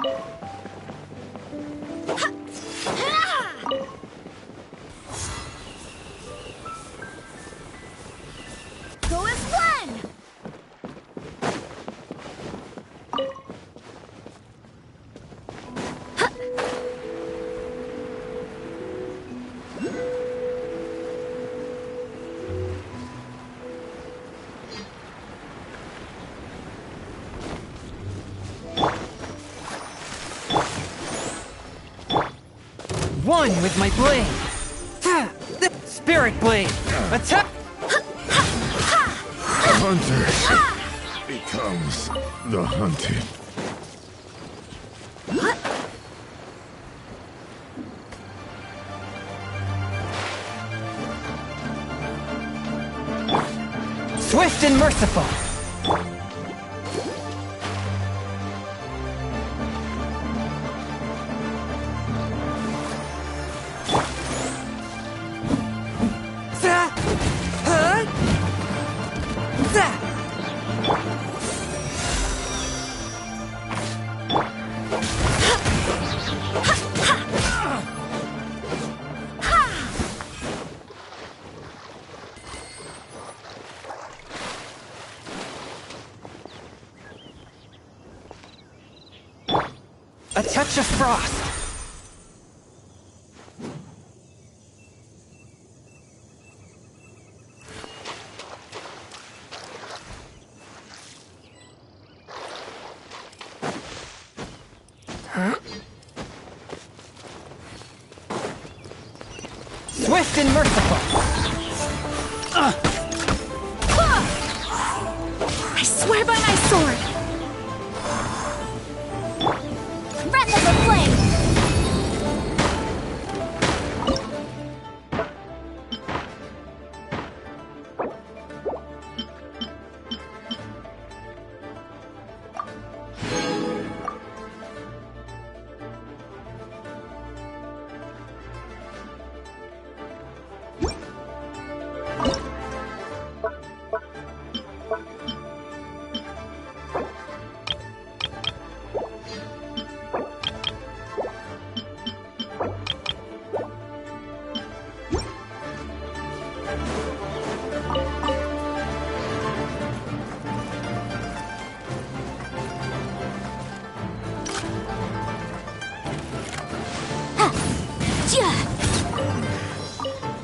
Go as one! One with my blade! Spirit blade! Attack! The hunter becomes the hunted. Swift and merciful! A touch of frost! Huh? Swift and merciful! I swear by my sword! Breath of the flame!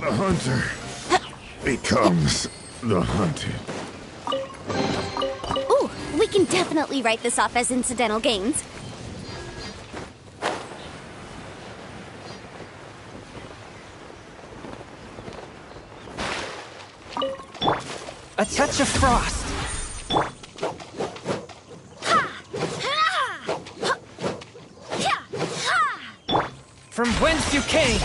The hunter becomes the hunted. Ooh, we can definitely write this off as incidental gains. A touch of frost! From whence you came!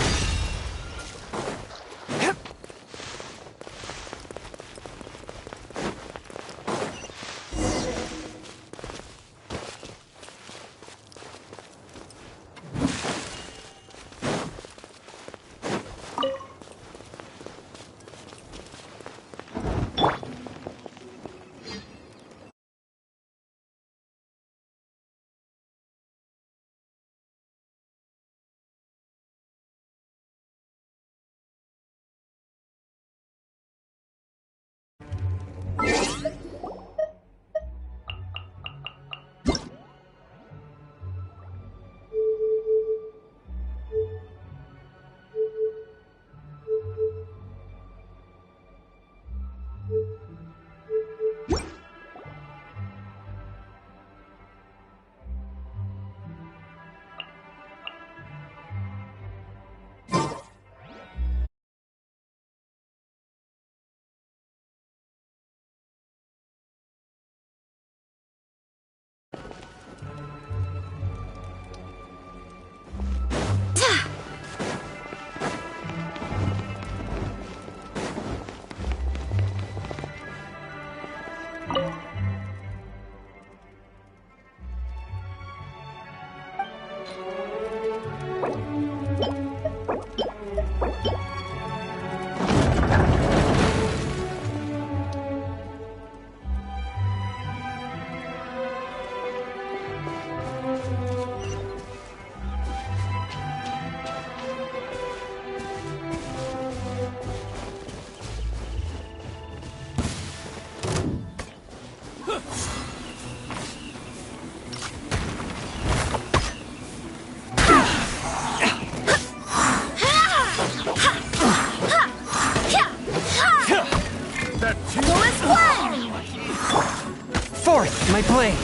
Forth, my blade!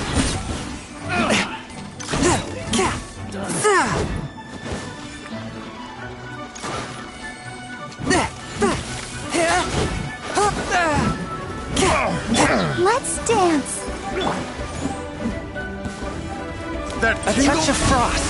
Let's dance. A touch of frost.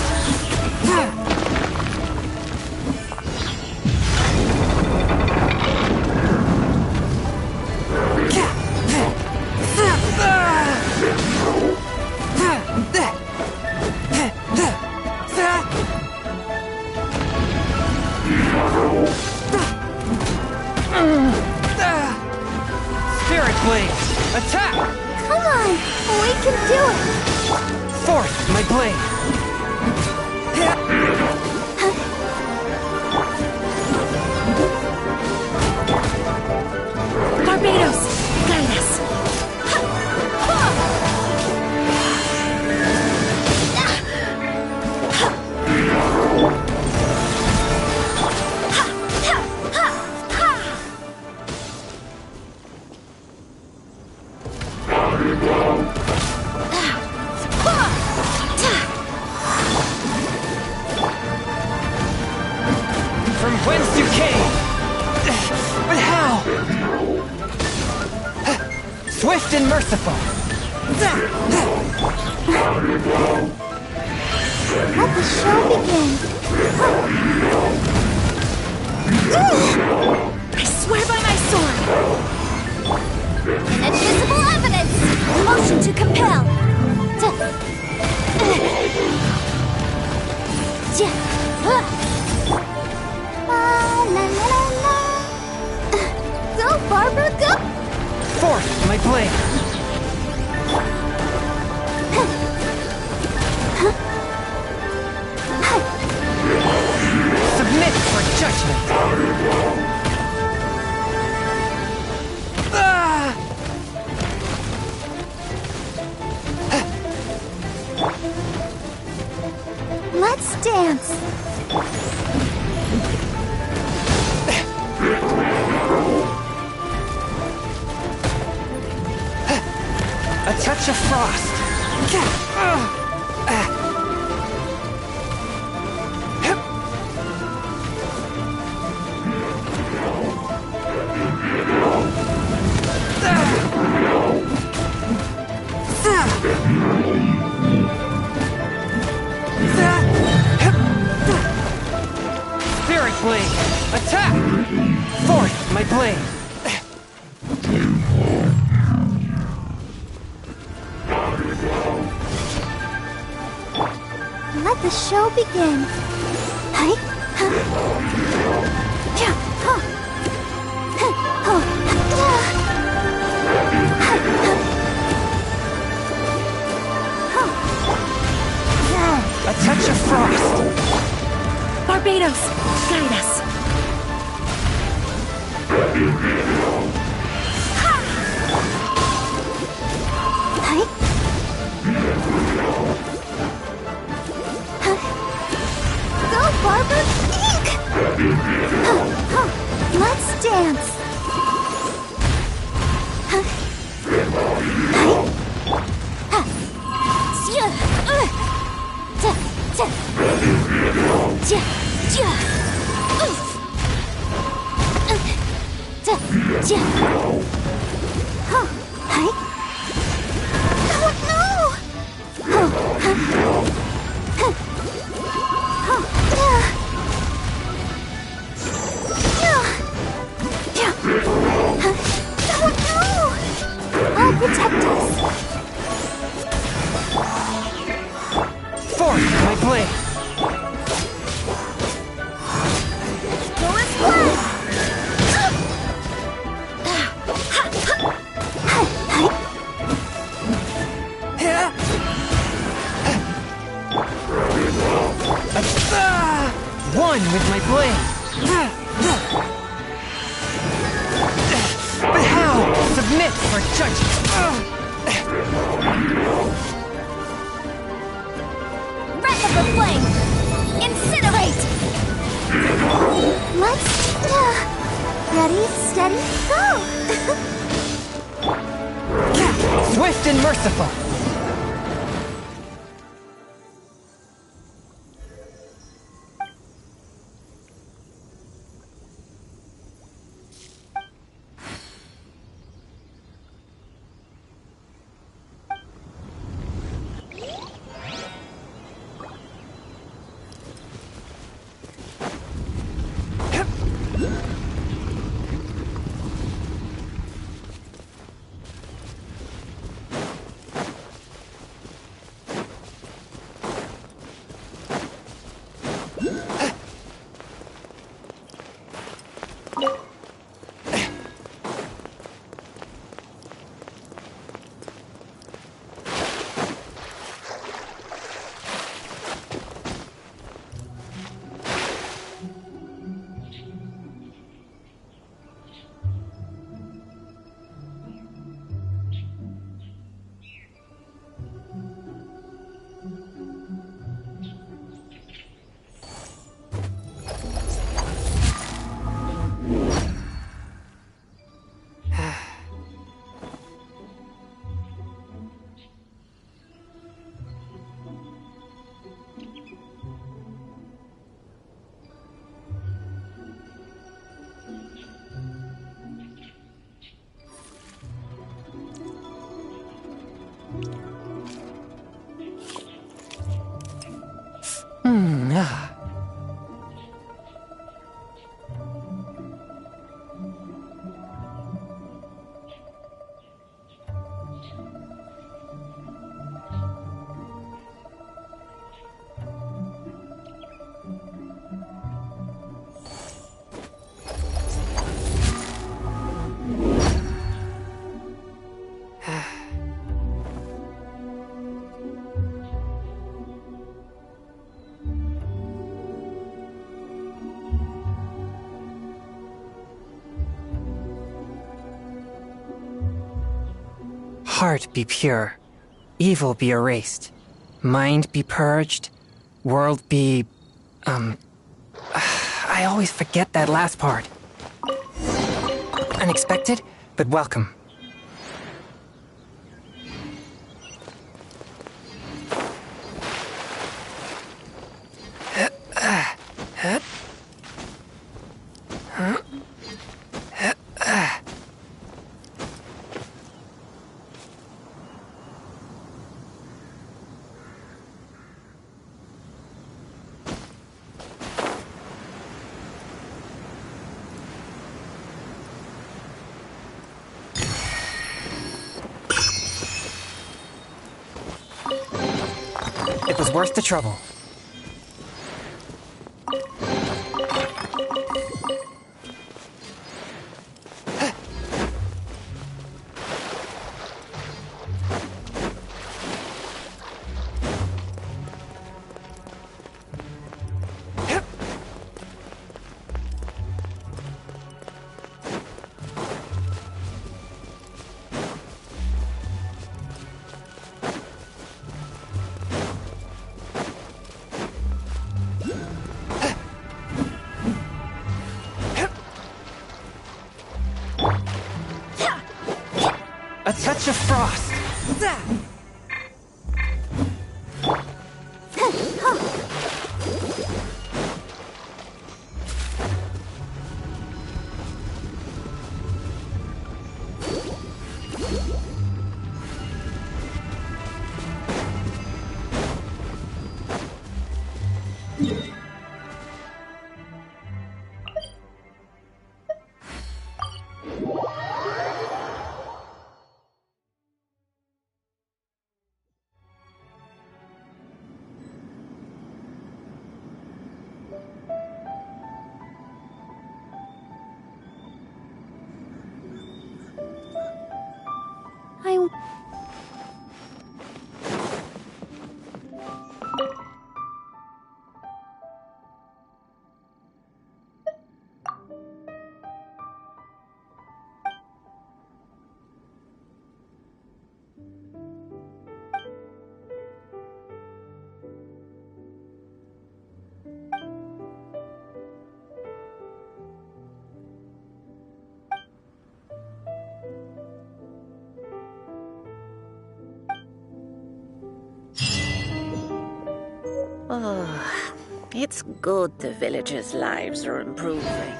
Spirit blade, attack! Come on, we can do it. Forth, my blade! Barbados, guide us. From whence you came! But how? Swift and merciful! Let the show begin. I swear by my sword. Invisible evidence. Motion to compel. La, la, la, la. Go, Barbara, go! Forth, my blade! Submit for judgment! Let's dance. A touch of frost! Spirit blade! Attack! Forth, my blade! Let the show begin. Hi. Yeah. A touch of frost! Barbados, guide us. Hi. Go, Barbara! Eek! Let's dance. I'll protect us. Forth, my blade! Go as one. One with my blade! But how? Submit for judgment! Wreck of the flame! Incinerate! Let's... ready, steady, go! Swift and merciful! Heart be pure, evil be erased, mind be purged, world be... I always forget that last part. Unexpected, but welcome. It was worth the trouble. A touch of frost. Oh, it's good the villagers' lives are improving.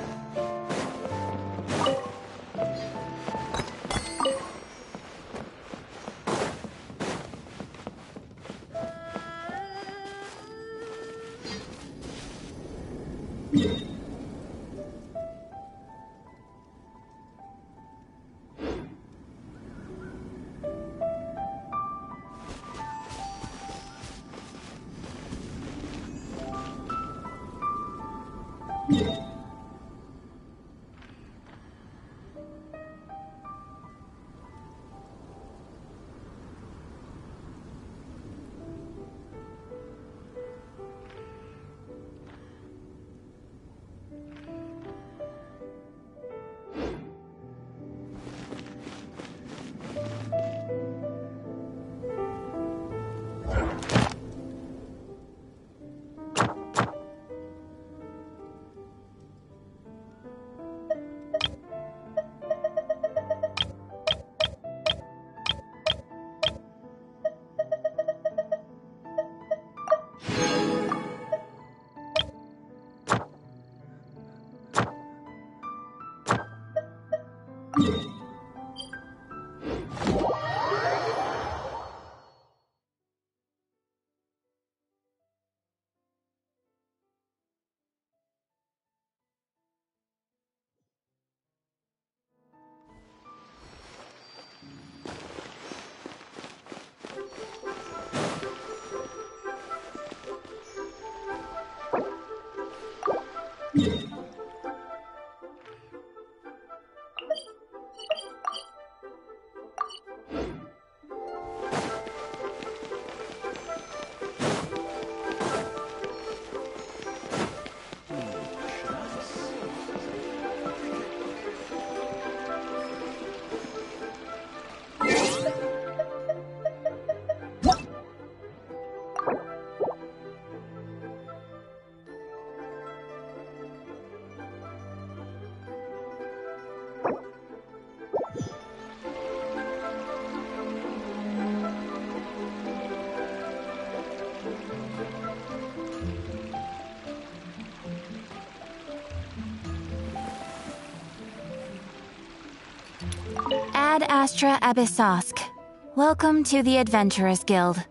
Ad Astra Abyssosk. Welcome to the Adventurers Guild.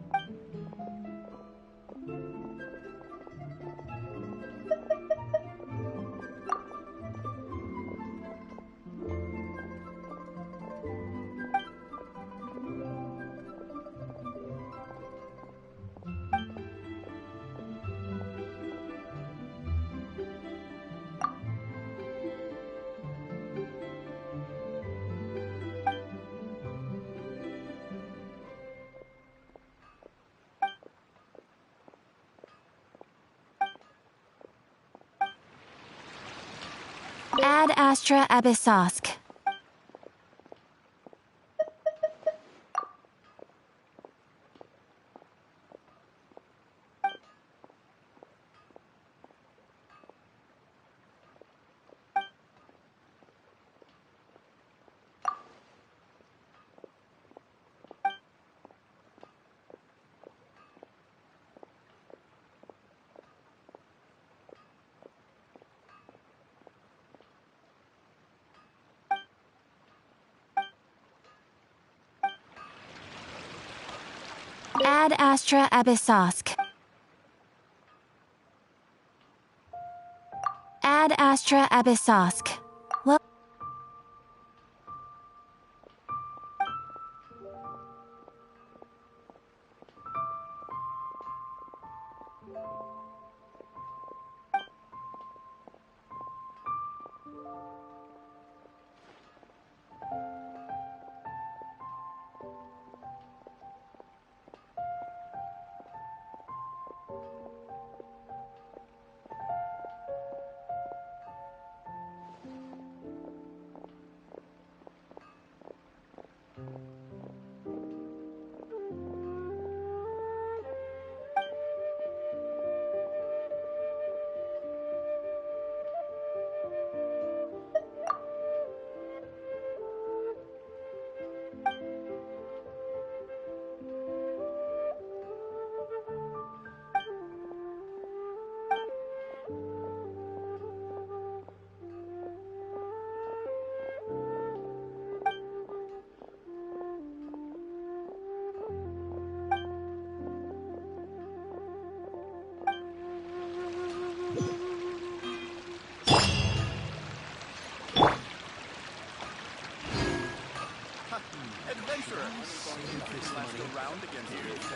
Ad Astra Abyssosk. Ad Astra Abyssosk. Ad Astra Abyssosk. Well,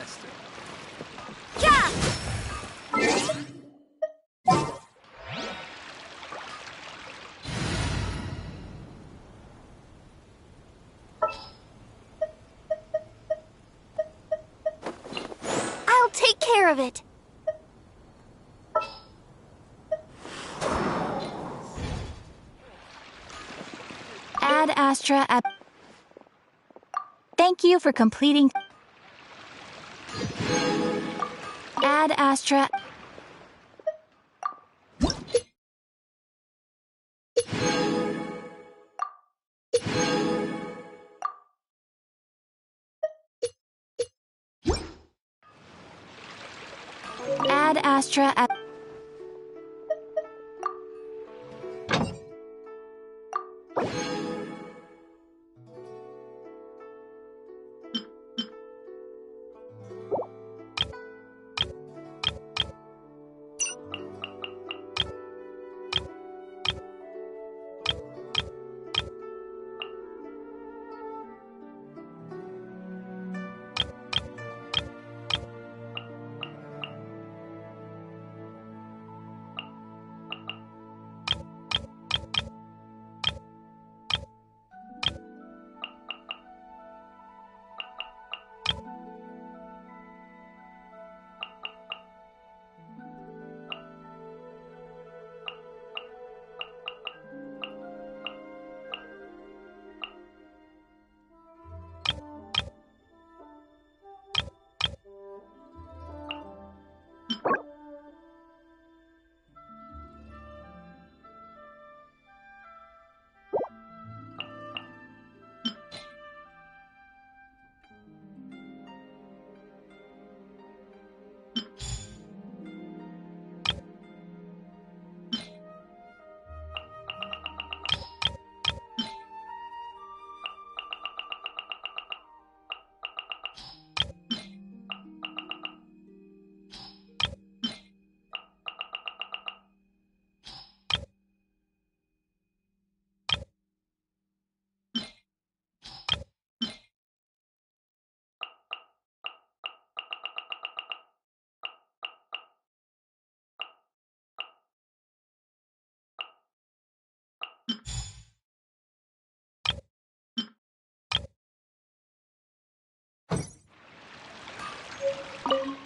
faster. I'll take care of it. Ad Astra at... Thank you for completing... Ad Astra... Ad Astra at...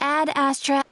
Ad Astra...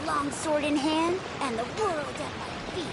long sword in hand and the world at my feet.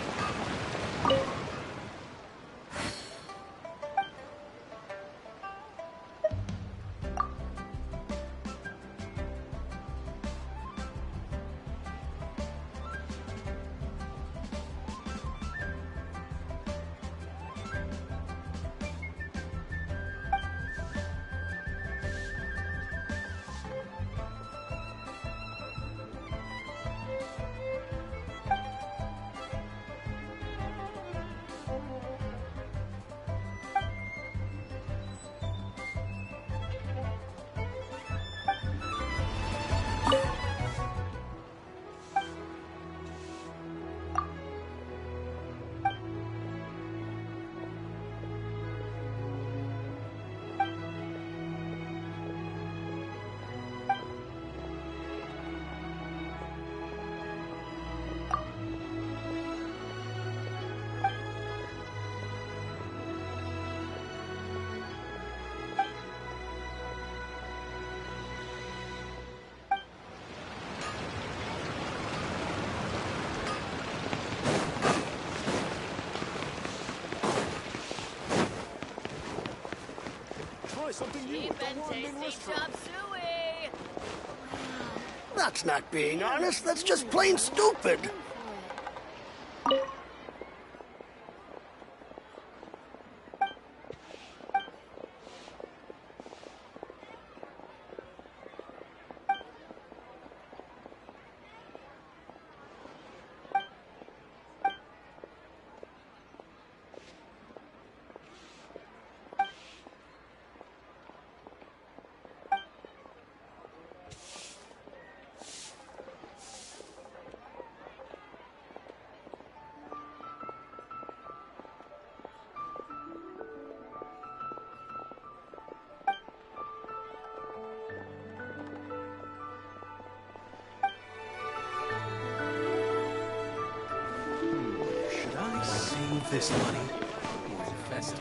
Something new at the one-man restaurant. That's not being honest, that's just plain stupid. Should I save this money or invest it?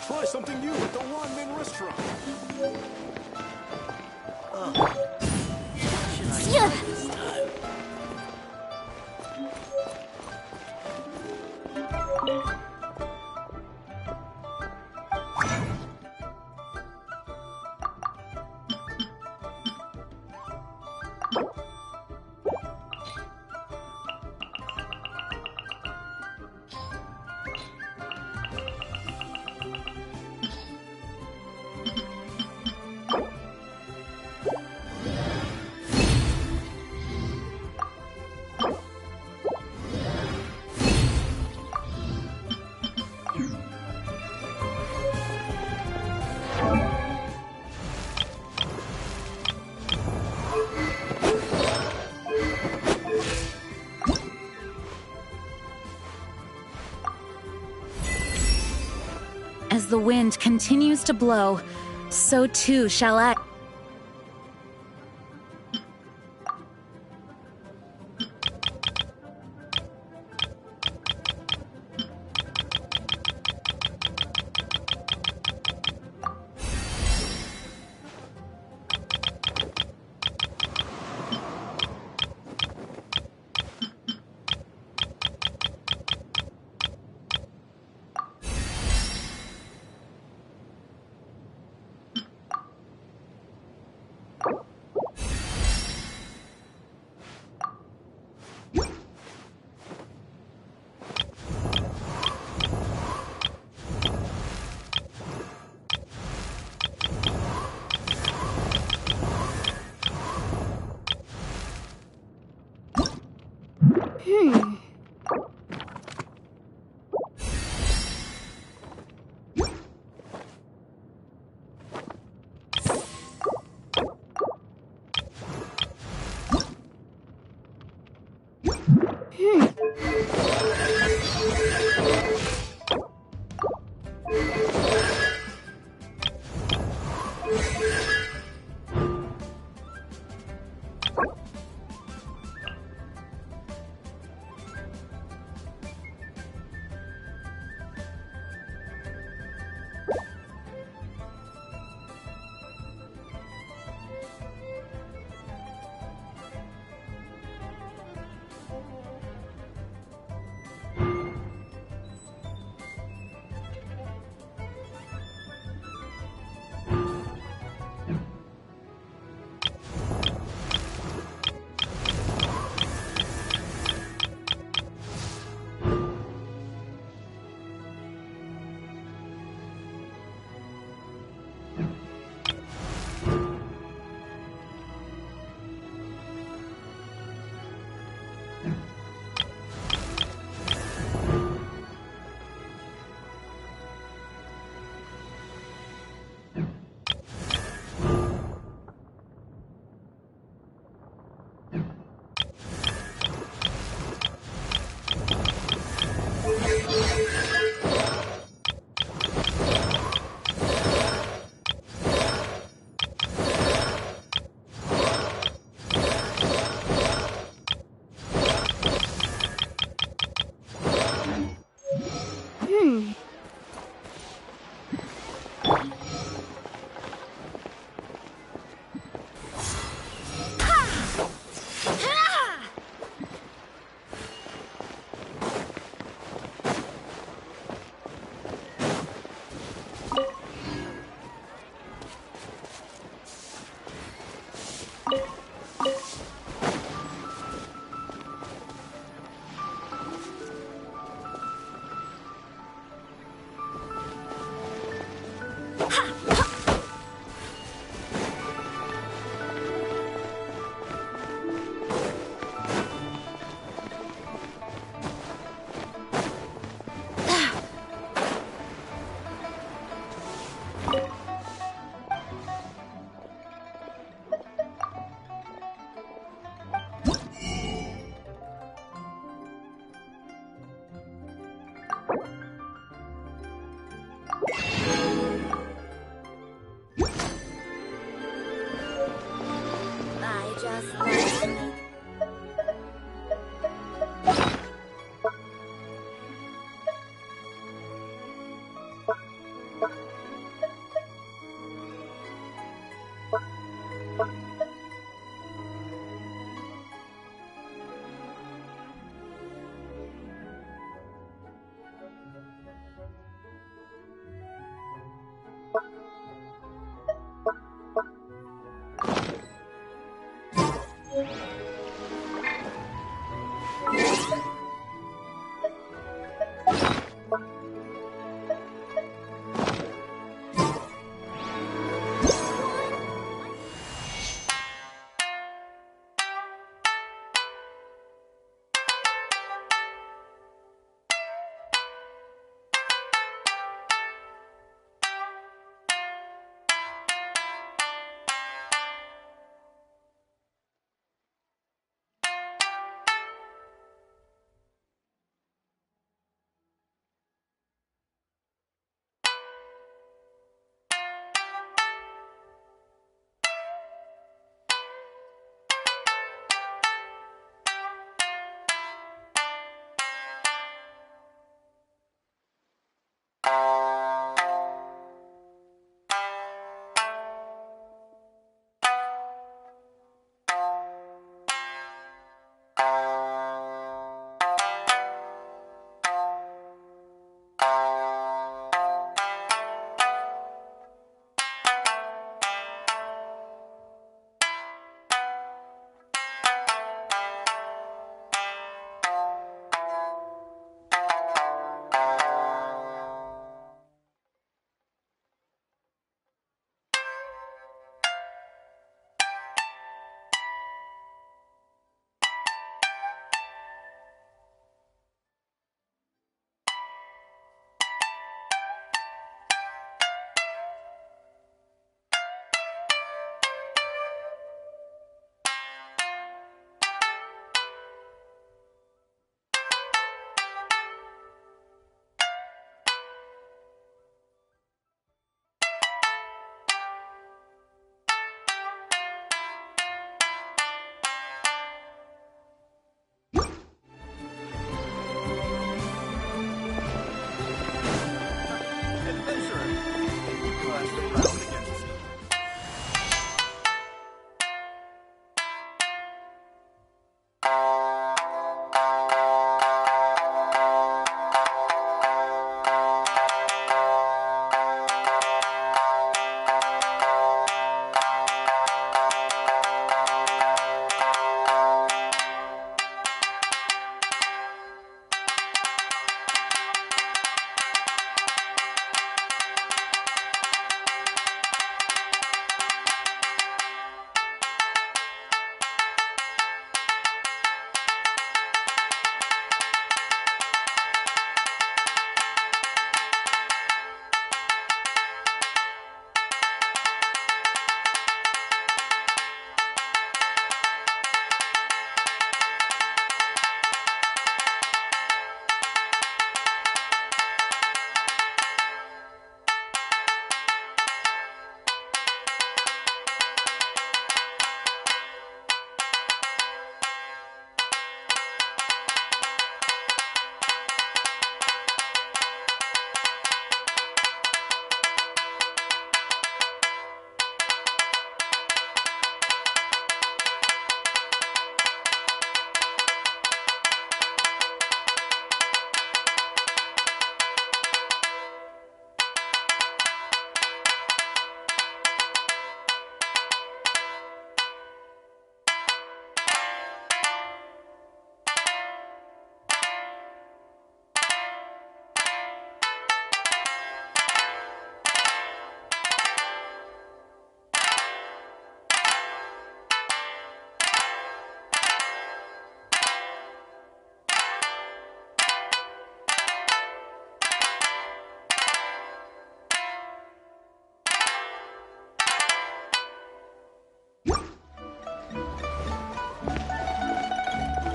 Try something new at the one-man restaurant. Yeah. As the wind continues to blow, so too shall I.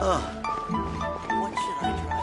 What should I try?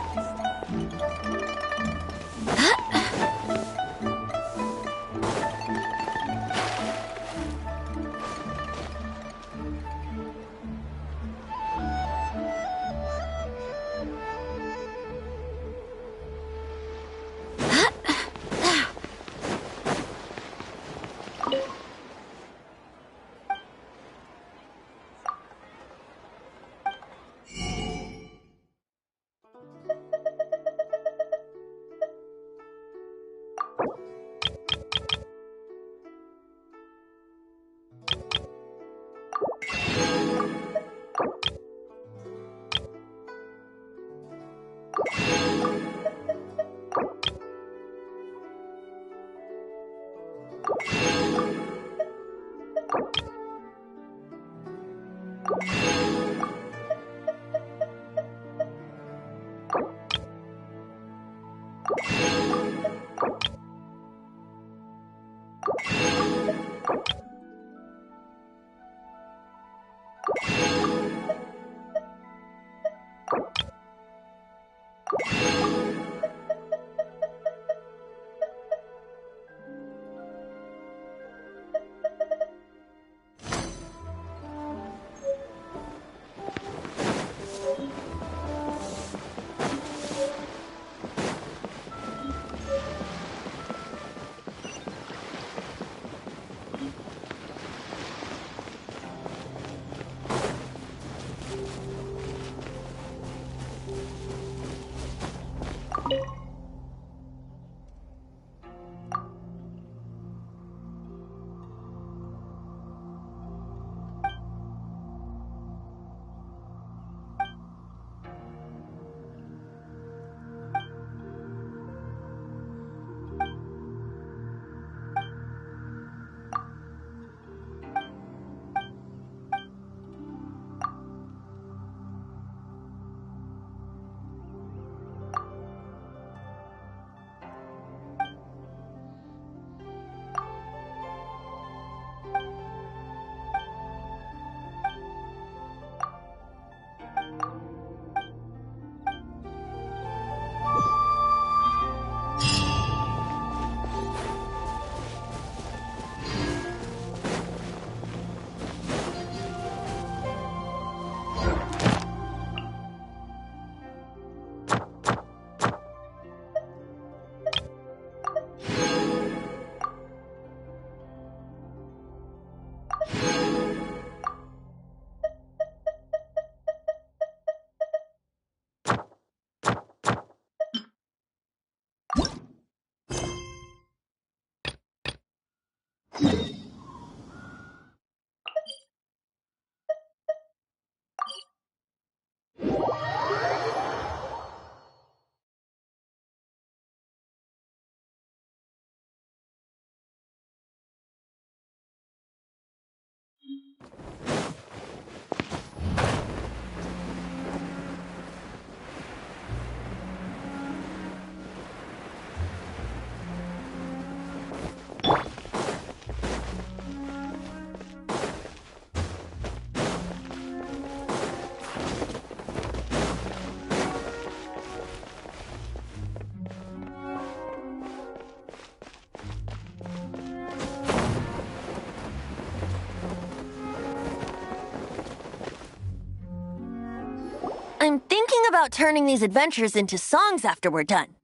I'm thinking about turning these adventures into songs after we're done.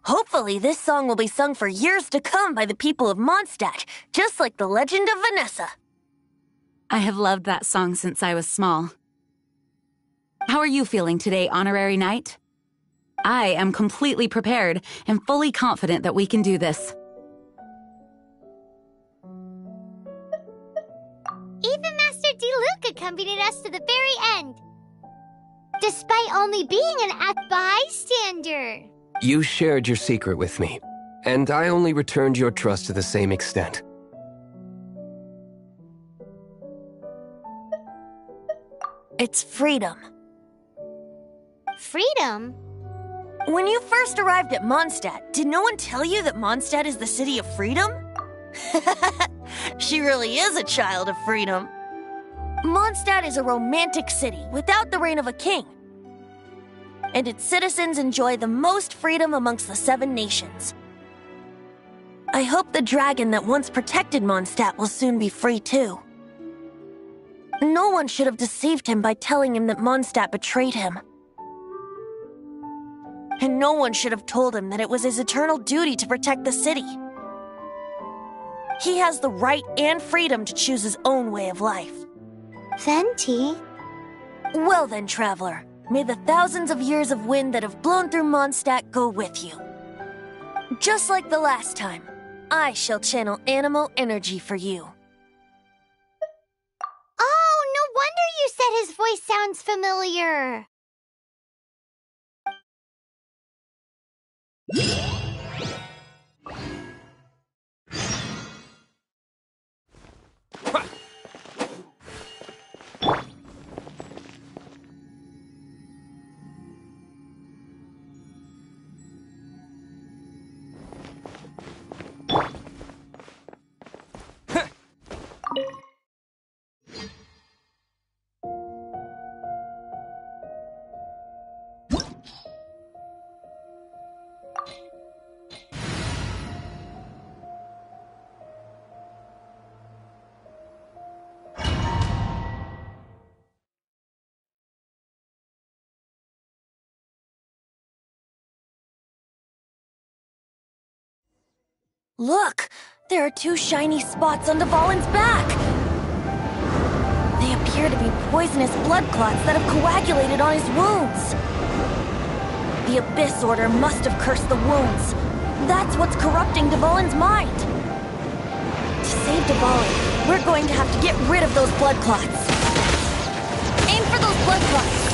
Hopefully, this song will be sung for years to come by the people of Mondstadt, just like the legend of Vanessa. I have loved that song since I was small. How are you feeling today, Honorary Knight? I am completely prepared and fully confident that we can do this. Even Master Diluc accompanied us to the very end, despite only being an bystander. You shared your secret with me, and I only returned your trust to the same extent. It's freedom. Freedom? When you first arrived at Mondstadt, did no one tell you that Mondstadt is the city of freedom? She really is a child of freedom. Mondstadt is a romantic city without the reign of a king. And its citizens enjoy the most freedom amongst the 7 nations. I hope the dragon that once protected Mondstadt will soon be free too. No one should have deceived him by telling him that Mondstadt betrayed him. And no one should have told him that it was his eternal duty to protect the city. He has the right and freedom to choose his own way of life. Venti? Well then, traveler, may the thousands of years of wind that have blown through Mondstadt go with you. Just like the last time, I shall channel animal energy for you. Oh, no wonder you said his voice sounds familiar. Look! There are 2 shiny spots on Dvalin's back! They appear to be poisonous blood clots that have coagulated on his wounds. The Abyss Order must have cursed the wounds. That's what's corrupting Dvalin's mind. To save Dvalin, we're going to have to get rid of those blood clots. Aim for those blood clots!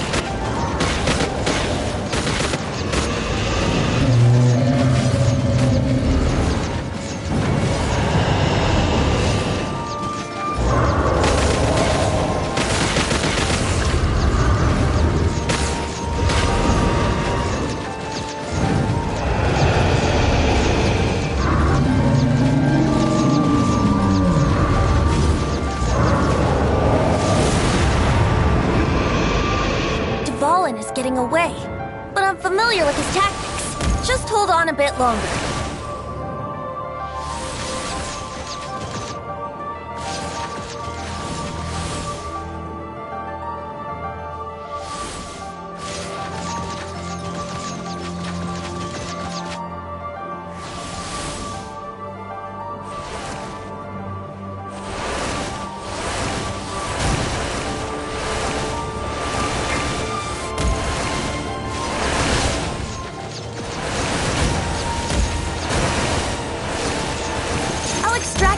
Getting away, but I'm familiar with his tactics. Just hold on a bit longer.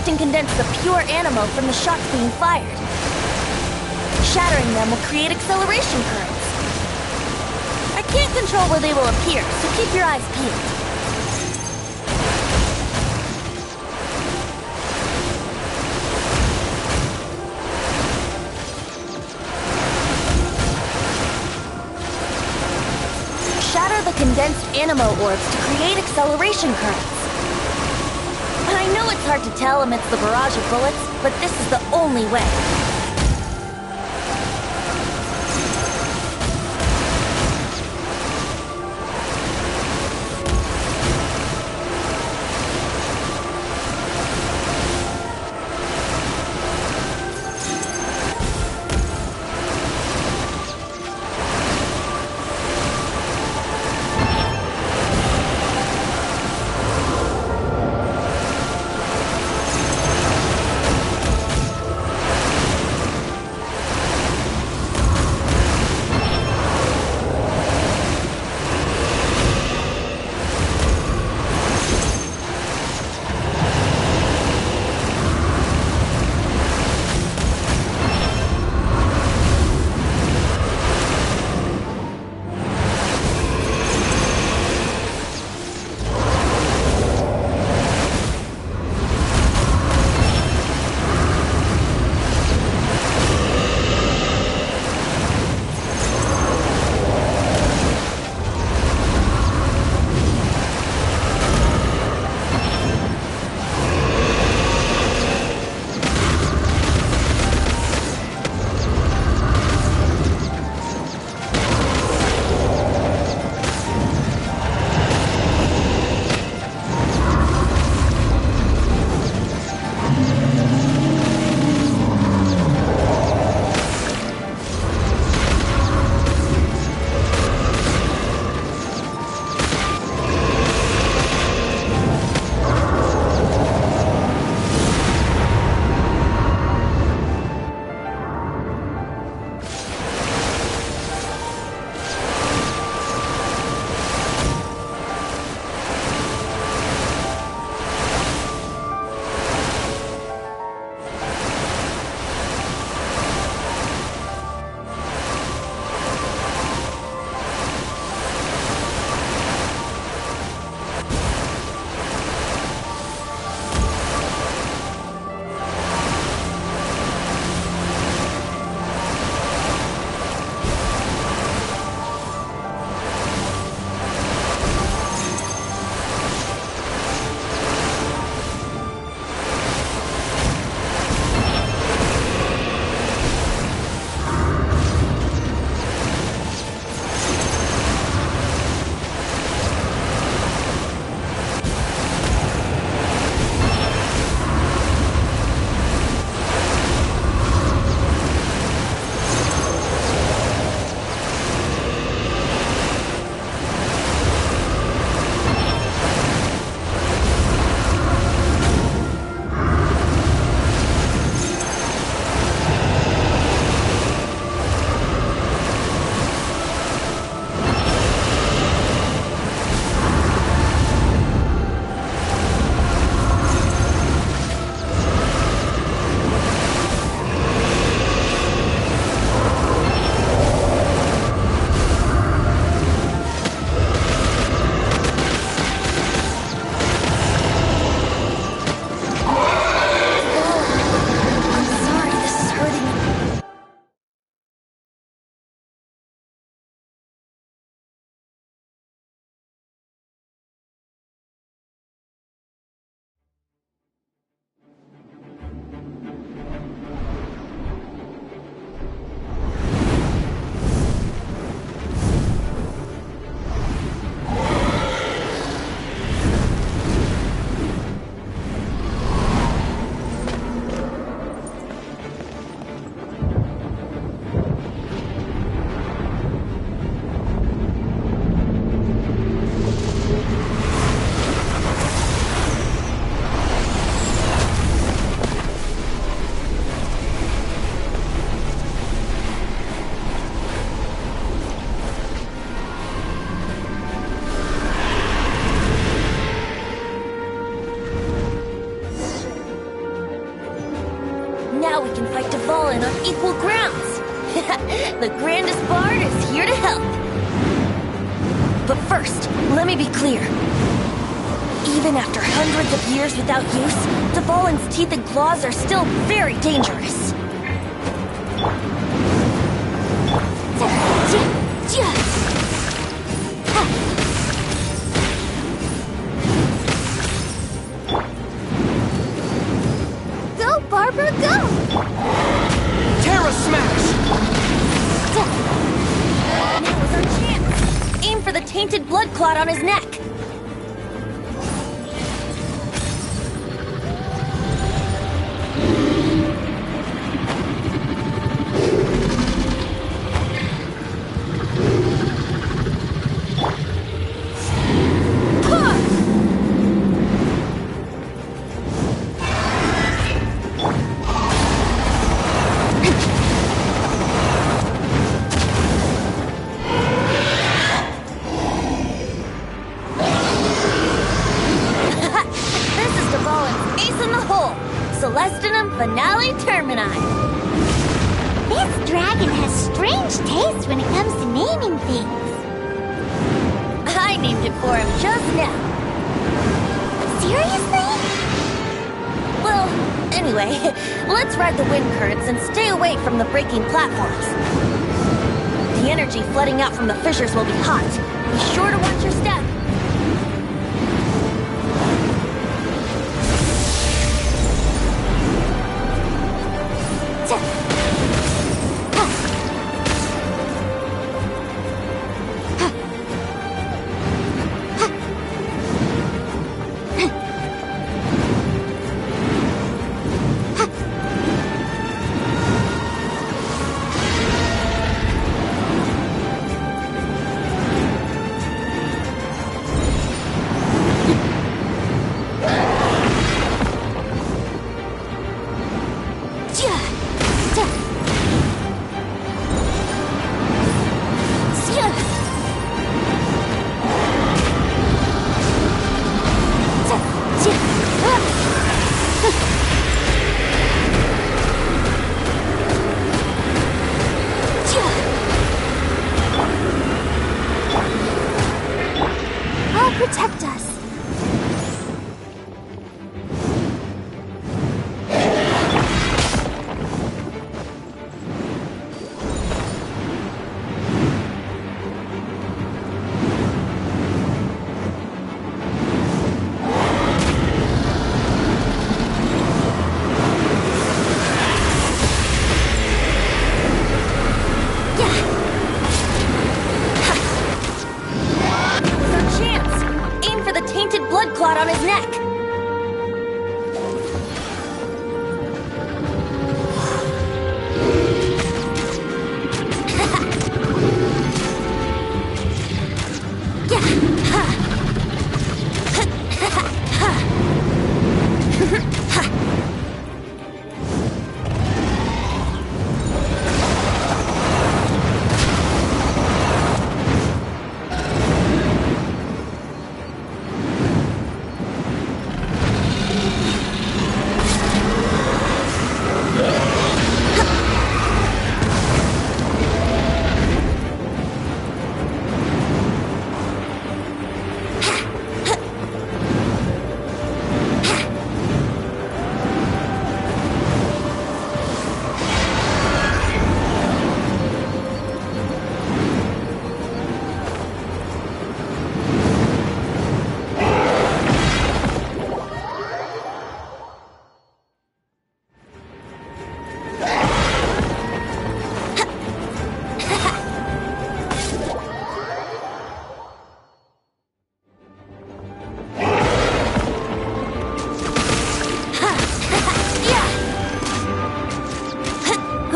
And condense the pure animo from the shots being fired. Shattering them will create acceleration currents. I can't control where they will appear, so keep your eyes peeled. Shatter the condensed animo orbs to create acceleration currents. I know it's hard to tell amidst the barrage of bullets, but this is the only way. fallen on equal grounds. The grandest bard is here to help. But first, let me be clear. Even after hundreds of years without use, the fallen's teeth and claws are still very dangerous. Go, Barbara, go! Terra Smash! Now is our chance. Aim for the tainted blood clot on his neck. Celestinum Finale Termini. This dragon has strange taste when it comes to naming things. I named it for him just now. Seriously? Well, anyway, let's ride the wind currents and stay away from the breaking platforms. The energy flooding out from the fissures will be hot. Be sure to watch your step. Protect us. Blood clot on his neck.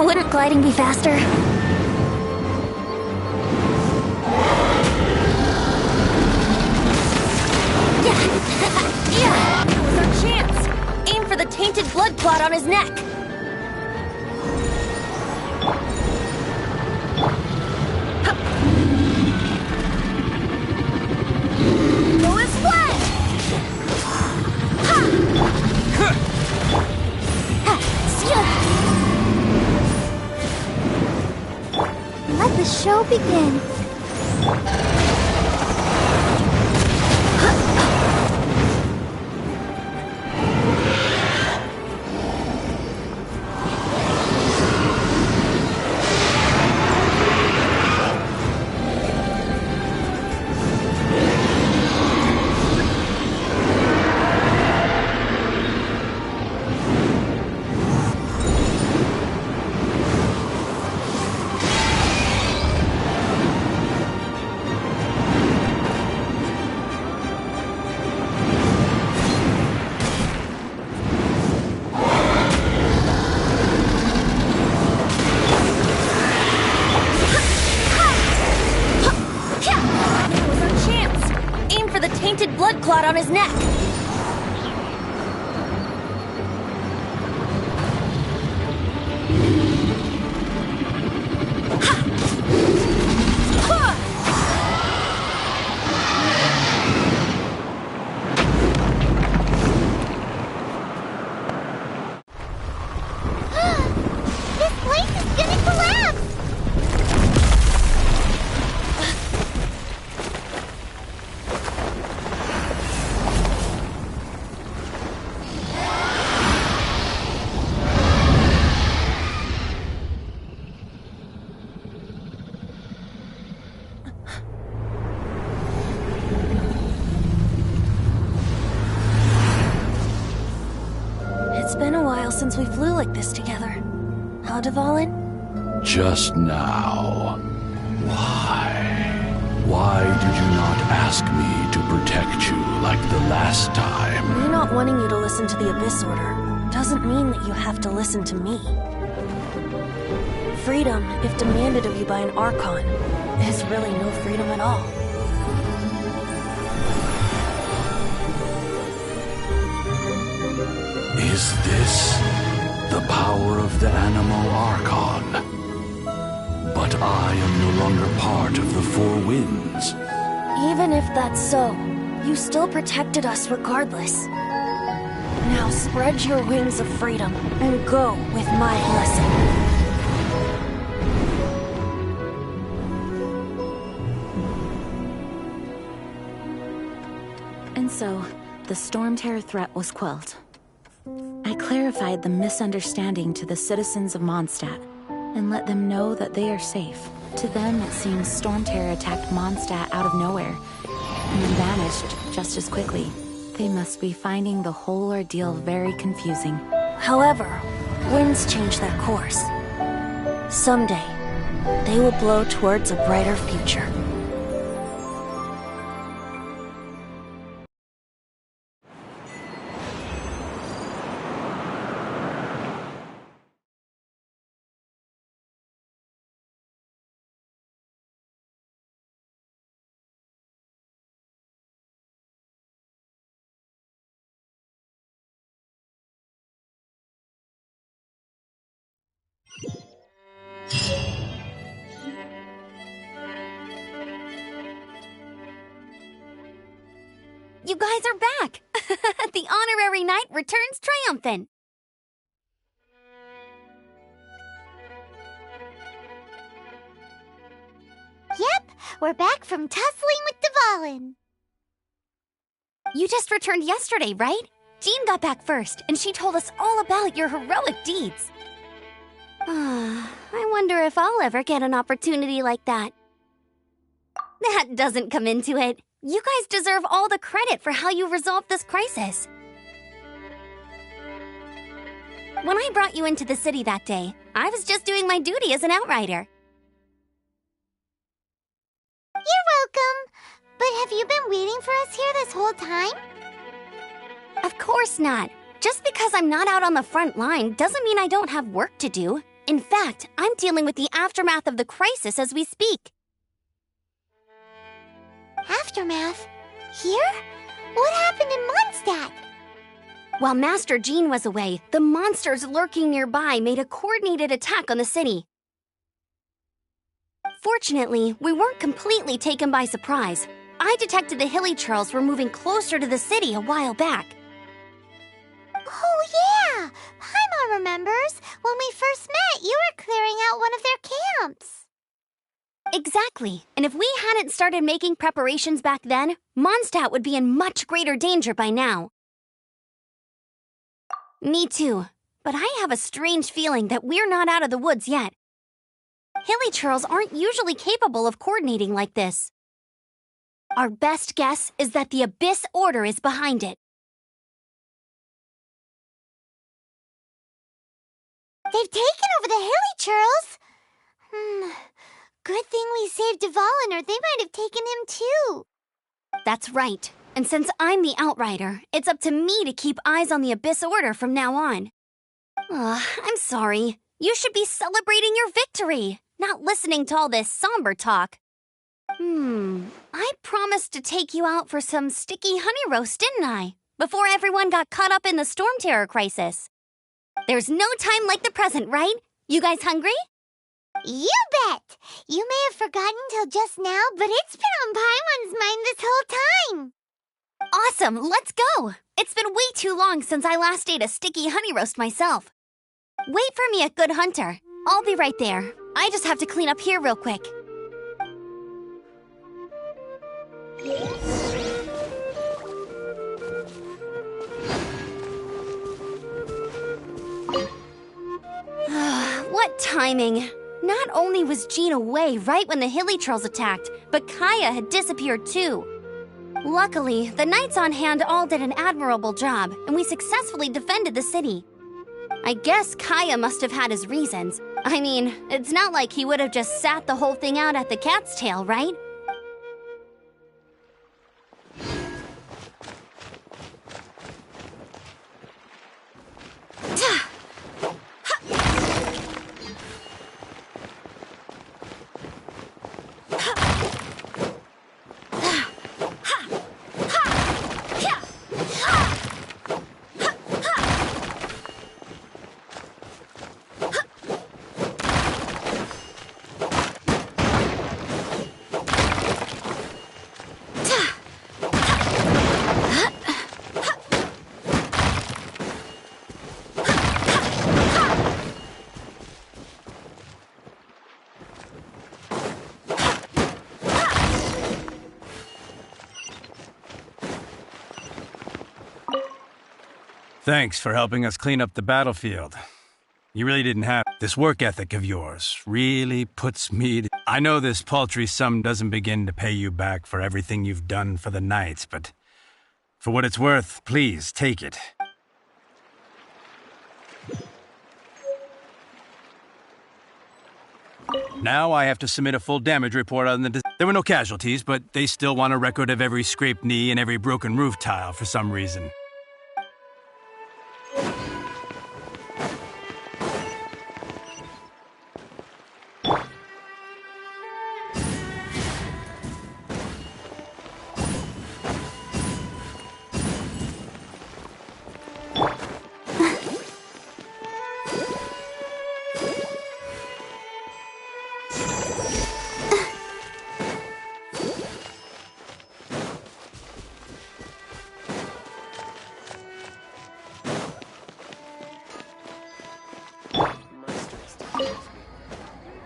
Wouldn't gliding be faster? Yeah! That was our chance! Aim for the tainted blood clot on his neck! Go his way! Ha! begin. Blood clot on his neck. This place is gonna collapse! It's been a while since we flew like this together. Huh, Dvalin? Just now. Why? Why did you not ask me to protect you like the last time? Me not wanting you to listen to the Abyss Order doesn't mean that you have to listen to me. Freedom, if demanded of you by an Archon, is really no freedom at all. Is this the power of the Animal Archon? But I am no longer part of the Four Winds. Even if that's so, you still protected us regardless. Now spread your wings of freedom and go with my blessing. And so, the Storm Terror threat was quelled. I clarified the misunderstanding to the citizens of Mondstadt and let them know that they are safe. To them, it seems Storm Terror attacked Mondstadt out of nowhere and then vanished just as quickly. They must be finding the whole ordeal very confusing. However, winds change their course. Someday, they will blow towards a brighter future. You guys are back! The honorary knight returns triumphant! Yep, we're back from tussling with Dvalin. You just returned yesterday, right? Jean got back first, and she told us all about your heroic deeds. I wonder if I'll ever get an opportunity like that. That doesn't come into it. You guys deserve all the credit for how you resolved this crisis. When I brought you into the city that day, I was just doing my duty as an outrider. You're welcome. But have you been waiting for us here this whole time? Of course not. Just because I'm not out on the front line doesn't mean I don't have work to do. In fact, I'm dealing with the aftermath of the crisis as we speak. Aftermath? Here? What happened in Mondstadt? While Master Jean was away, the monsters lurking nearby made a coordinated attack on the city. Fortunately, we weren't completely taken by surprise. I detected the Hilly Churls were moving closer to the city a while back. Oh yeah! Paimon remembers. When we first met, you were clearing out one of their camps. Exactly. And if we hadn't started making preparations back then, Mondstadt would be in much greater danger by now. Me too. But I have a strange feeling that we're not out of the woods yet. Hilly-churls aren't usually capable of coordinating like this. Our best guess is that the Abyss Order is behind it. They've taken over the Hilly-churls! Good thing we saved Dvalin, or they might have taken him too. That's right. And since I'm the Outrider, it's up to me to keep eyes on the Abyss Order from now on. I'm sorry. You should be celebrating your victory, not listening to all this somber talk. I promised to take you out for some sticky honey roast, didn't I? Before everyone got caught up in the storm terror crisis. There's no time like the present, right? You guys hungry? You bet! You may have forgotten till just now, but it's been on Paimon's mind this whole time. Awesome, let's go! It's been way too long since I last ate a sticky honey roast myself. Wait for me at Good Hunter. I'll be right there. I just have to clean up here real quick. What timing! Not only was Jean away right when the Hilly-churls attacked, but Kaya had disappeared too. Luckily, the knights on hand all did an admirable job, and we successfully defended the city. I guess Kaya must have had his reasons. I mean, it's not like he would have just sat the whole thing out at the cat's tail, right? Thanks for helping us clean up the battlefield. You really didn't have this work ethic of yours. Really puts me to... I know this paltry sum doesn't begin to pay you back for everything you've done for the Knights, but for what it's worth, please take it. Now I have to submit a full damage report on the... There were no casualties, but they still want a record of every scraped knee and every broken roof tile for some reason.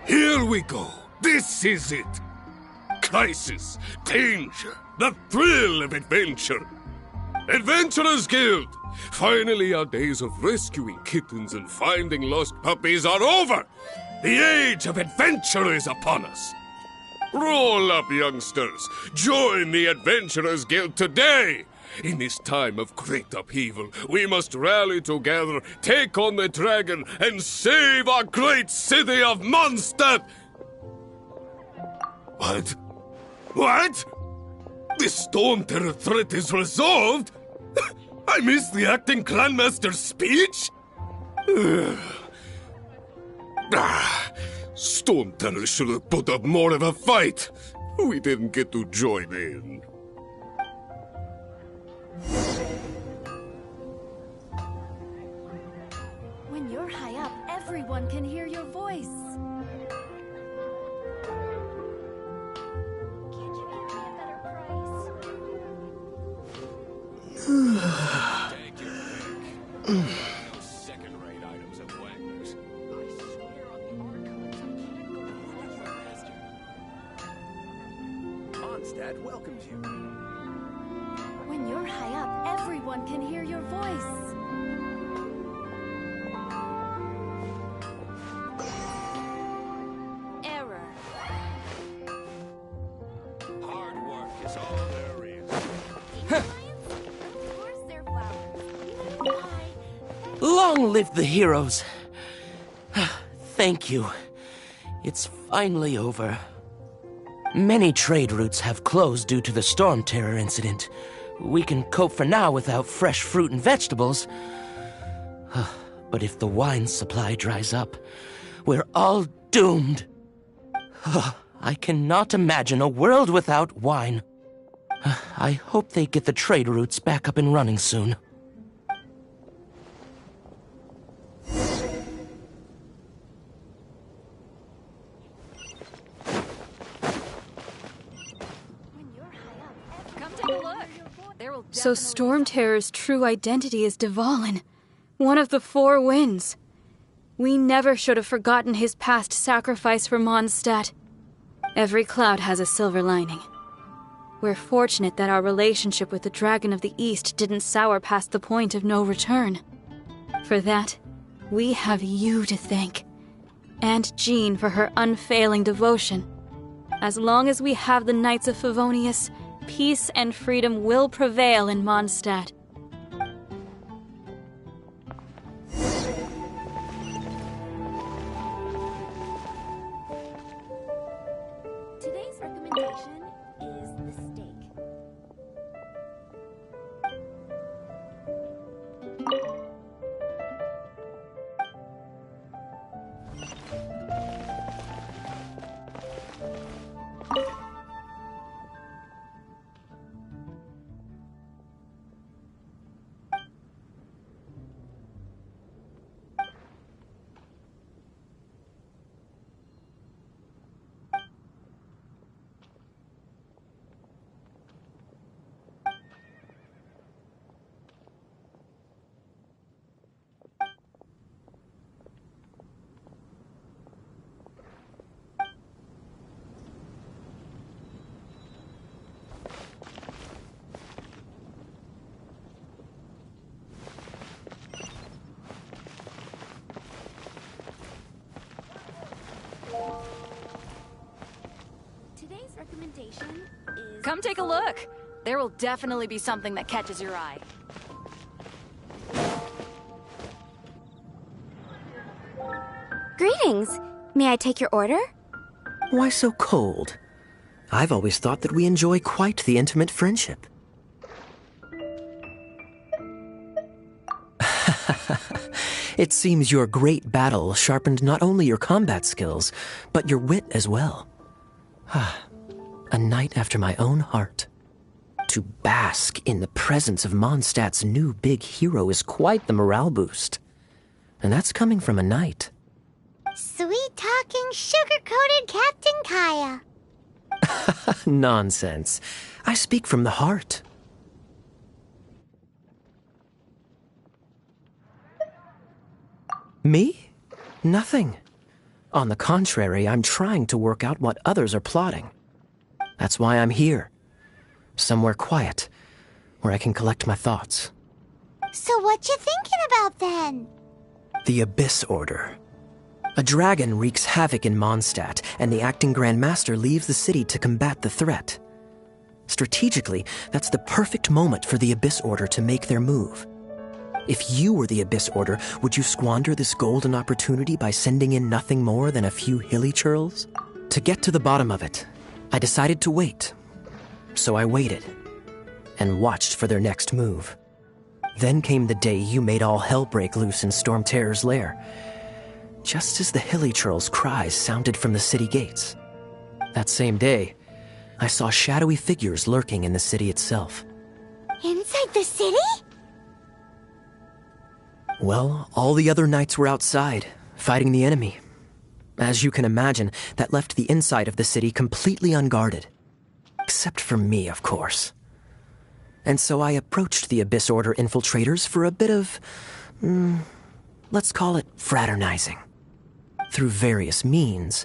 Here we go. This is it. Crisis, danger, the thrill of adventure. Adventurers Guild! Finally, our days of rescuing kittens and finding lost puppies are over. The age of adventure is upon us. Roll up, youngsters. Join the Adventurers Guild today. In this time of great upheaval, we must rally together, take on the dragon, and save our great city of Mondstadt! What? What? The Storm Terror threat is resolved? I missed the acting Clanmaster's speech? Storm Terror should have put up more of a fight. We didn't get to join in. When you're high up, everyone can hear your voice. Can't you give me a better price? Take your pick. No second-rate items at Wagner's. I swear on the archives I can't go to Master. Mondstadt welcomes you. When you're high up, everyone can hear your voice. Error. Hard work is all there is. Of course they're flowers. Long live the heroes. Thank you. It's finally over. Many trade routes have closed due to the storm terror incident. We can cope for now without fresh fruit and vegetables. But if the wine supply dries up, we're all doomed. I cannot imagine a world without wine. I hope they get the trade routes back up and running soon. So Storm Terror's true identity is Dvalin, one of the Four Winds. We never should have forgotten his past sacrifice for Mondstadt. Every cloud has a silver lining. We're fortunate that our relationship with the Dragon of the East didn't sour past the point of no return. For that, we have you to thank. And Jean for her unfailing devotion. As long as we have the Knights of Favonius, peace and freedom will prevail in Mondstadt. Today's recommendation is the steak. Today's recommendation is... Come take a look. There will definitely be something that catches your eye. Greetings. May I take your order? Why so cold? I've always thought that we enjoy quite the intimate friendship. It seems your great battle sharpened not only your combat skills, but your wit as well. A knight after my own heart. To bask in the presence of Mondstadt's new big hero is quite the morale boost. And that's coming from a knight. Sweet-talking, sugar-coated Captain Kaya. Nonsense. I speak from the heart. Me? Nothing. On the contrary, I'm trying to work out what others are plotting. That's why I'm here. Somewhere quiet, where I can collect my thoughts. So what you thinking about then? The Abyss Order. A dragon wreaks havoc in Mondstadt, and the acting Grand Master leaves the city to combat the threat. Strategically, that's the perfect moment for the Abyss Order to make their move. If you were the Abyss Order, would you squander this golden opportunity by sending in nothing more than a few hilly churls? To get to the bottom of it, I decided to wait. So I waited, and watched for their next move. Then came the day you made all hell break loose in Storm Terror's lair, just as the hilly churls' cries sounded from the city gates. That same day, I saw shadowy figures lurking in the city itself. Inside the city? Well, all the other knights were outside, fighting the enemy. As you can imagine, that left the inside of the city completely unguarded. Except for me, of course. And so I approached the Abyss Order infiltrators for a bit of, let's call it fraternizing. Through various means,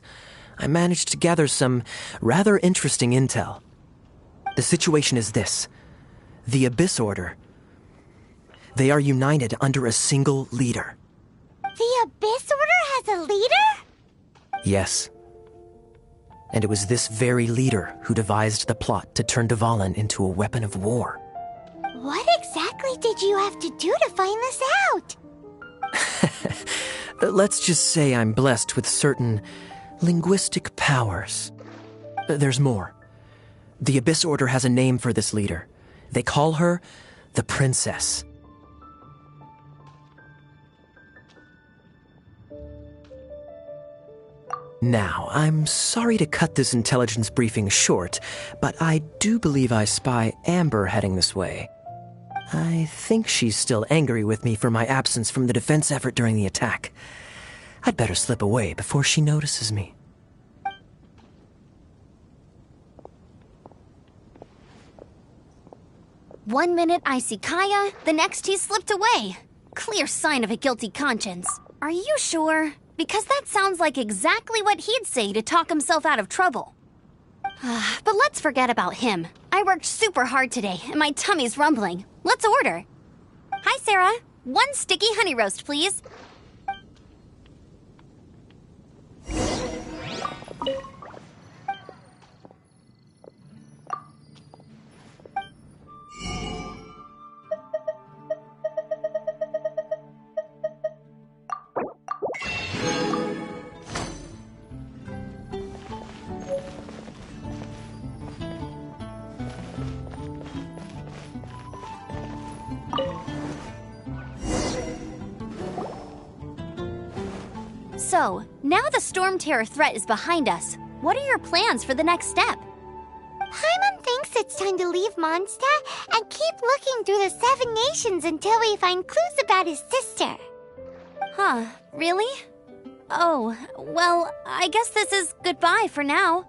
I managed to gather some rather interesting intel. The situation is this. The Abyss Order. They are united under a single leader. The Abyss Order has a leader? Yes. And it was this very leader who devised the plot to turn Dvalin into a weapon of war. What exactly did you have to do to find this out? Let's just say I'm blessed with certain linguistic powers. There's more. The Abyss Order has a name for this leader. They call her the Princess. Now, I'm sorry to cut this intelligence briefing short, but I do believe I spy Amber heading this way. I think she's still angry with me for my absence from the defense effort during the attack. I'd better slip away before she notices me. One minute I see Kaya, the next he's slipped away. Clear sign of a guilty conscience. Are you sure? Because that sounds like exactly what he'd say to talk himself out of trouble. But let's forget about him. I worked super hard today, and my tummy's rumbling. Let's order. Hi, Sarah. 1 sticky honey roast, please. So, now the Storm Terror threat is behind us. What are your plans for the next step? Paimon thinks it's time to leave Mondstadt and keep looking through the 7 nations until we find clues about his sister. Huh, really? Oh, well, I guess this is goodbye for now.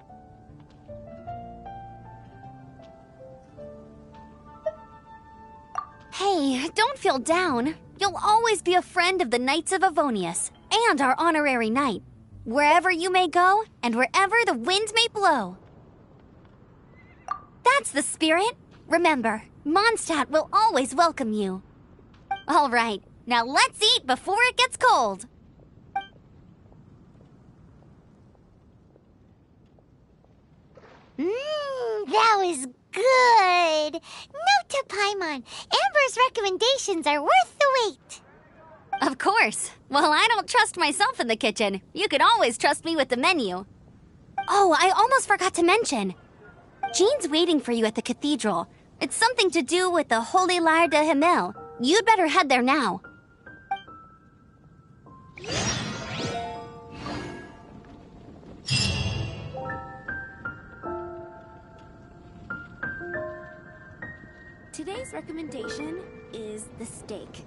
Hey, don't feel down. You'll always be a friend of the Knights of Avonius and our honorary knight, wherever you may go and wherever the wind may blow. That's the spirit. Remember, Mondstadt will always welcome you. All right, now let's eat before it gets cold. That was good. Note to Paimon, Amber's recommendations are worth the wait. Of course. Well, I don't trust myself in the kitchen. You can always trust me with the menu. Oh, I almost forgot to mention. Jean's waiting for you at the cathedral. It's something to do with the Holy Lyre de Himmel. You'd better head there now. Today's recommendation is the steak.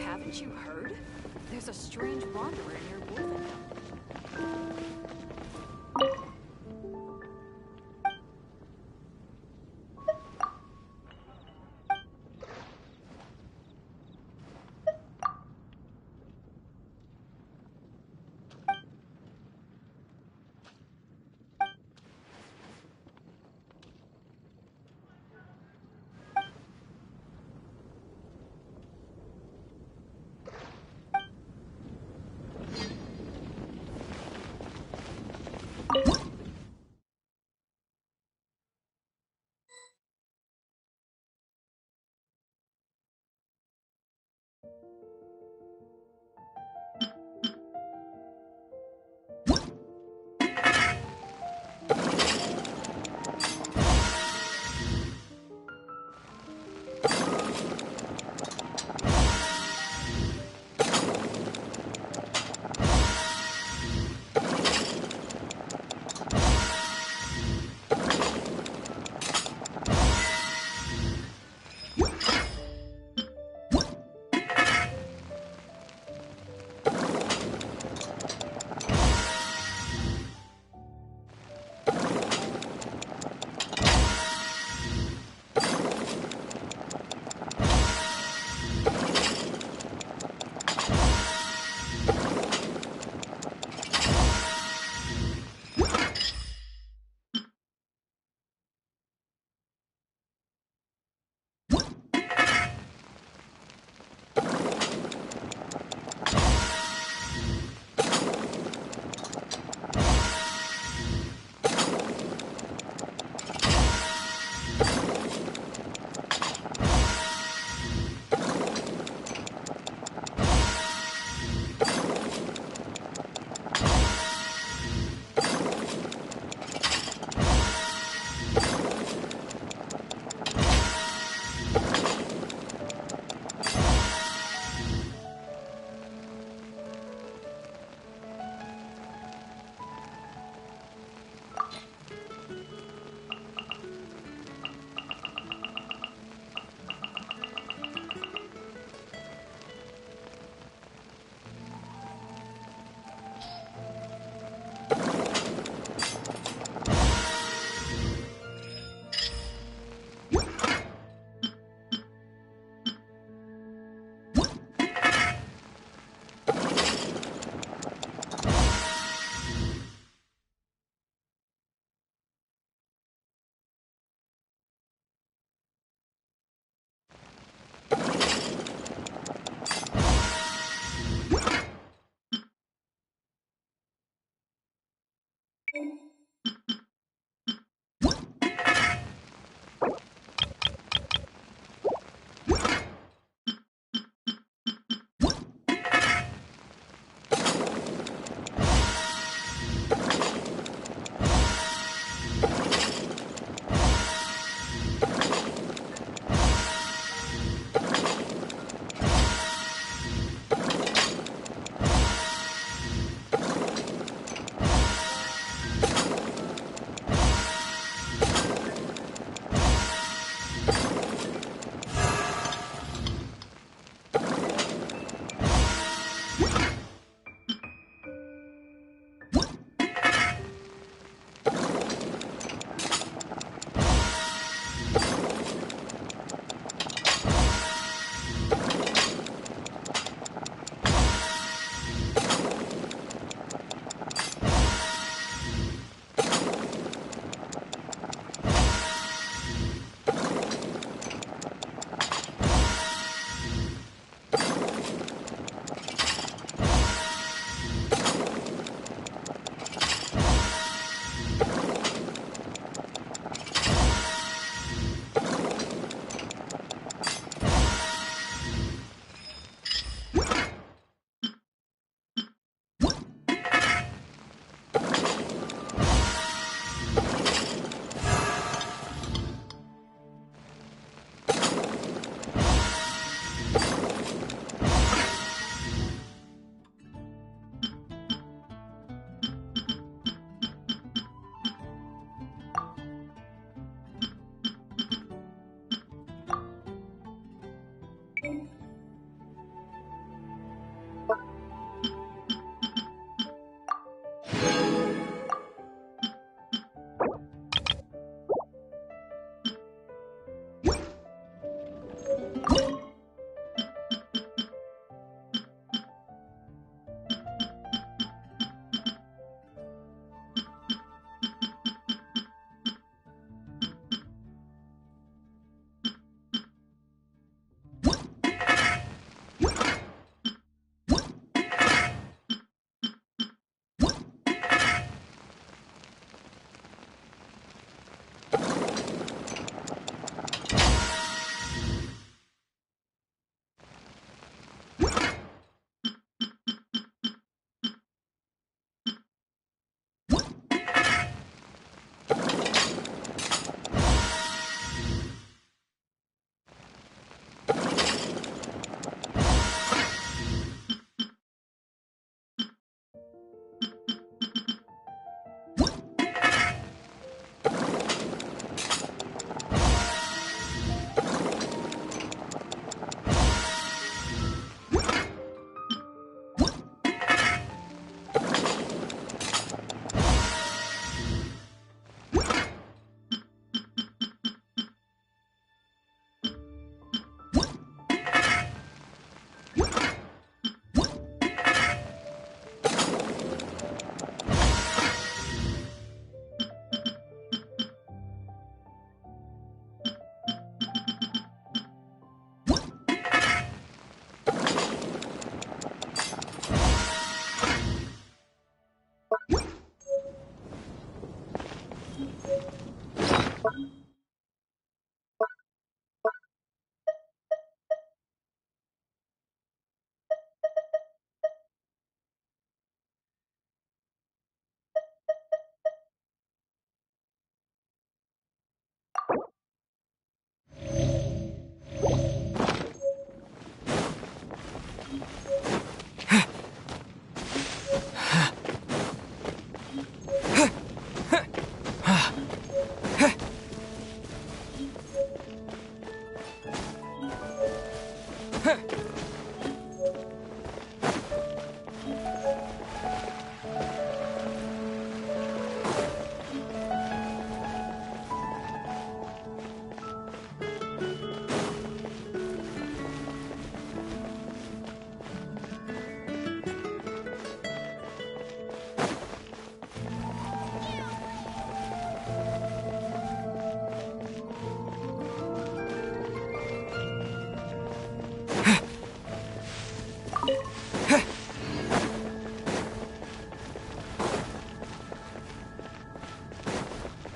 Haven't you heard? There's a strange wanderer near Wolfenham.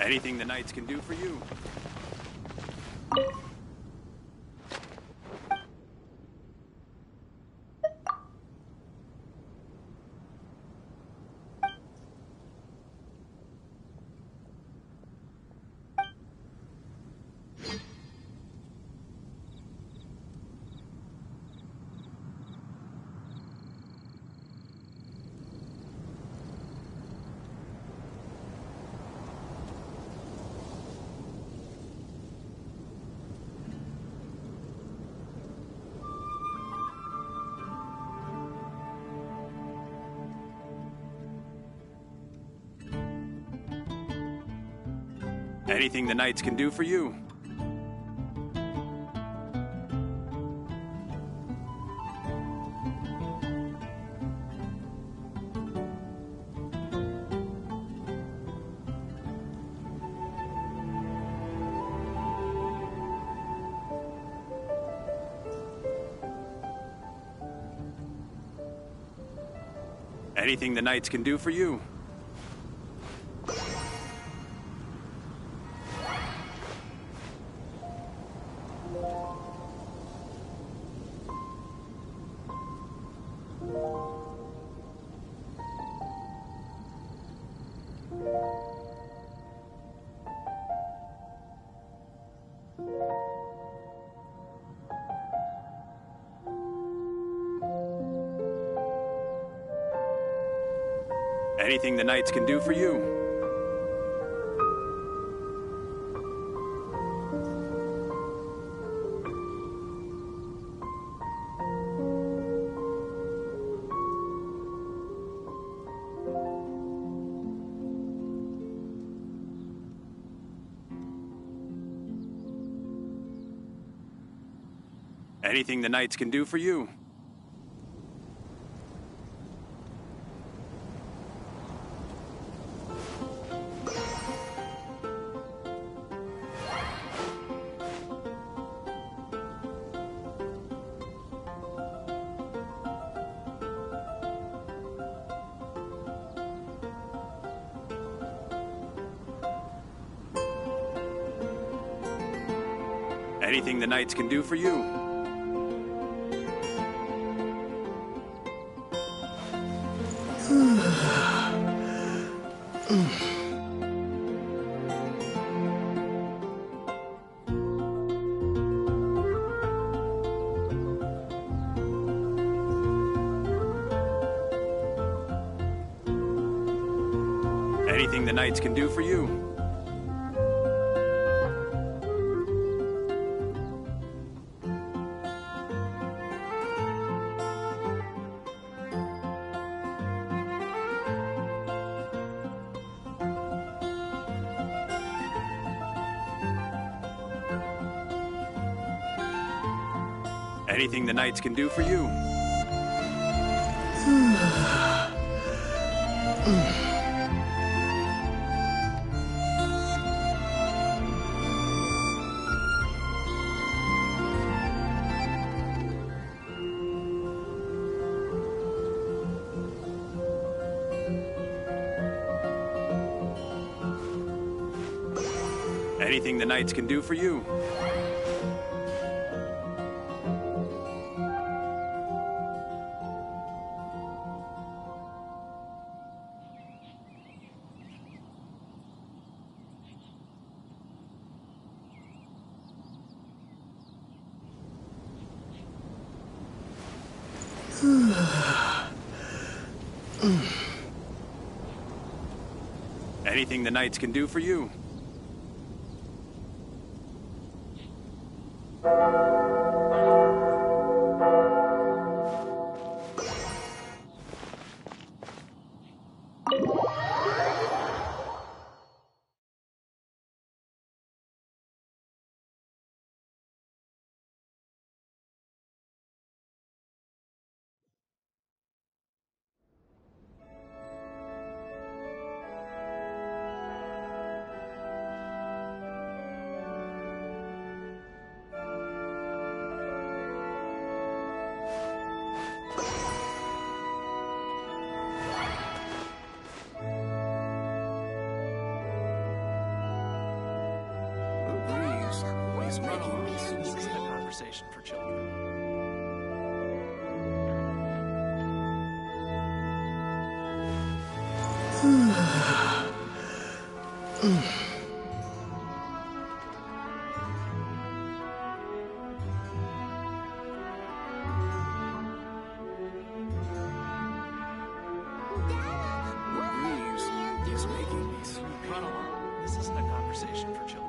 Anything the knights can do for you. Anything the knights can do for you. Anything the knights can do for you. Anything the knights can do for you. Anything the knights can do for you. Anything the knights can do for you. Anything the knights can do for you. Anything the knights can do for you. Anything the knights can do for you. Anything the knights can do for you. conversation for children. Is making me sleepy. Run along. This isn't a conversation for children.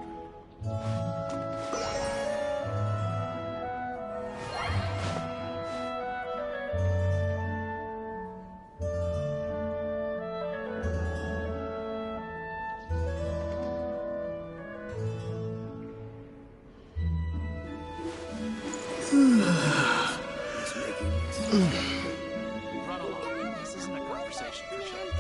It's making me sleepy. Run along. This isn't a conversation for children.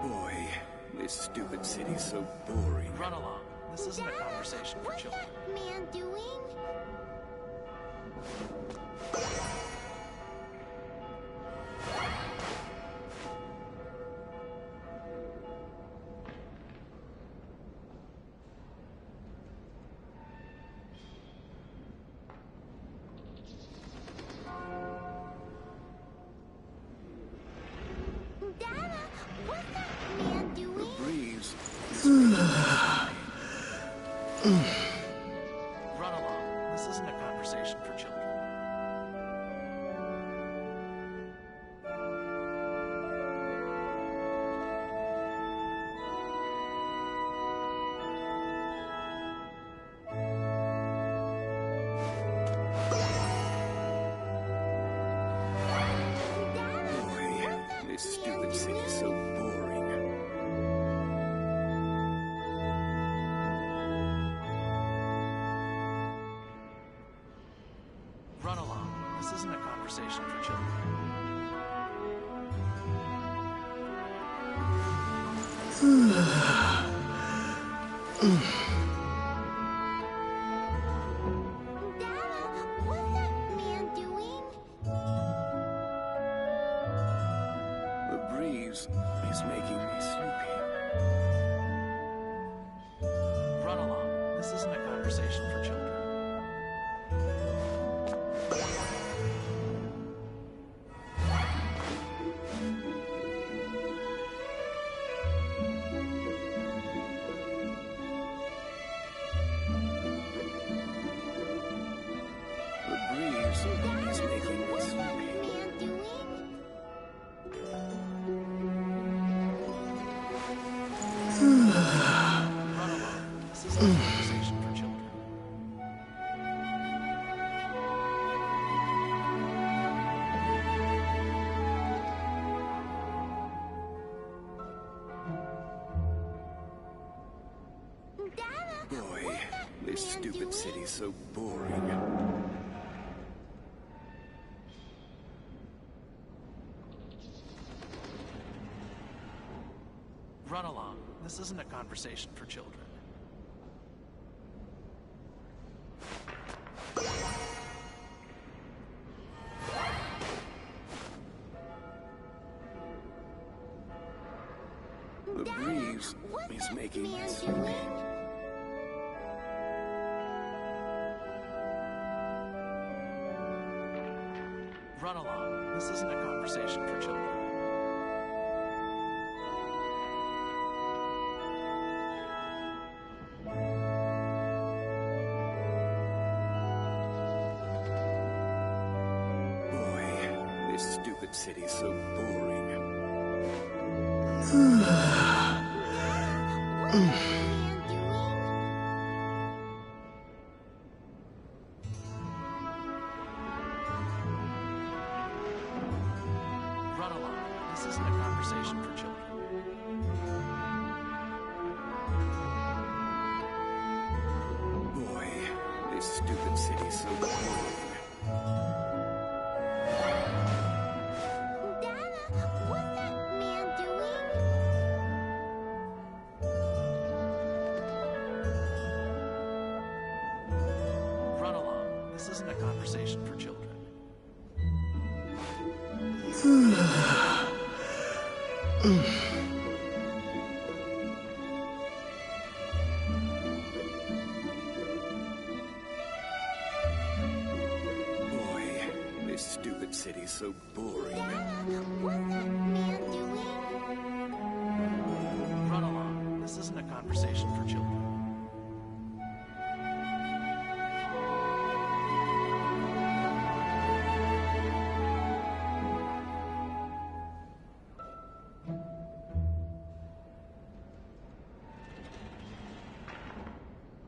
Boy, this stupid city's so boring. Run along. This isn't a conversation for children. Man doing? Dada, what's that man doing? The breeze is making me sleepy. Run along. This isn't a conversation for children. Boy, this stupid city's so boring. Run along. This isn't a conversation for children. Dada, what's that man doing? The breeze is making me sleepy. Run along. This isn't a conversation for children. The breeze is making me sleepy. Man doing? Run along. This isn't a conversation for children. Dada, Boy, this stupid city's so boring. Run along. This isn't a conversation for children. The breeze is making me man sleepy. doing? Run along. This isn't a conversation for children. Boy, this stupid city's so boring. Run along. This isn't a conversation for children. Boy, this stupid city's so boring. Dada, what's that man doing? This isn't a conversation for children. Boy, this stupid city's so boring. What's that man doing? Run along. This isn't a conversation for children.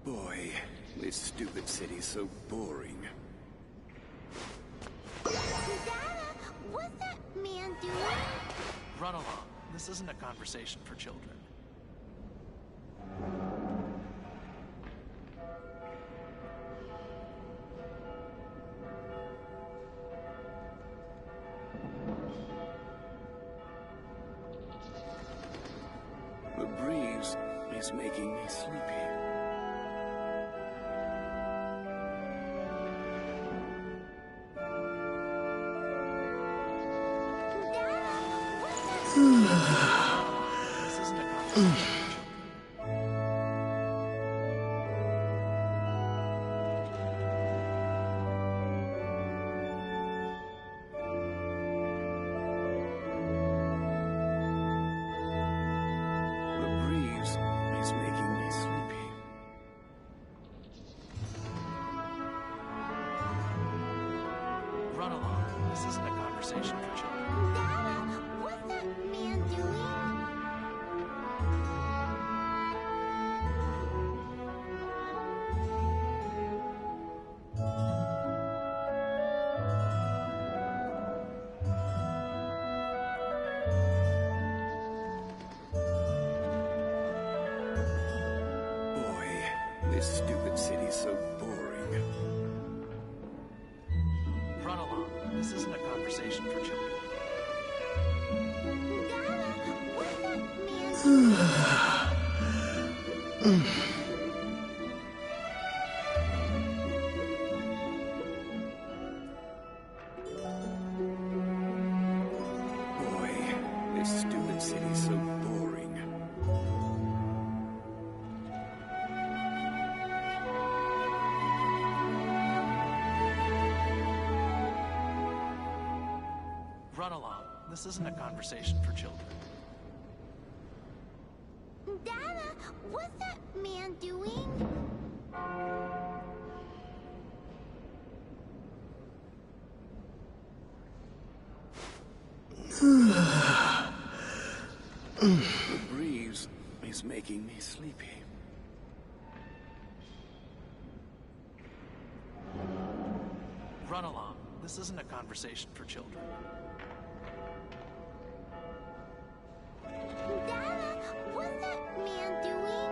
Boy, this stupid city's so boring. What's that man doing? Run along. This isn't a conversation for children. The breeze is making me sleepy. This isn't a conversation. The breeze is making me sleepy. Run along. This isn't a conversation for children. What's that man doing? Boy, this stupid city's so boring. Run along. This isn't a conversation for children. What's that man doing? Boy, this stupid city's so boring. Run along. This isn't a conversation for children. Dada, what's that man doing? The breeze is making me sleepy. Run along. This isn't a conversation for children. Dada, what's that man doing?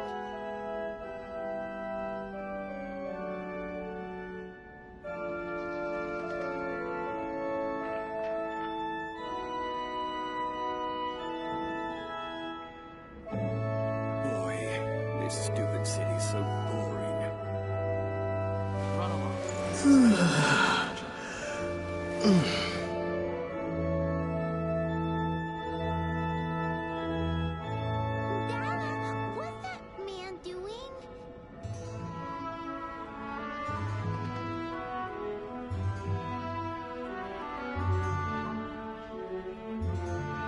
Boy, this stupid city's so boring. Run along. This isn't a conversation for children. Dada, what's that man doing?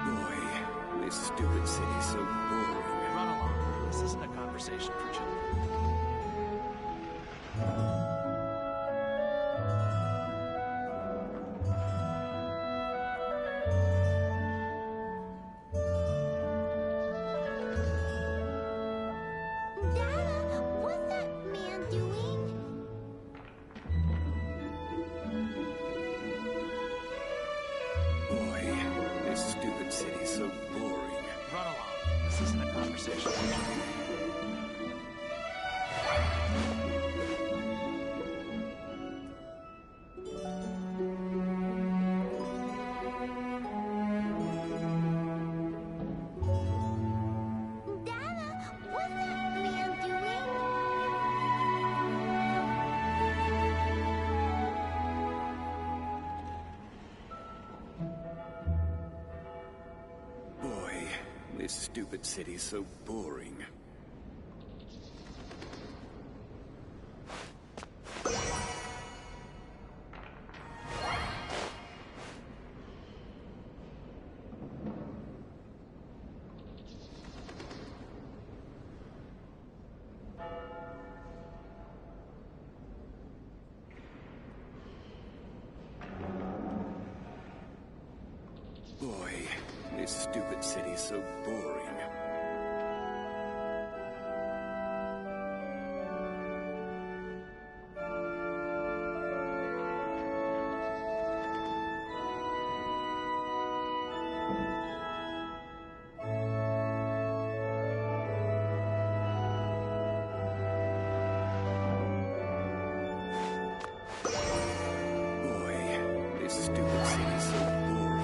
Boy, this stupid city's so boring. Run along. This isn't a conversation for children. Dada, what's that man doing? Boy, this stupid city's so boring. Run along. This isn't a conversation for children. Dada, what's that man doing? this stupid city's so boring. Boy, this stupid city's so boring. Boy, this stupid city's so boring.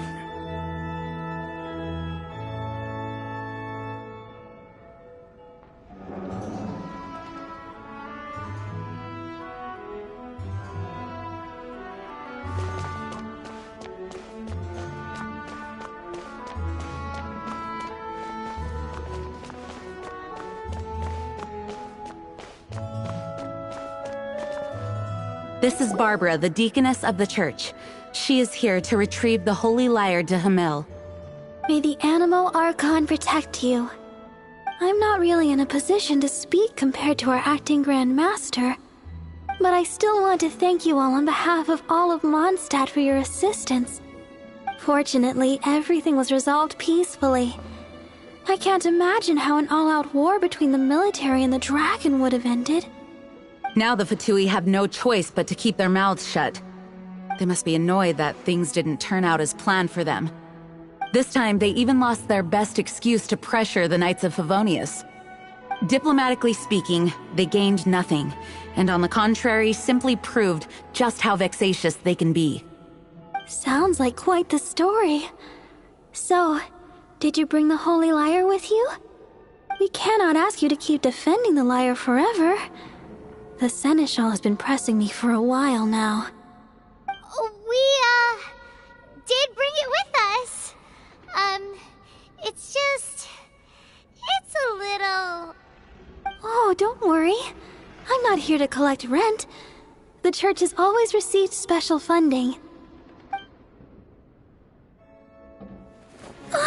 This is Barbara, the deaconess of the church. She is here to retrieve the holy lyre to Hamil. May the Animo Archon protect you. I'm not really in a position to speak compared to our acting Grand Master, but I still want to thank you all on behalf of all of Mondstadt for your assistance. Fortunately, everything was resolved peacefully. I can't imagine how an all-out war between the military and the dragon would have ended. Now the Fatui have no choice but to keep their mouths shut. They must be annoyed that things didn't turn out as planned for them. This time, they even lost their best excuse to pressure the Knights of Favonius. Diplomatically speaking, they gained nothing, and on the contrary, simply proved just how vexatious they can be. Sounds like quite the story. So, did you bring the Holy Lyre with you? We cannot ask you to keep defending the lyre forever. The Seneschal has been pressing me for a while now. We, did bring it with us. It's a little... Oh, don't worry. I'm not here to collect rent. The church has always received special funding. The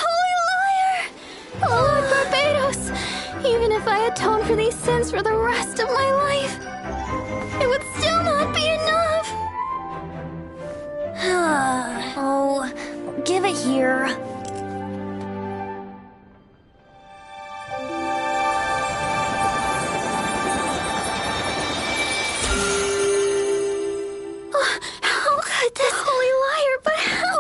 Holy Lyre! Lord Barbados! Even if I atone for these sins for the rest of my life, it would still not be enough! Oh, give it here. How could this Holy Lyre, but how?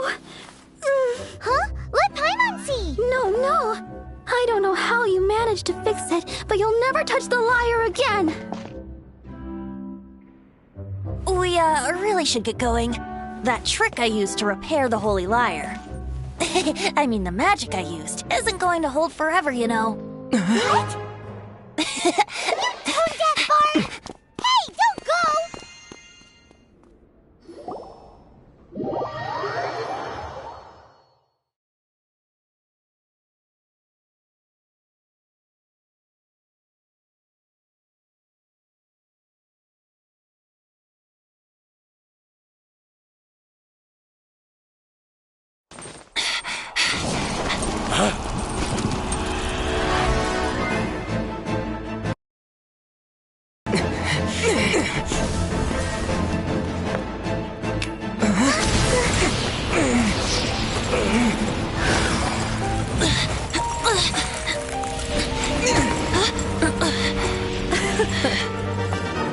Huh? Let Paimon see! No. I don't know how you managed to fix it, but you'll never touch the lyre again! We, really should get going. That trick I used to repair the Holy Lyre. I mean, the magic I used isn't going to hold forever, you know. What? Tone deaf, Barb! Hey, don't go!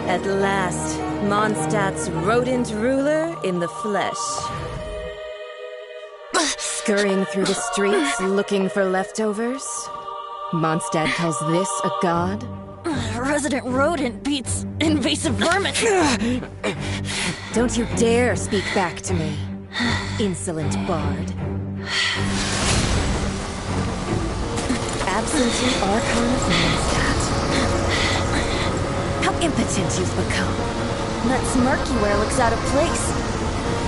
At last, Mondstadt's rodent ruler in the flesh. Scurrying through the streets looking for leftovers? Mondstadt calls this a god? Resident rodent beats invasive vermin. Don't you dare speak back to me, insolent bard. Absentee Archon of Mondstadt. How impotent you've become. That smirk you wear looks out of place.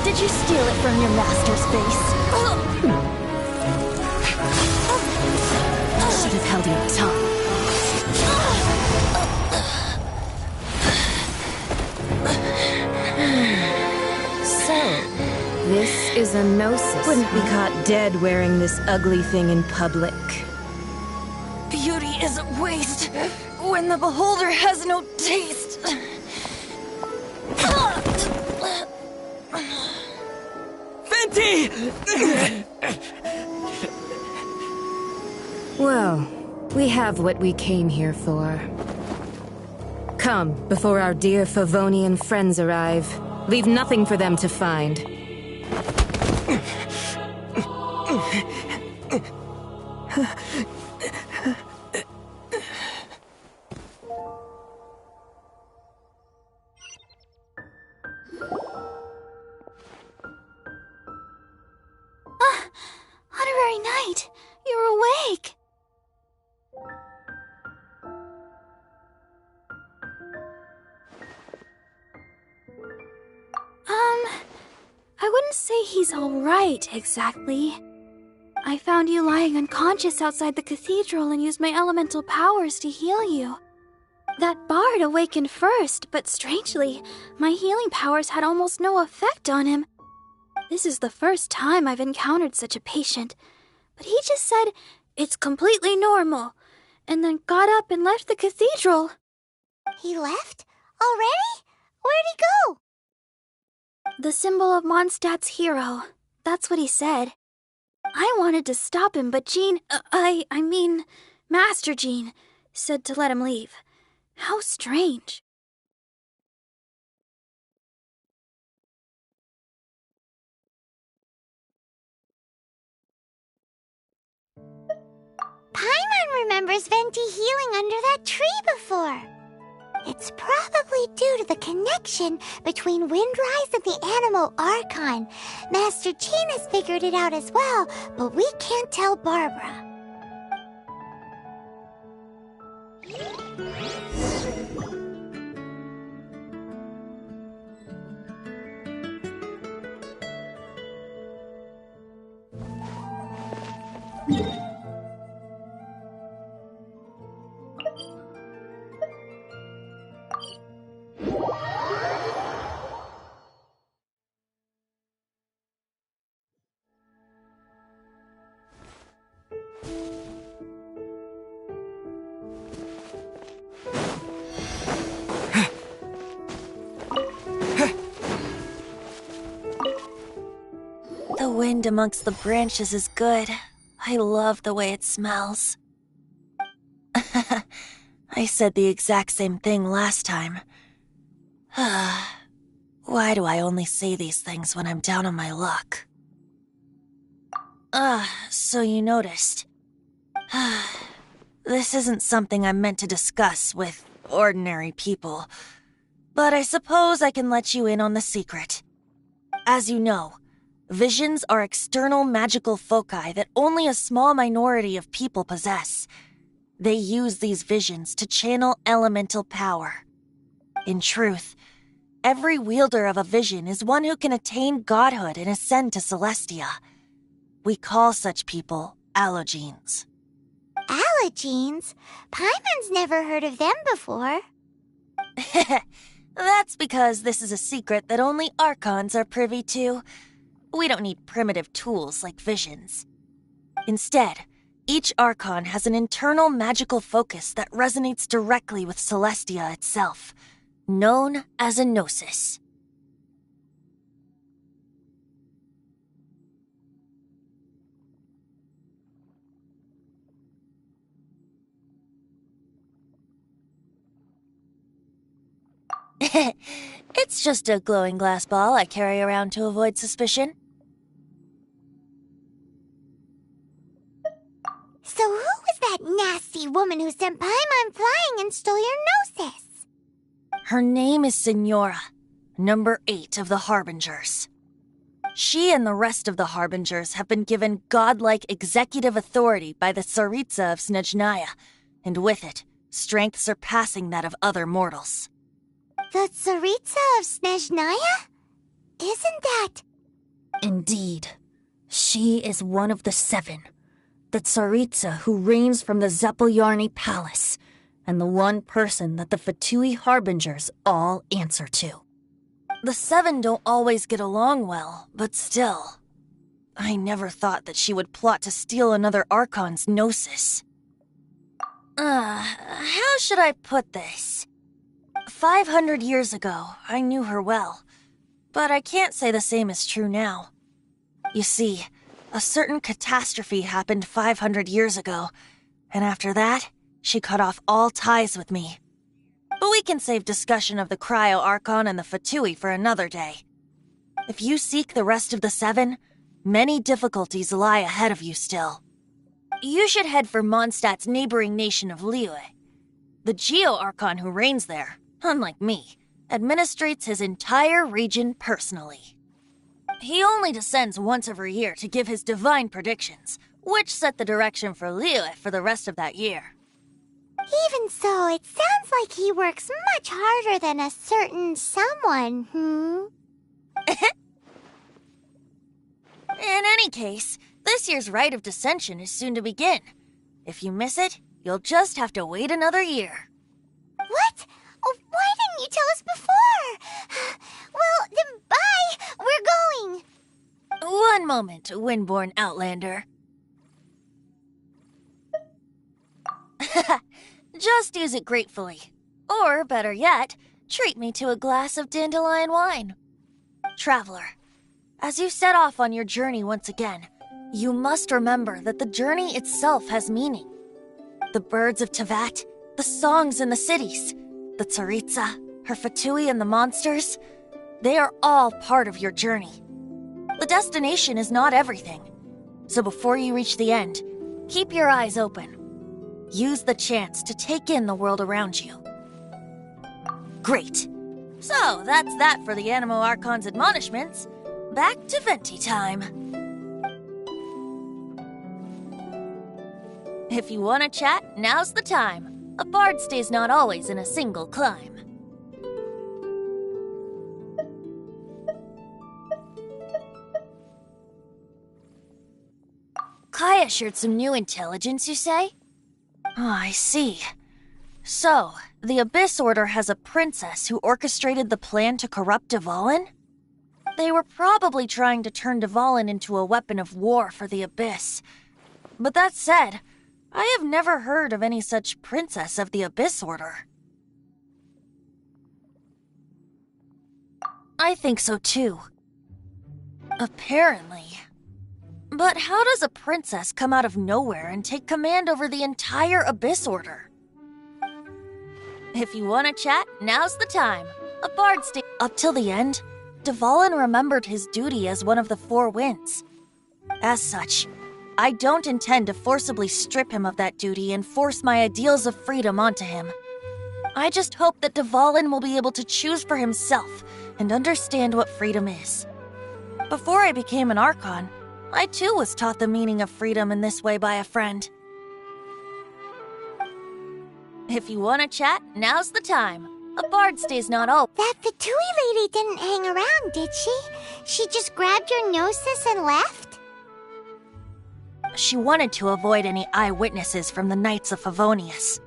Did you steal it from your master's base? Should have held your tongue. So, this is a gnosis. Wouldn't be caught dead wearing this ugly thing in public. Beauty isn't waste when the beholder has no taste. Venti! Well, we have what we came here for. Come, before our dear Favonian friends arrive. Leave nothing for them to find. Honorary Knight, you're awake. I wouldn't say he's all right, exactly. I found you lying unconscious outside the cathedral and used my elemental powers to heal you. That bard awakened first, but strangely, my healing powers had almost no effect on him. This is the first time I've encountered such a patient, but he just said, "It's completely normal," and then got up and left the cathedral. He left? Already? Where'd he go? The symbol of Mondstadt's hero. That's what he said. I wanted to stop him, but Master Jean, said to let him leave. How strange. Paimon remembers Venti healing under that tree before. It's probably due to the connection between Windrise and the Animo Archon. Master Jean has figured it out as well, but we can't tell Barbara. The wind amongst the branches is good. I love the way it smells. I said the exact same thing last time. Why do I only say these things when I'm down on my luck? So you noticed. This isn't something I'm meant to discuss with ordinary people, but I suppose I can let you in on the secret. As you know, visions are external magical foci that only a small minority of people possess. They use these visions to channel elemental power. In truth, every wielder of a vision is one who can attain godhood and ascend to Celestia. We call such people allogenes. Allogenes? Paimon's never heard of them before. That's because this is a secret that only Archons are privy to. We don't need primitive tools like visions. Instead, each Archon has an internal magical focus that resonates directly with Celestia itself, known as a gnosis. It's just a glowing glass ball I carry around to avoid suspicion. So who was that nasty woman who sent Paimon flying and stole your gnosis? Her name is Signora, number 8 of the Harbingers. She and the rest of the Harbingers have been given godlike executive authority by the Tsaritsa of Snezhnaya, and with it, strength surpassing that of other mortals. The Tsaritsa of Snezhnaya? Isn't that... Indeed, she is one of the 7. The Tsaritsa who reigns from the Zeppeljärni Palace, and the one person that the Fatui Harbingers all answer to. The 7 don't always get along well, but still. I never thought that she would plot to steal another Archon's Gnosis. How should I put this? 500 years ago, I knew her well, but I can't say the same is true now. You see, a certain catastrophe happened 500 years ago, and after that, she cut off all ties with me. But we can save discussion of the Cryo Archon and the Fatui for another day. If you seek the rest of the 7, many difficulties lie ahead of you still. You should head for Mondstadt's neighboring nation of Liyue. The Geo-Archon who reigns there, unlike me, administrates his entire region personally. He only descends once every year to give his divine predictions, which set the direction for Liyue for the rest of that year. Even so, it sounds like he works much harder than a certain someone, In any case, this year's Rite of Descension is soon to begin. If you miss it, you'll just have to wait another year. What? Oh, why didn't you tell us before? Well, then bye! We're going! One moment, Windborn Outlander. Just use it gratefully. Or, better yet, treat me to a glass of dandelion wine. Traveler, as you set off on your journey once again, you must remember that the journey itself has meaning. The birds of Tevat, the songs in the cities, the Tsaritsa, her Fatui and the monsters, they are all part of your journey. The destination is not everything. So before you reach the end, keep your eyes open. Use the chance to take in the world around you. Great. So, that's that for the Animo Archon's admonishments. Back to Venti time. If you want to chat, now's the time. A bard stays not always in a single clime. Kaya shared some new intelligence, you say? Oh, I see. So, the Abyss Order has a princess who orchestrated the plan to corrupt Dvalin? They were probably trying to turn Dvalin into a weapon of war for the Abyss. But that said, I have never heard of any such princess of the Abyss Order. I think so too. Apparently. But how does a princess come out of nowhere and take command over the entire Abyss Order? If you want to chat, now's the time. A bard stay up till the end. Dvalin remembered his duty as one of the 4 winds. As such, I don't intend to forcibly strip him of that duty and force my ideals of freedom onto him. I just hope that Dvalin will be able to choose for himself and understand what freedom is. Before I became an Archon, I too was taught the meaning of freedom in this way by a friend. If you want to chat, now's the time. A bard stays not all. That Fatui lady didn't hang around, did she? She just grabbed your gnosis and left? She wanted to avoid any eyewitnesses from the Knights of Favonius.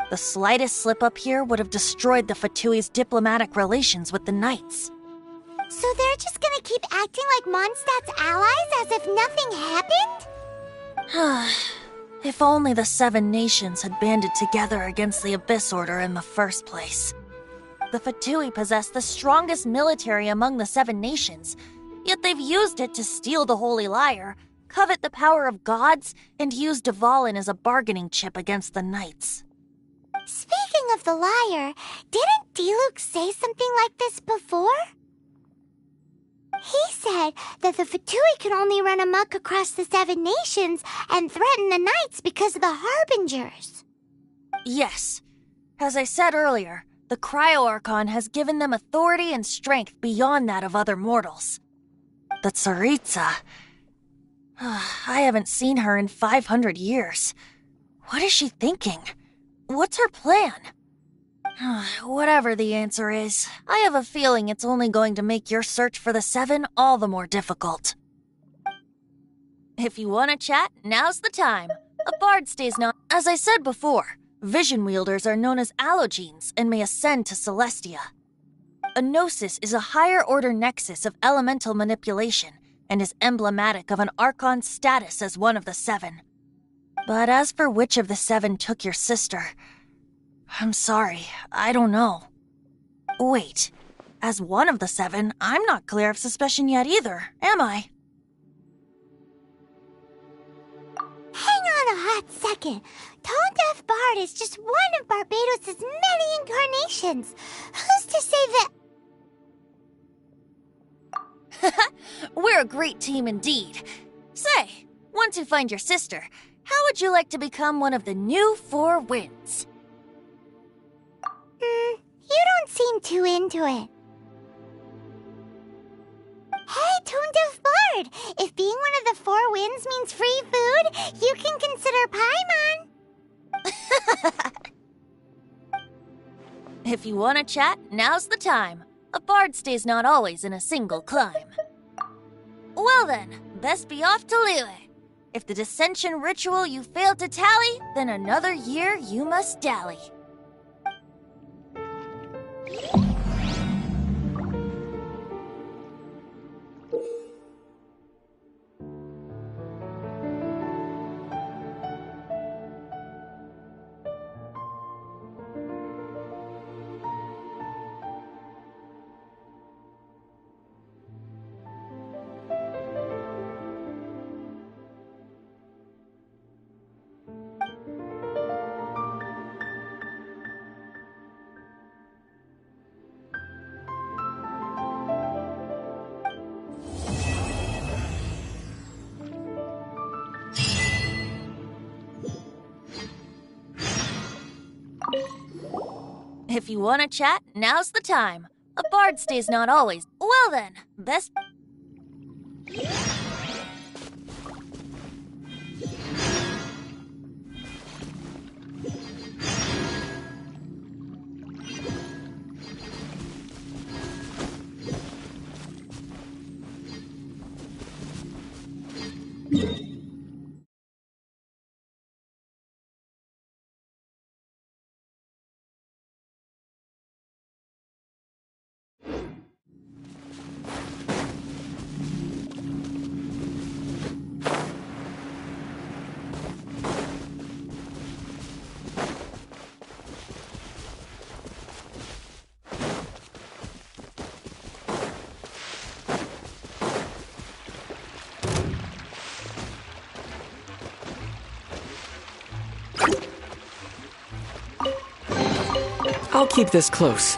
The slightest slip-up here would have destroyed the Fatui's diplomatic relations with the Knights. So they're just gonna keep acting like Mondstadt's allies as if nothing happened? If only the 7 nations had banded together against the Abyss Order in the first place. The Fatui possess the strongest military among the 7 nations, yet they've used it to steal the Holy Lyre, covet the power of gods, and use Dvalin as a bargaining chip against the Knights. Speaking of the lyre, didn't Diluc say something like this before? He said that the Fatui can only run amok across the 7 nations and threaten the Knights because of the Harbingers. Yes. As I said earlier, the Cryo-Archon has given them authority and strength beyond that of other mortals. The Tsaritsa... I haven't seen her in 500 years. What is she thinking? What's her plan? Whatever the answer is, I have a feeling it's only going to make your search for the 7 all the more difficult. If you want to chat, now's the time. A bard stays not. As I said before, vision wielders are known as allogenes and may ascend to Celestia. A gnosis is a higher-order nexus of elemental manipulation and is emblematic of an Archon's status as one of the 7. But as for which of the 7 took your sister, I'm sorry, I don't know. Wait, as one of the 7, I'm not clear of suspicion yet either, am I? Hang on a hot second. Tone Deaf Bard is just one of Barbados' many incarnations. Who's to say that... We're a great team indeed. Say, once you find your sister, how would you like to become one of the new 4 winds? You don't seem too into it. Hey, Tone Deaf Bard! If being one of the 4 winds means free food, you can consider Paimon. If you want to chat, now's the time. A bard stays not always in a single climb. Well then, best be off to Liyue. If the dissension ritual you failed to tally, then another year you must dally. If you want to chat, now's the time. A bard stays not always. Well then, best... I'll keep this close.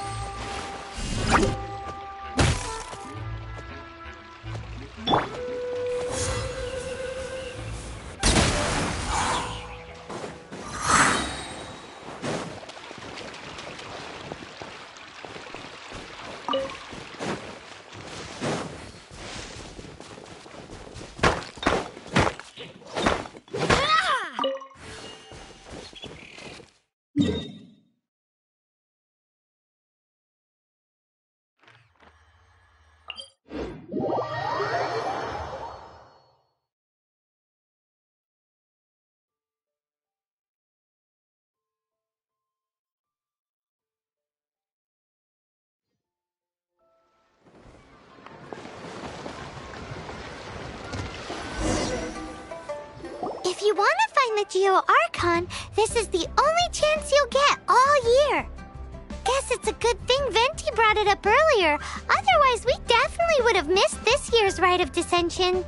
If you want to find the Geo-Archon, this is the only chance you'll get all year. Guess it's a good thing Venti brought it up earlier. Otherwise, we definitely would have missed this year's Rite of Dissension.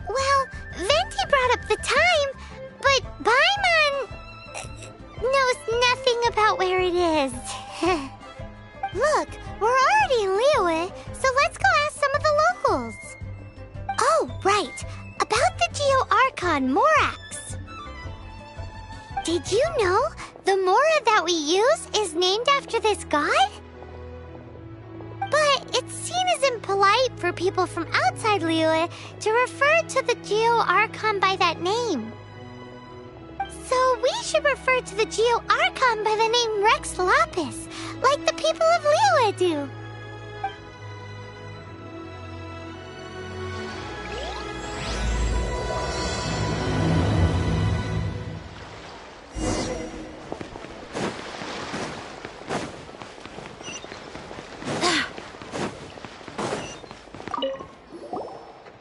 Well, Venti brought up the time, but Paimon knows nothing about where it is. Look, we're already in Liyue, so let's go ask some of the locals. Oh, right. About the Geo-Archon Morax. Did you know the Mora that we use is named after this god? But it's seen as impolite for people from outside Liyue to refer to the Geo-Archon by that name. So we should refer to the Geo-Archon by the name Rex Lapis, like the people of Liyue do.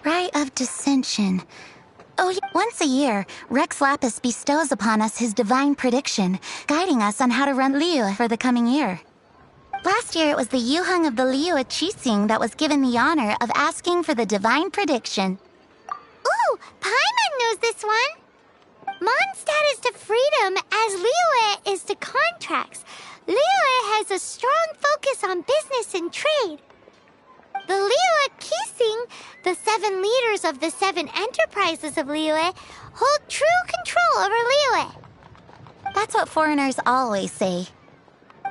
Rite of Dissension. Oh, once a year, Rex Lapis bestows upon us his divine prediction, guiding us on how to run Liyue for the coming year. Last year, it was the Yuheng of the Liyue Qixing that was given the honor of asking for the divine prediction. Ooh, Paimon knows this one! Mondstadt is to freedom as Liyue is to contracts. Liyue has a strong focus on business and trade. The Liyue Qixing, the 7 leaders of the 7 enterprises of Liyue, hold true control over Liyue. That's what foreigners always say.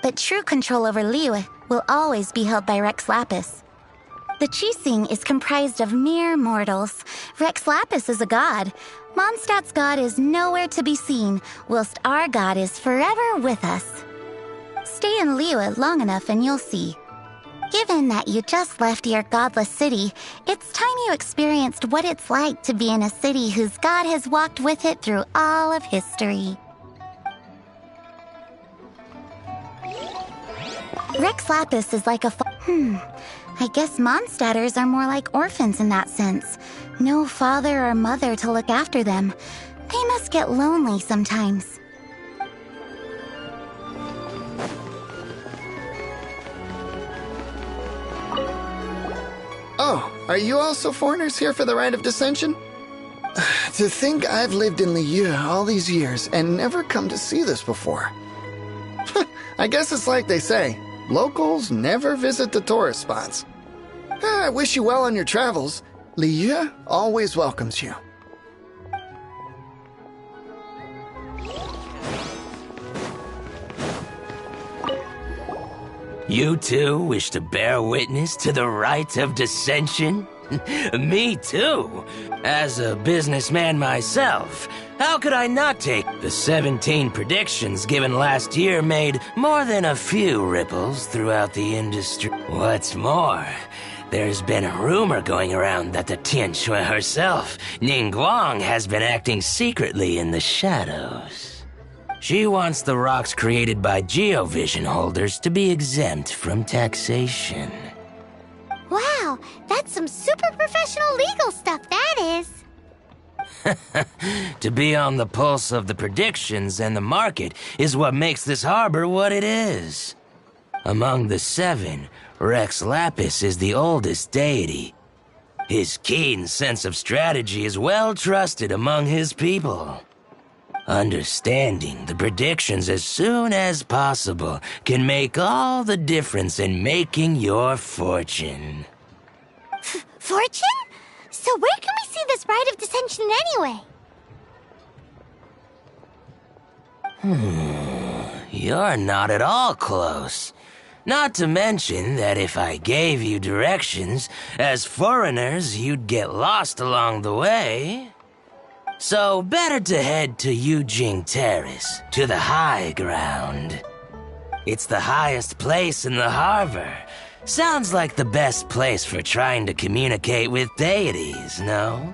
But true control over Liyue will always be held by Rex Lapis. The Qixing is comprised of mere mortals. Rex Lapis is a god. Mondstadt's god is nowhere to be seen, whilst our god is forever with us. Stay in Liyue long enough and you'll see. Given that you just left your godless city, it's time you experienced what it's like to be in a city whose god has walked with it through all of history. Rex Lapis is like a I guess Mondstadters are more like orphans in that sense. No father or mother to look after them. They must get lonely sometimes. Oh, are you also foreigners here for the Rite of Dissension? To think I've lived in Liyue all these years and never come to see this before. I guess it's like they say, locals never visit the tourist spots. I wish you well on your travels. Liyue always welcomes you. You too wish to bear witness to the Rite of Dissension? Me too. As a businessman myself, how could I not take the 17 predictions given last year made more than a few ripples throughout the industry? What's more, there's been a rumor going around that the Tianshui herself, Ningguang, has been acting secretly in the shadows. She wants the rocks created by Geovision holders to be exempt from taxation. Wow, that's some super professional legal stuff, that is. To be on the pulse of the predictions and the market is what makes this harbor what it is. Among the 7, Rex Lapis is the oldest deity. His keen sense of strategy is well trusted among his people. Understanding the predictions as soon as possible can make all the difference in making your fortune. Fortune? So where can we see this Rite of Dissension anyway? You're not at all close. Not to mention that if I gave you directions, as foreigners, you'd get lost along the way. So better to head to Yujing Terrace, to the high ground. It's the highest place in the harbor. Sounds like the best place for trying to communicate with deities, no?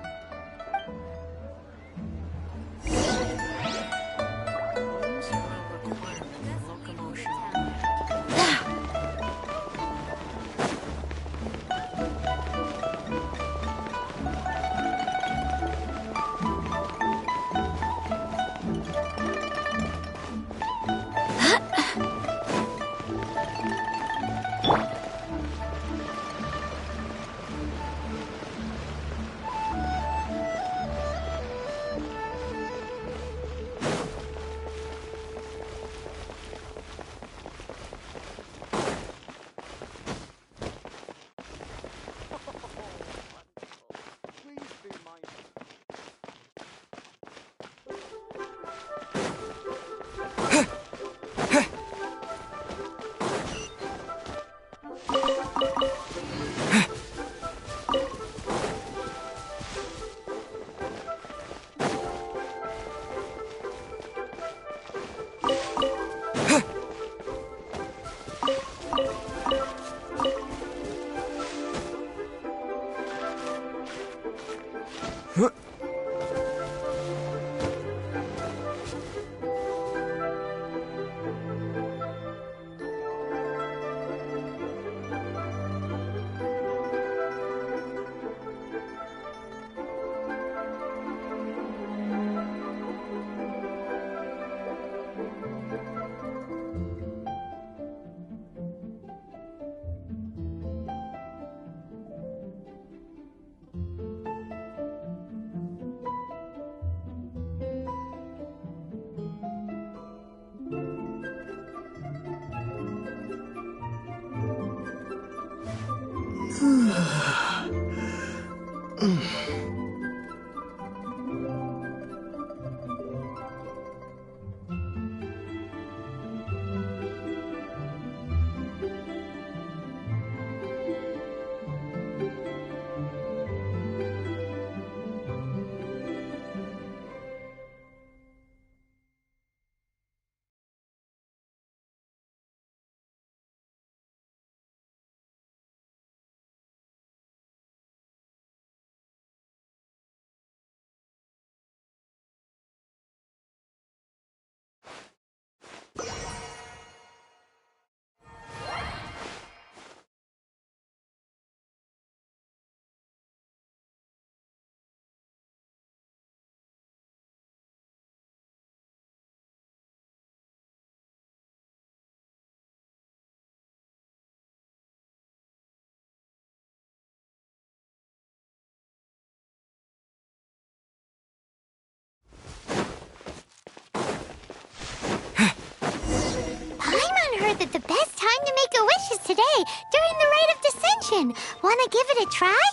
today during the Rite of Dissension. Wanna give it a try?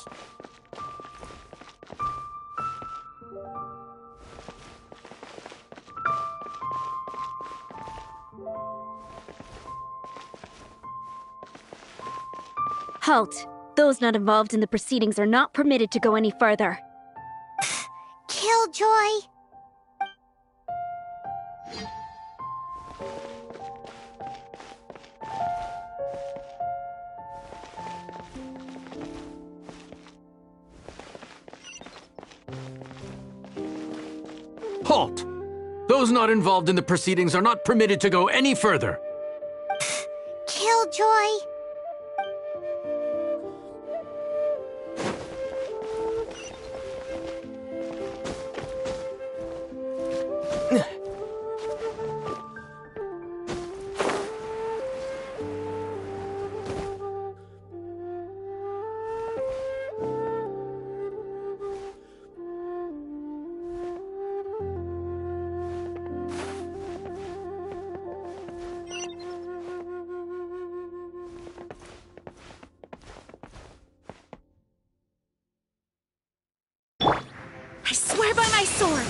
Halt! Those not involved in the proceedings are not permitted to go any further. Killjoy! Halt! Those not involved in the proceedings are not permitted to go any further. Killjoy! I swear by my sword!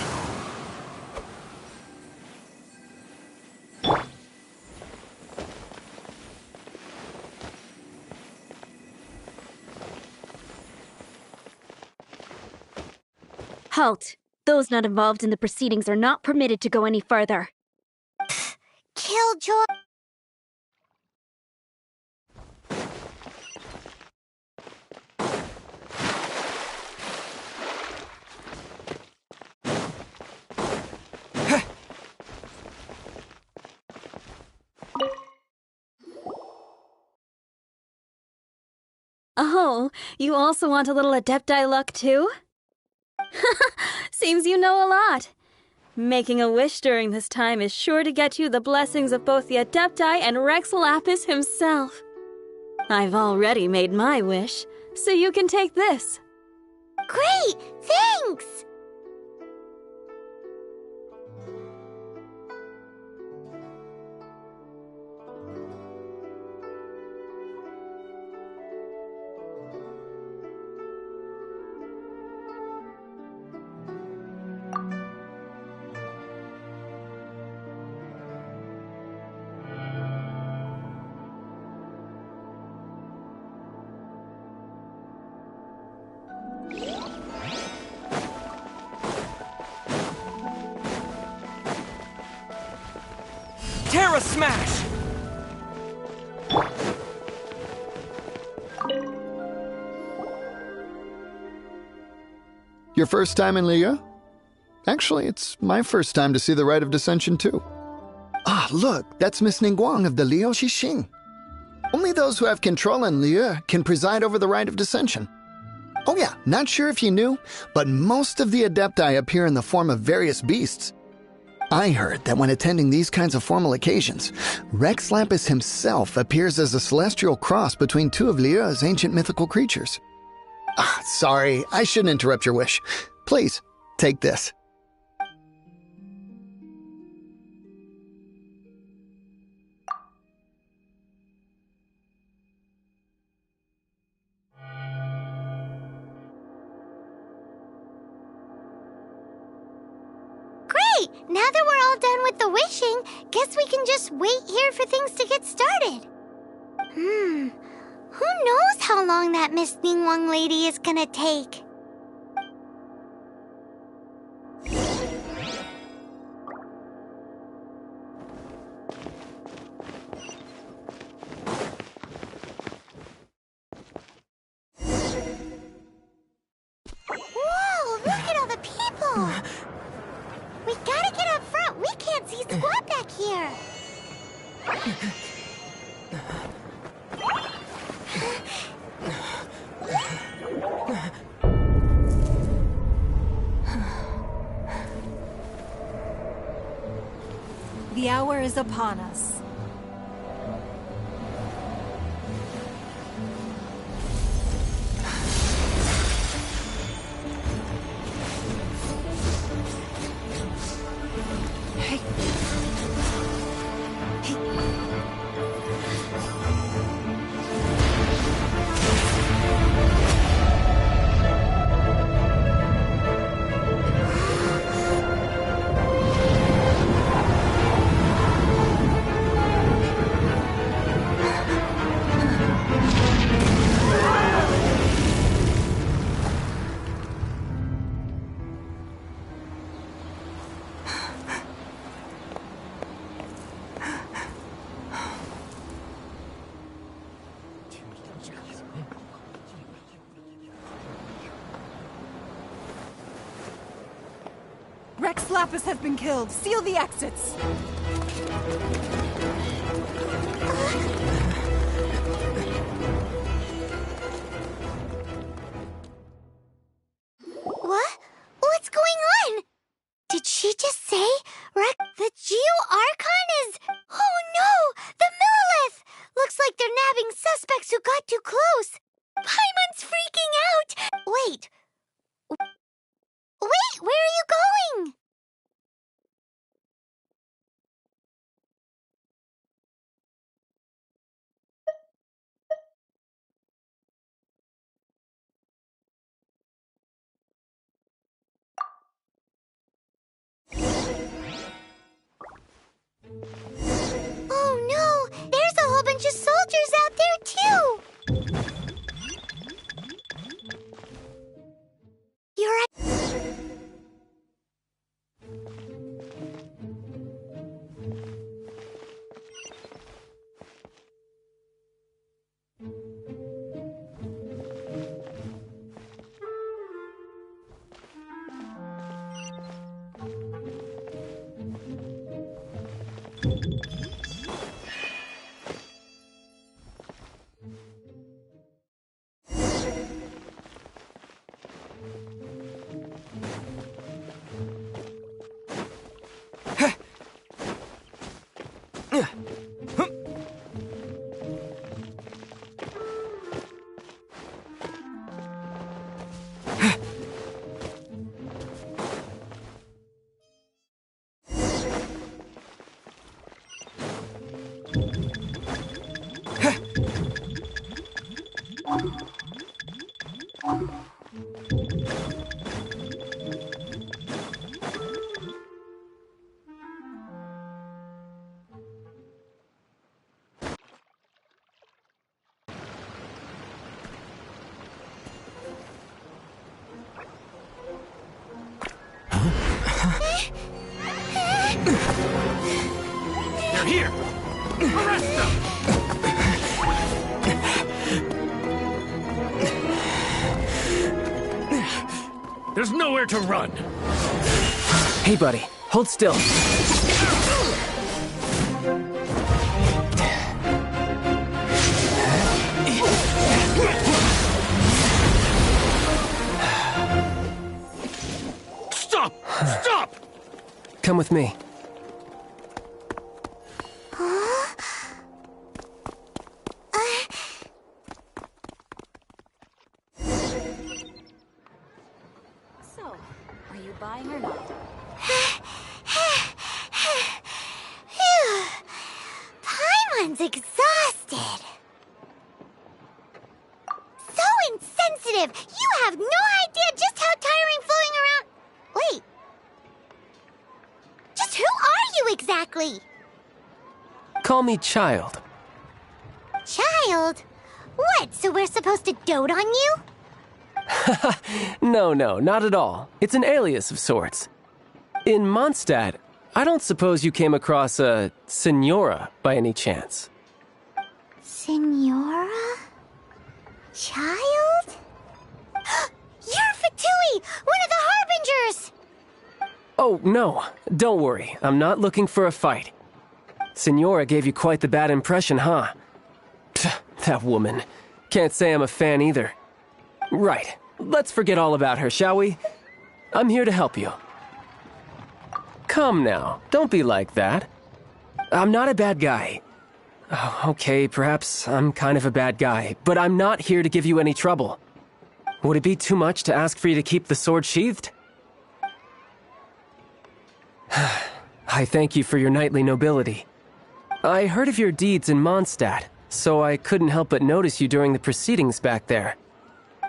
Halt! Those not involved in the proceedings are not permitted to go any further. Killjoy! Oh, you also want a little Adepti luck too? Seems you know a lot. Making a wish during this time is sure to get you the blessings of both the Adepti and Rex Lapis himself. I've already made my wish, so you can take this. Great! Thanks! Terra Smash! Your first time in Liyue? Actually, it's my first time to see the Rite of Dissension too. Ah, look, that's Miss Ningguang of the Liu Xixing. Only those who have control in Liyue can preside over the Rite of Dissension. Oh yeah, not sure if you knew, but most of the Adepti appear in the form of various beasts. I heard that when attending these kinds of formal occasions, Rex Lapis himself appears as a celestial cross between two of Liyue's ancient mythical creatures. Ah, sorry, I shouldn't interrupt your wish. Please, take this. Great! Now that we're all done with the wishing, guess we can just wait here for things to get started. Who knows how long that Miss Ningguang lady is gonna take? Whoa, look at all the people! We gotta get up front. We can't see squat back here. The hour is upon us. Rex Lapis has been killed. Seal the exits. What? What's going on? Did she just say the Geo-Archon is... Oh no! The Millilith! Looks like they're nabbing suspects who got too close. Paimon's freaking out! Wait, where are you going? Oh no! There's a whole bunch of soldiers out there too! You're at... They're here! Arrest them! There's nowhere to run! Hey, buddy. Hold still. Stop! Stop! Come with me. So, are you buying or not? Paimon's exhausted. So insensitive! You have no idea just how tiring floating around... Wait. Just who are you exactly? Call me Child. Child? What, so we're supposed to dote on you? No, not at all. It's an alias of sorts. In Mondstadt, I don't suppose you came across a Senora by any chance. Senora? Child? You're Fatui, one of the Harbingers! Oh, no. Don't worry. I'm not looking for a fight. Senora gave you quite the bad impression, huh? Pfft, that woman. Can't say I'm a fan either. Right. Let's forget all about her, shall we? I'm here to help you. Come now. Don't be like that. I'm not a bad guy. Oh, okay, perhaps I'm kind of a bad guy, but I'm not here to give you any trouble. Would it be too much to ask for you to keep the sword sheathed? I thank you for your knightly nobility. I heard of your deeds in Mondstadt, so I couldn't help but notice you during the proceedings back there.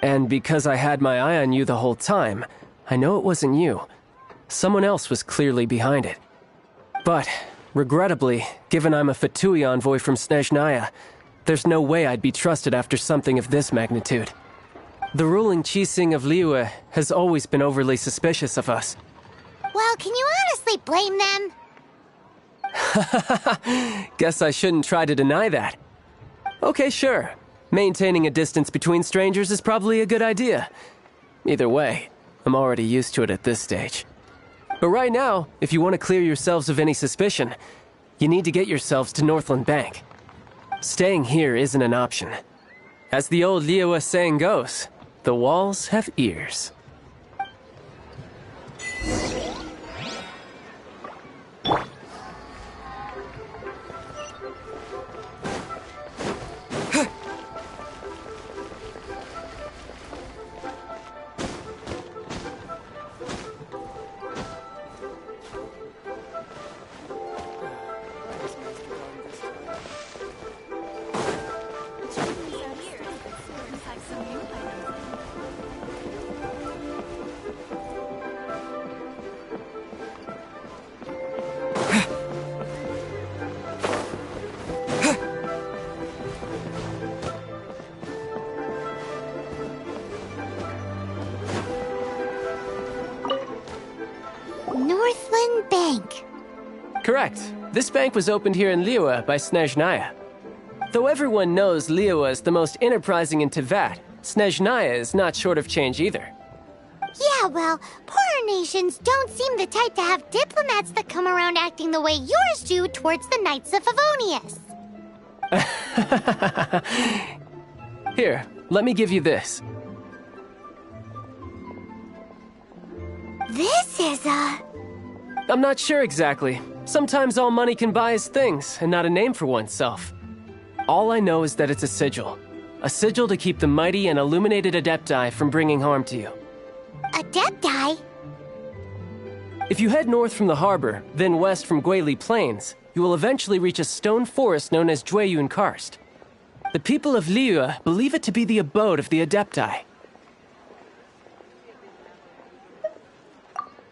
And because I had my eye on you the whole time, I know it wasn't you. Someone else was clearly behind it. But, regrettably, given I'm a Fatui envoy from Snezhnaya, there's no way I'd be trusted after something of this magnitude. The ruling Qixing of Liyue has always been overly suspicious of us. Well, can you honestly blame them? Guess I shouldn't try to deny that. Okay, sure. Maintaining a distance between strangers is probably a good idea. Either way, I'm already used to it at this stage. But right now, if you want to clear yourselves of any suspicion, you need to get yourselves to Northland Bank. Staying here isn't an option. As the old Liyue saying goes, the walls have ears. Northland Bank. Correct. This bank was opened here in Liyue by Snezhnaya. Though everyone knows Liyue is the most enterprising in Teyvat, Snezhnaya is not short of change either. Yeah, well, poorer nations don't seem the type to have diplomats that come around acting the way yours do towards the Knights of Favonius. Here, let me give you this. This is a... I'm not sure exactly. Sometimes all money can buy is things, and not a name for oneself. All I know is that it's a sigil. A sigil to keep the mighty and illuminated Adepti from bringing harm to you. Adepti? If you head north from the harbor, then west from Guili Plains, you will eventually reach a stone forest known as Jueyun Karst. The people of Liyue believe it to be the abode of the Adepti.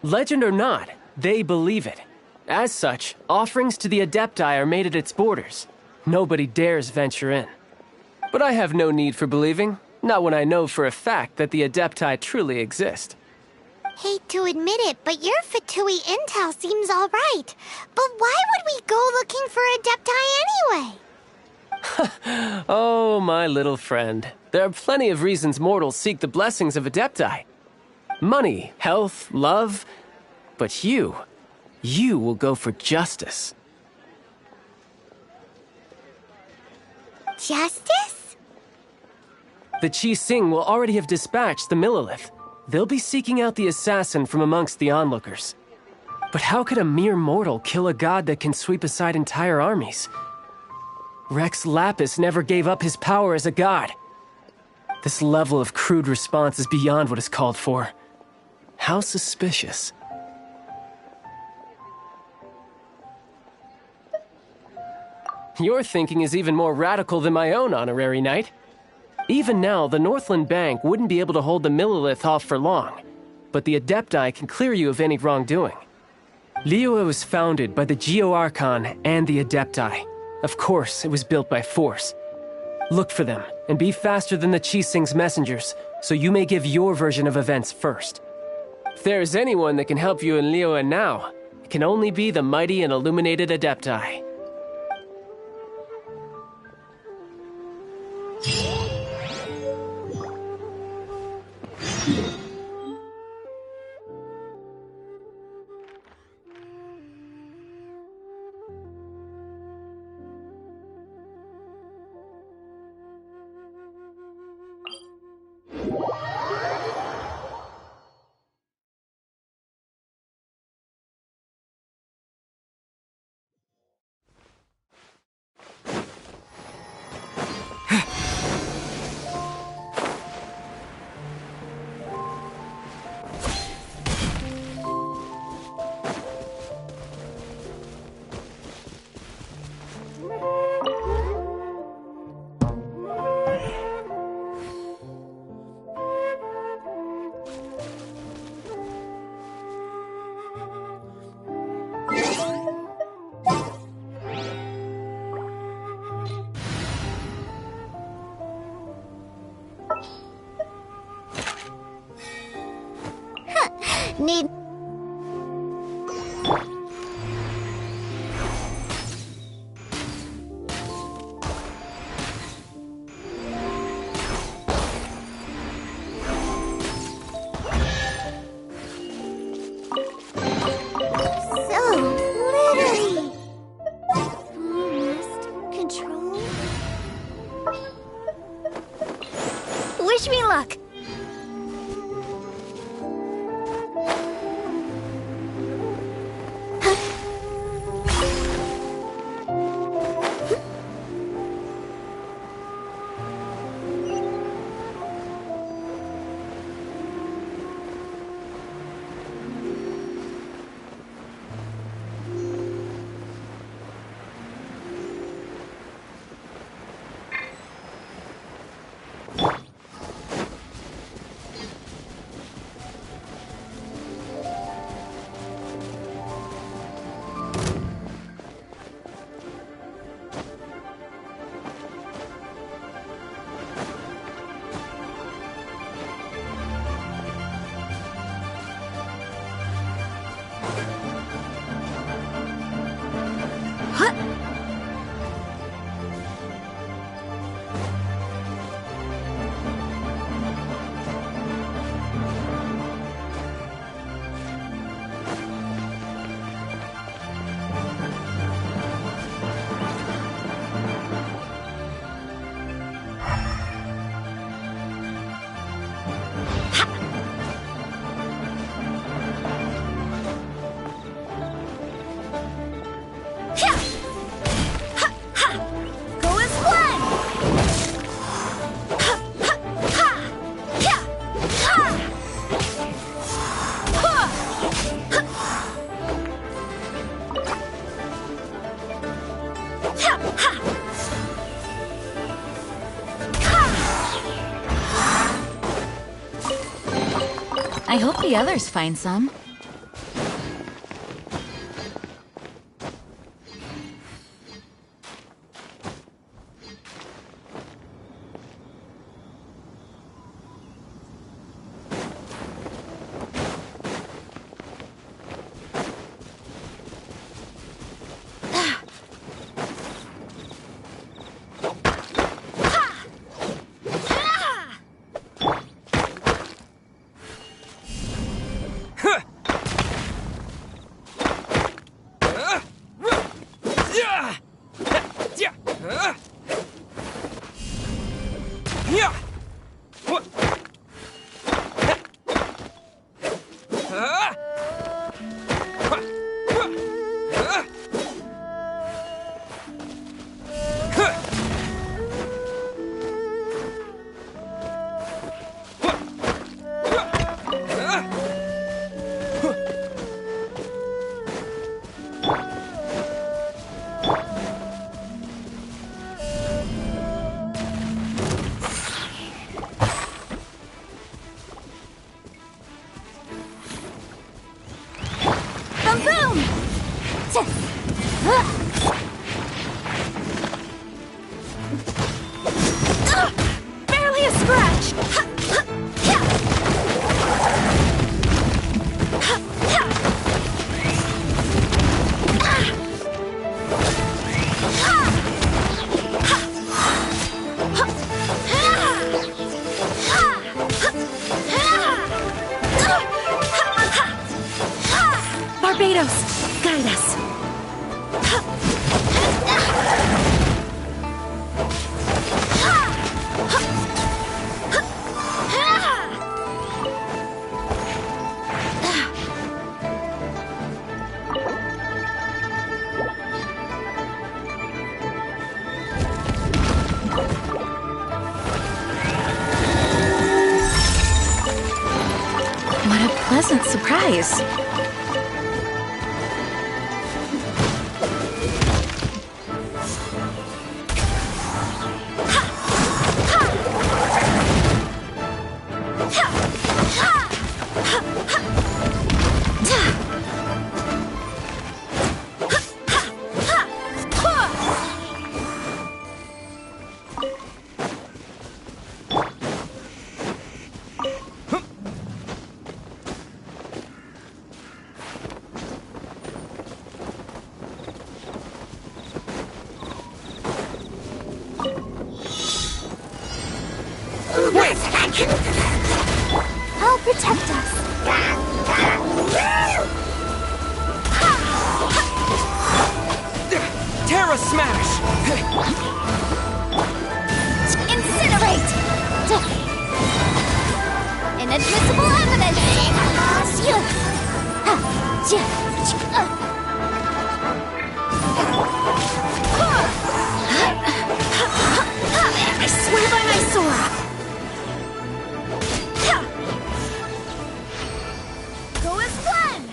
Legend or not, they believe it. As such, offerings to the Adepti are made at its borders. Nobody dares venture in. But I have no need for believing, not when I know for a fact that the Adepti truly exist. Hate to admit it, but your Fatui intel seems all right. But why would we go looking for Adepti anyway? Oh, my little friend. There are plenty of reasons mortals seek the blessings of Adepti. Money, health, love. But you will go for justice. Justice? The Qi-Sing will already have dispatched the Millelith. They'll be seeking out the assassin from amongst the onlookers. But how could a mere mortal kill a god that can sweep aside entire armies? Rex Lapis never gave up his power as a god. This level of crude response is beyond what is called for. How suspicious. Your thinking is even more radical than my own, Honorary Knight. Even now, the Northland Bank wouldn't be able to hold the Millelith off for long, but the Adepti can clear you of any wrongdoing. Liyue was founded by the Geo-Archon and the Adepti. Of course, it was built by force. Look for them, and be faster than the Qi-Sing's messengers, so you may give your version of events first. If there is anyone that can help you in Liyue now, it can only be the mighty and illuminated Adepti. Need... I hope the others find some. Barely a scratch! Barbados, guide us. What a pleasant surprise. I'll protect us. Terra Smash! Incinerate! Inadmissible evidence! I swear by my Sora! Go as planned!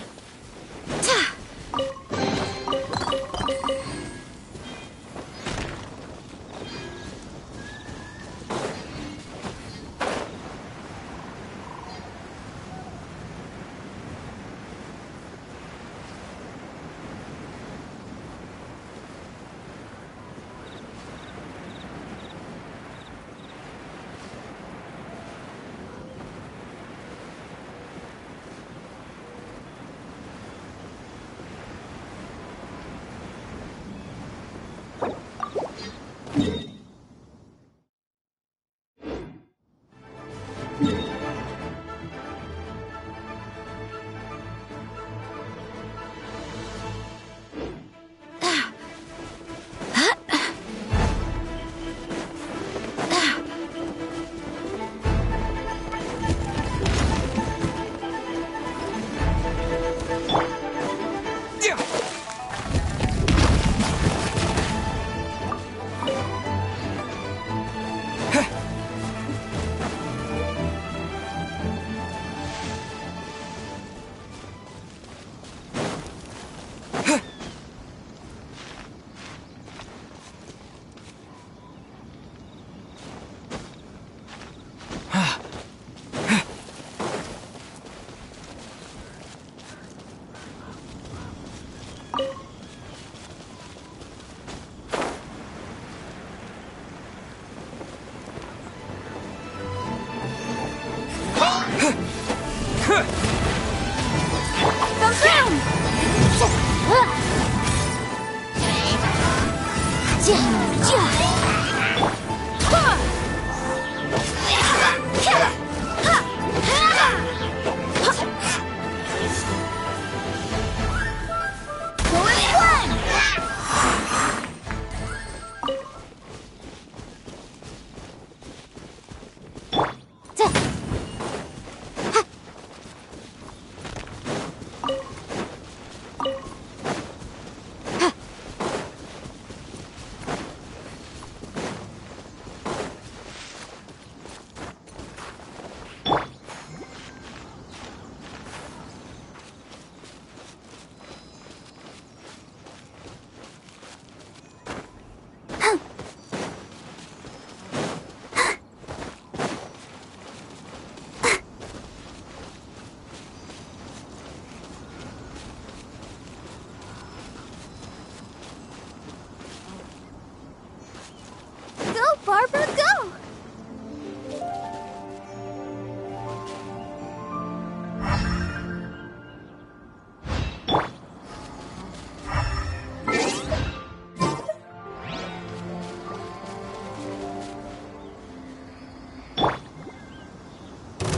Barbara, go!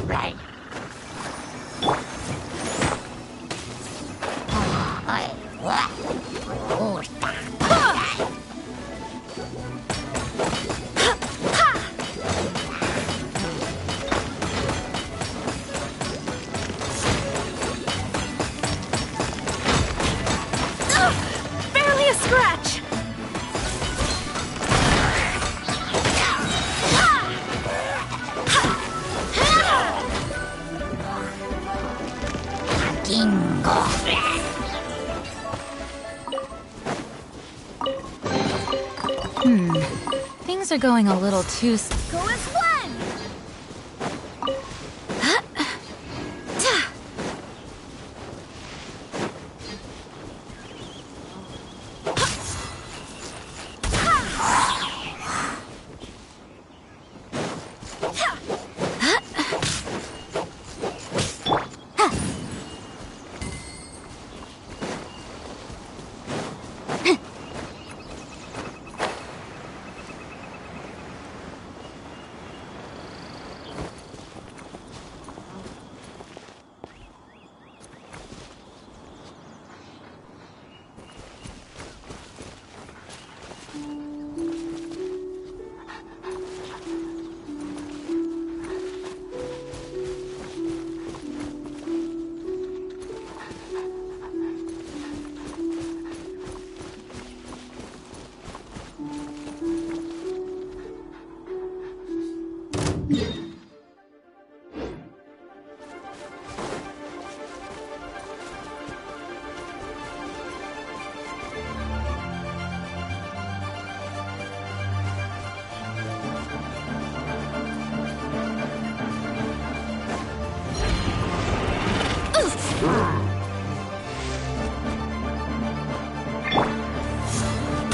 Right. Barely a scratch! Things are going a little too... Go as one!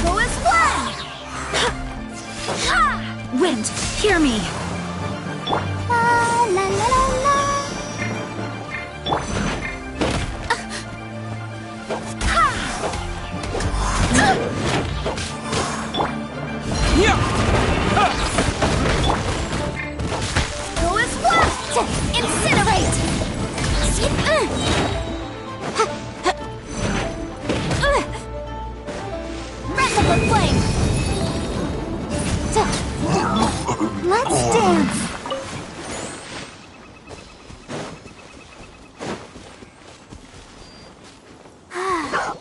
Go as one! Wind, hear me! La la la la la. Go as one! Incinerate! Recipe flame! Let's dance!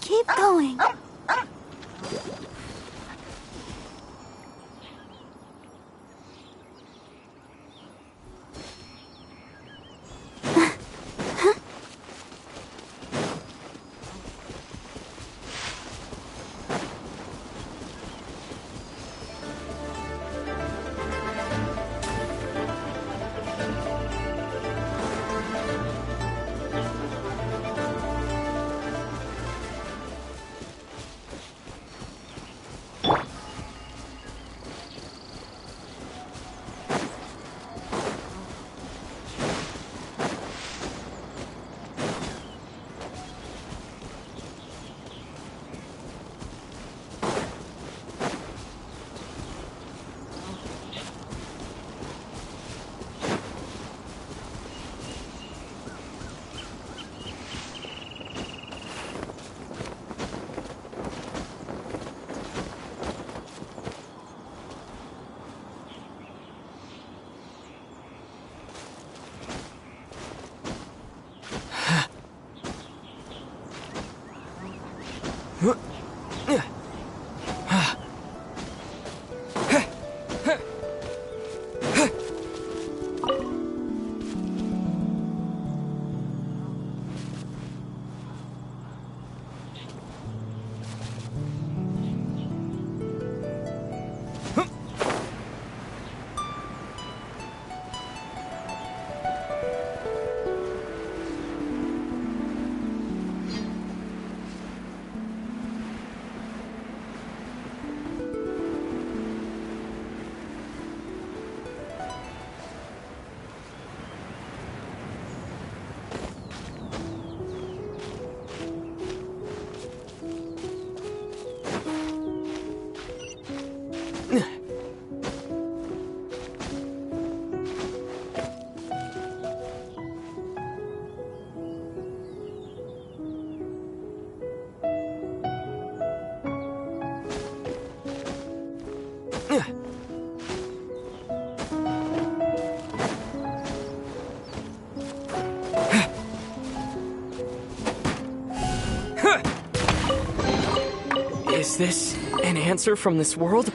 Keep going. Is this an answer from this world?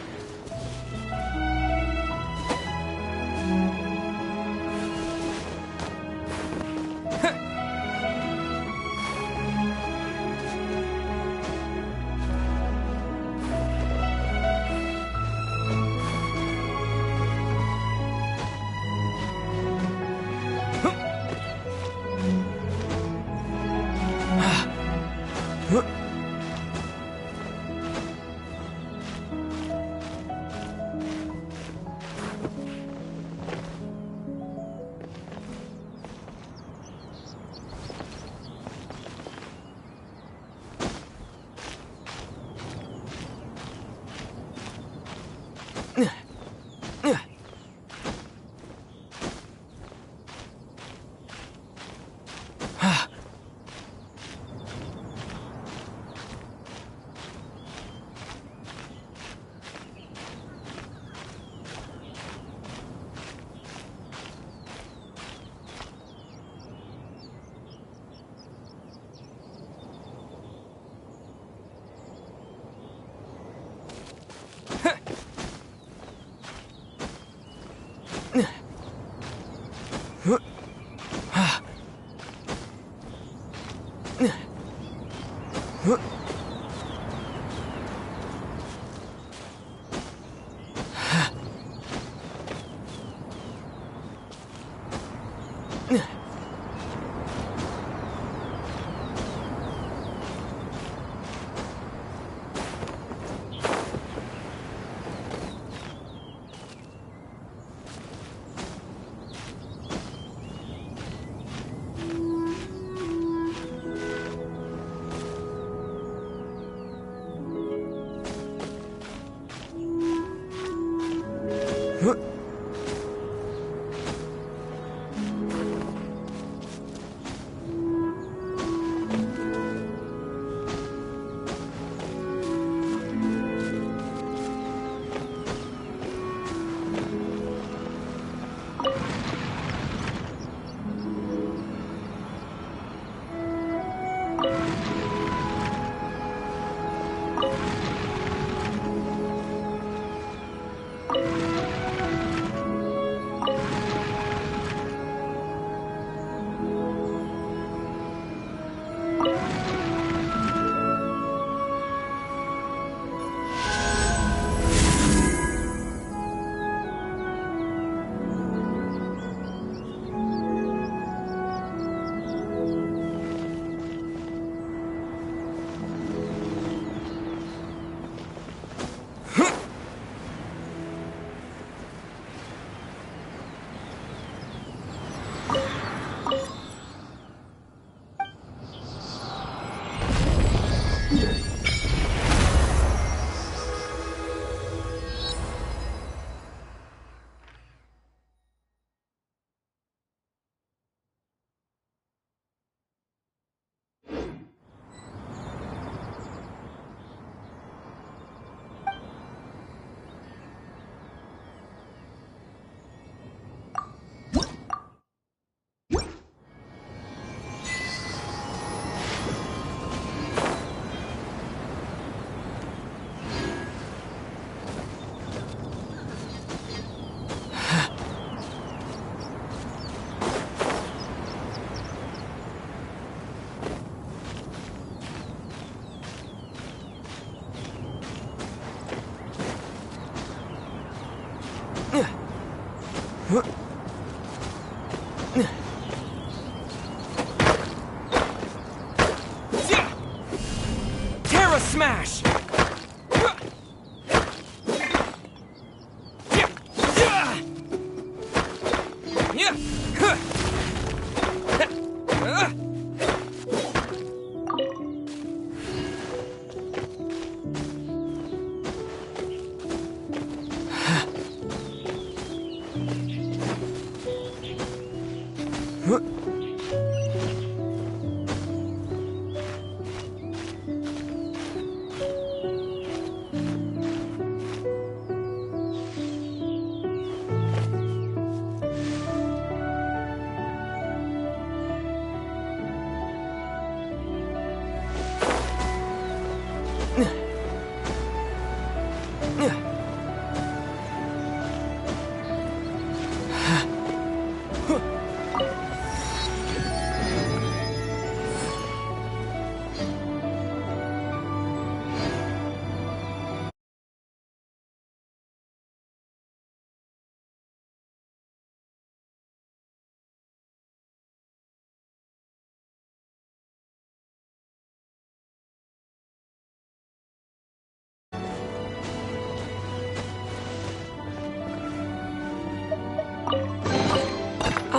Terra Smash!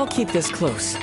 I'll keep this close.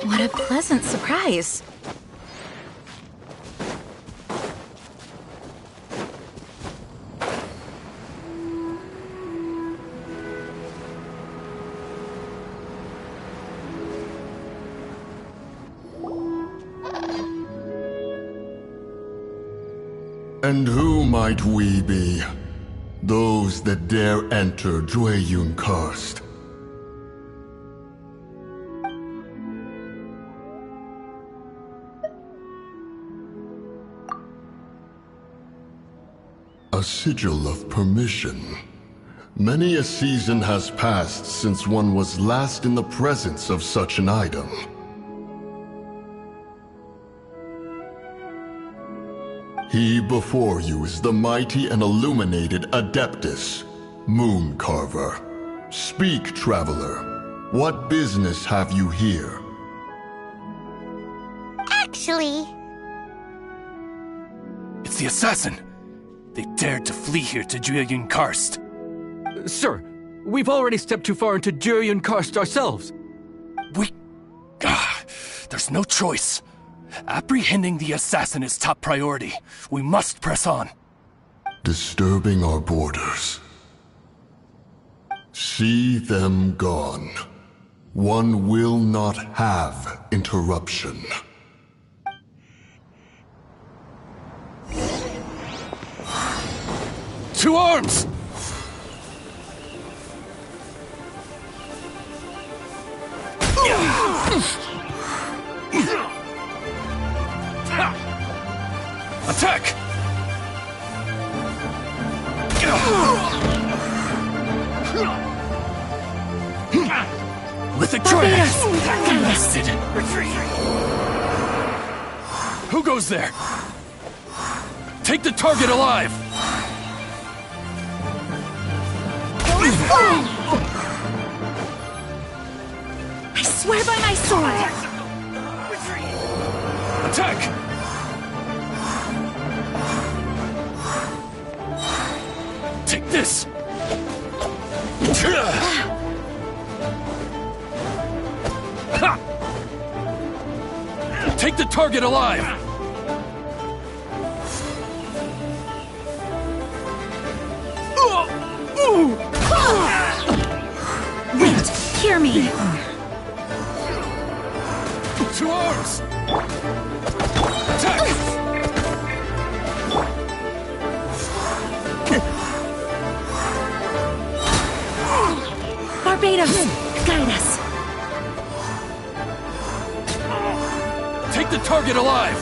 What a pleasant surprise. And who might we be? Those that dare enter Dwayun Cursed. A sigil of permission. Many a season has passed since one was last in the presence of such an item. He before you is the mighty and illuminated Adeptus, Moon Carver. Speak, traveler. What business have you here? Actually... It's the assassin! They dared to flee here to Jueyun Karst. Sir, we've already stepped too far into Jueyun Karst ourselves. There's no choice. Apprehending the assassin is top priority. We must press on. Disturbing our borders. See them gone. One will not have interruption. To arms! Attack! Lithic Triax! Arrested! Who goes there? Take the target alive! I swear by my sword! Attack! Take this! Take the target alive! Wait, hear me! To arms! Attack! Barbados, guide us! Take the target alive!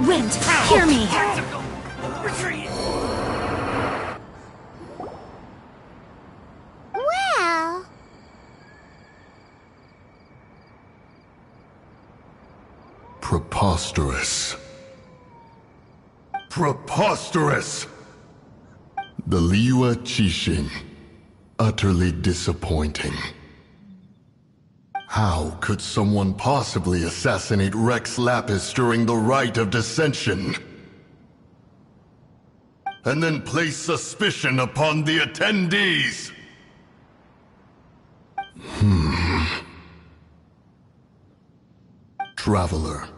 Wind, hear me! Well... Preposterous. Preposterous! The Liyue Qixing. Utterly disappointing. How could someone possibly assassinate Rex Lapis during the Rite of Dissension? And then place suspicion upon the attendees? Traveler,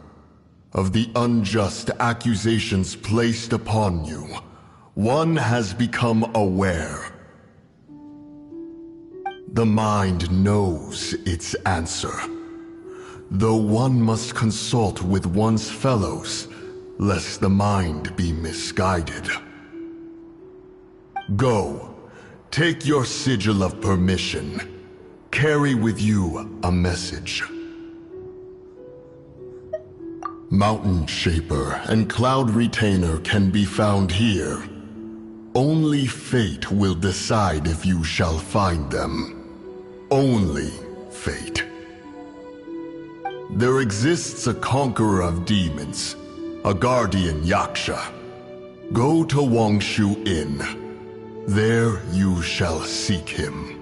of the unjust accusations placed upon you, one has become aware. The mind knows its answer, though one must consult with one's fellows, lest the mind be misguided. Go, take your sigil of permission. Carry with you a message. Mountain Shaper and Cloud Retainer can be found here. Only fate will decide if you shall find them. Only fate. There exists a conqueror of demons, a guardian Yaksha. Go to Wangshu Inn. There you shall seek him.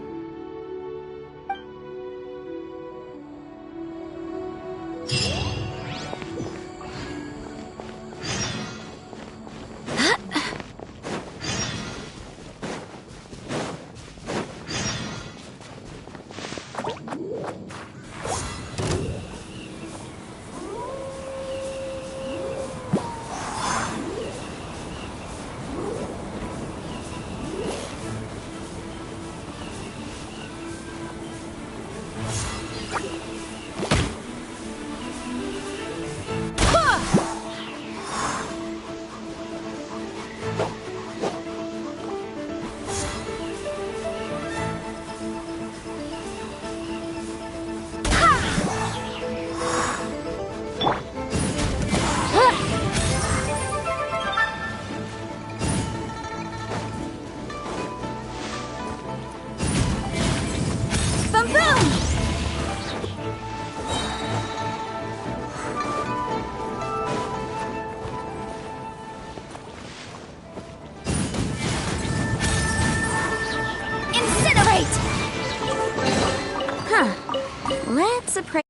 Surprise.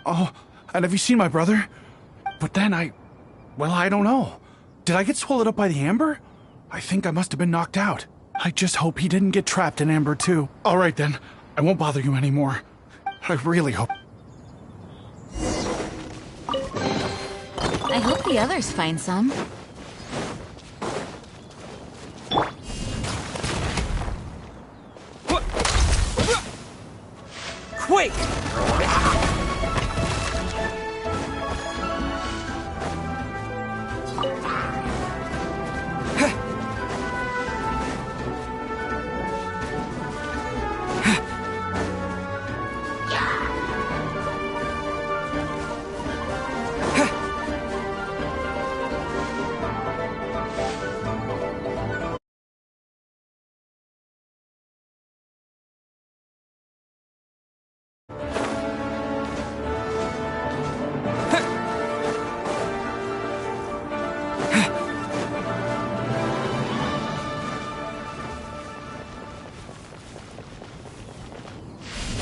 Oh, and have you seen my brother? But then well, I don't know. Did I get swallowed up by the amber? I think I must have been knocked out. I just hope he didn't get trapped in amber too. All right then, I won't bother you anymore. I really hope. I hope the others find some. Quake!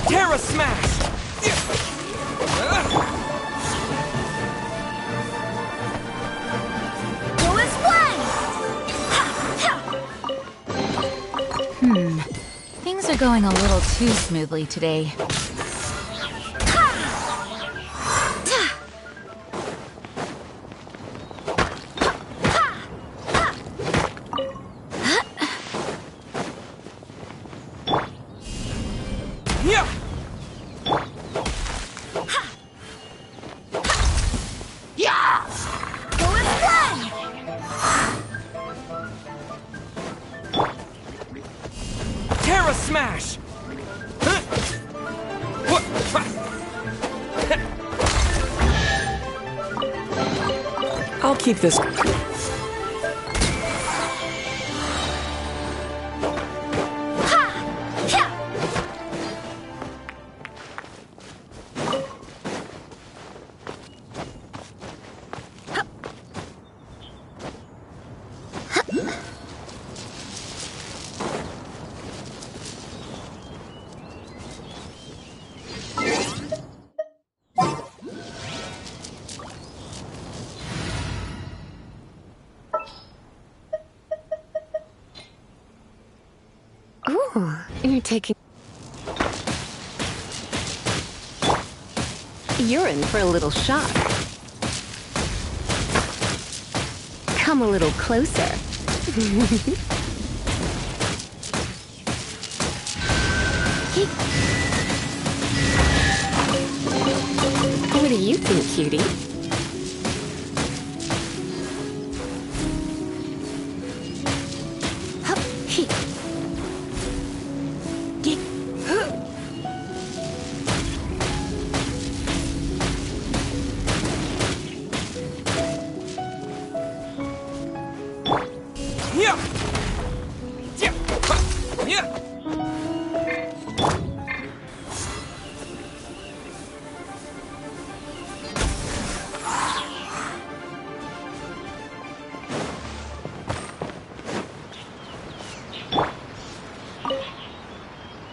Terra Smash! Go as one! Things are going a little too smoothly today. Terra Smash! I'll keep this. You're taking... You're in for a little shock. Come a little closer. What do you think, cutie?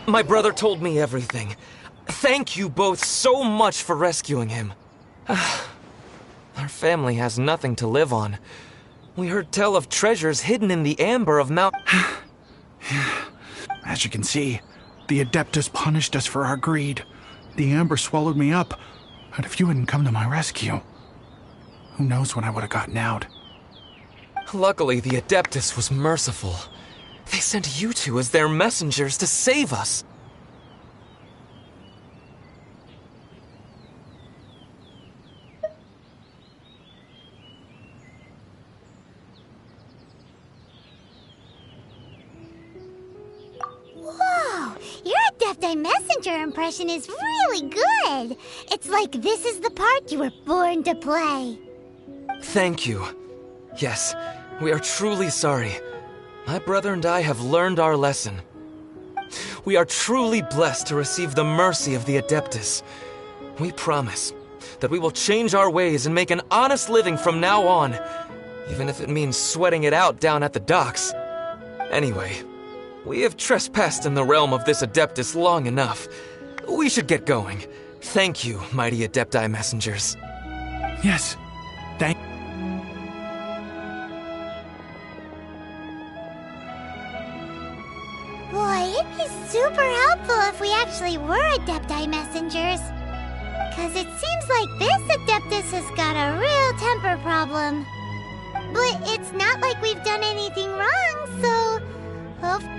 My brother told me everything. Thank you both so much for rescuing him. Our family has nothing to live on. We heard tell of treasures hidden in the amber of Mount... As you can see, the Adeptus punished us for our greed. The amber swallowed me up, and if you hadn't come to my rescue, who knows when I would have gotten out. Luckily, the Adeptus was merciful. They sent you two as their messengers to save us. Whoa! Your Adepti Messenger impression is really good! It's like this is the part you were born to play. Thank you. Yes, we are truly sorry. My brother and I have learned our lesson. We are truly blessed to receive the mercy of the Adeptus. We promise that we will change our ways and make an honest living from now on, even if it means sweating it out down at the docks. Anyway, we have trespassed in the realm of this Adeptus long enough. We should get going. Thank you, mighty Adepti messengers. Yes, thank... Boy, it'd be super helpful if we actually were Adepti messengers. Cause it seems like this Adeptus has got a real temper problem. But it's not like we've done anything wrong, so...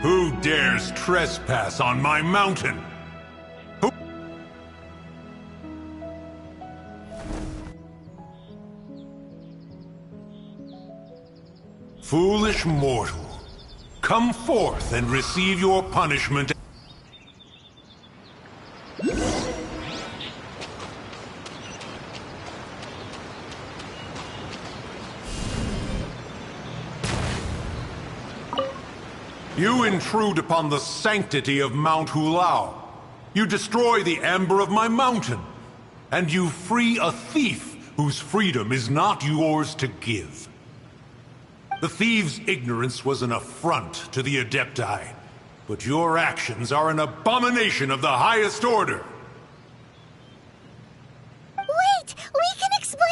Who dares trespass on my mountain? Who... Foolish mortal. Come forth and receive your punishment. You intrude upon the sanctity of Mount Hulao. You destroy the amber of my mountain. And you free a thief whose freedom is not yours to give. The thief's ignorance was an affront to the Adepti, but your actions are an abomination of the highest order. Wait! We can explain!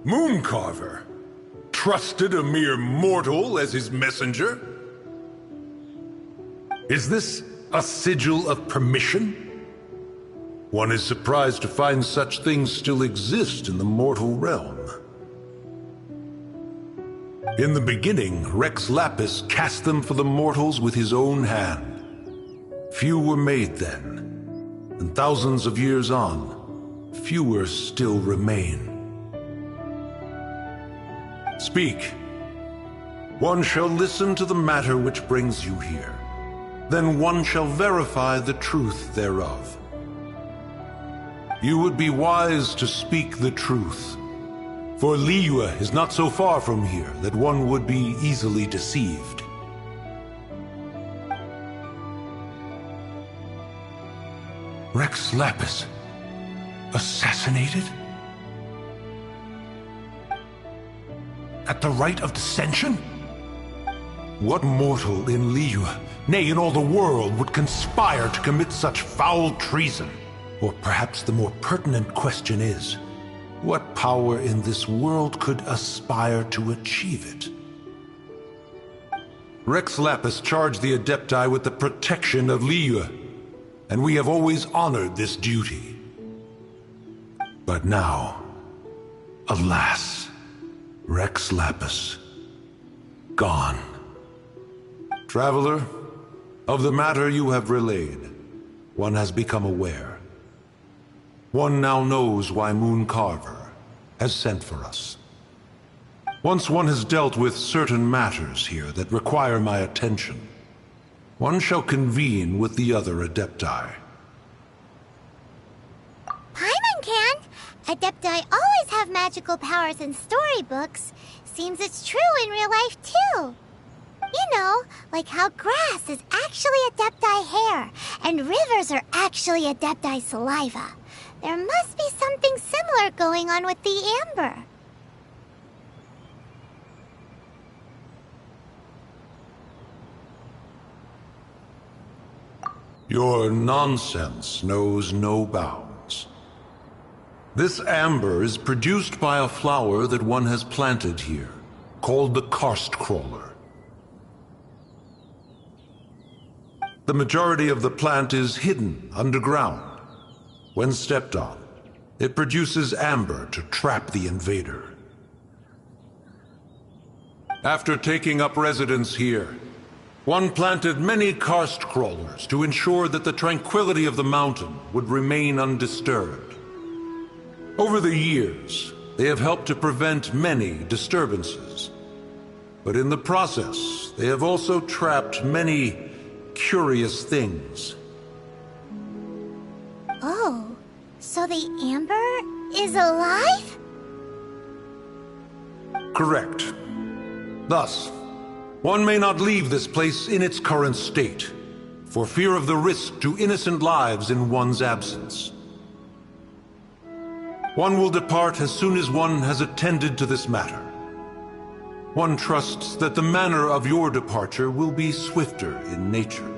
Mooncarver trusted a mere mortal as his messenger? Is this a sigil of permission? One is surprised to find such things still exist in the mortal realm. In the beginning, Rex Lapis cast them for the mortals with his own hand. Few were made then, and thousands of years on, fewer still remain. Speak. One shall listen to the matter which brings you here. Then one shall verify the truth thereof. You would be wise to speak the truth. For Liyue is not so far from here that one would be easily deceived. Rex Lapis? Assassinated? At the rite of dissension? What mortal in Liyue, nay, in all the world, would conspire to commit such foul treason? Or perhaps the more pertinent question is, what power in this world could aspire to achieve it? Rex Lapis charged the Adepti with the protection of Liyue, and we have always honored this duty. But now, alas, Rex Lapis, gone. Traveler, of the matter you have relayed, one has become aware. One now knows why Moon Carver has sent for us. Once one has dealt with certain matters here that require my attention, one shall convene with the other Adepti. Paimon can! Adepti always have magical powers in storybooks. Seems it's true in real life, too. You know, like how grass is actually Adepti hair, and rivers are actually Adepti saliva. There must be something similar going on with the amber. Your nonsense knows no bounds. This amber is produced by a flower that one has planted here, called the Karstcrawler. The majority of the plant is hidden underground. When stepped on, it produces amber to trap the invader. After taking up residence here, one planted many karst crawlers to ensure that the tranquility of the mountain would remain undisturbed. Over the years, they have helped to prevent many disturbances. But in the process, they have also trapped many curious things. Oh, so the amber is alive? Correct. Thus, one may not leave this place in its current state, for fear of the risk to innocent lives in one's absence. One will depart as soon as one has attended to this matter. One trusts that the manner of your departure will be swifter in nature.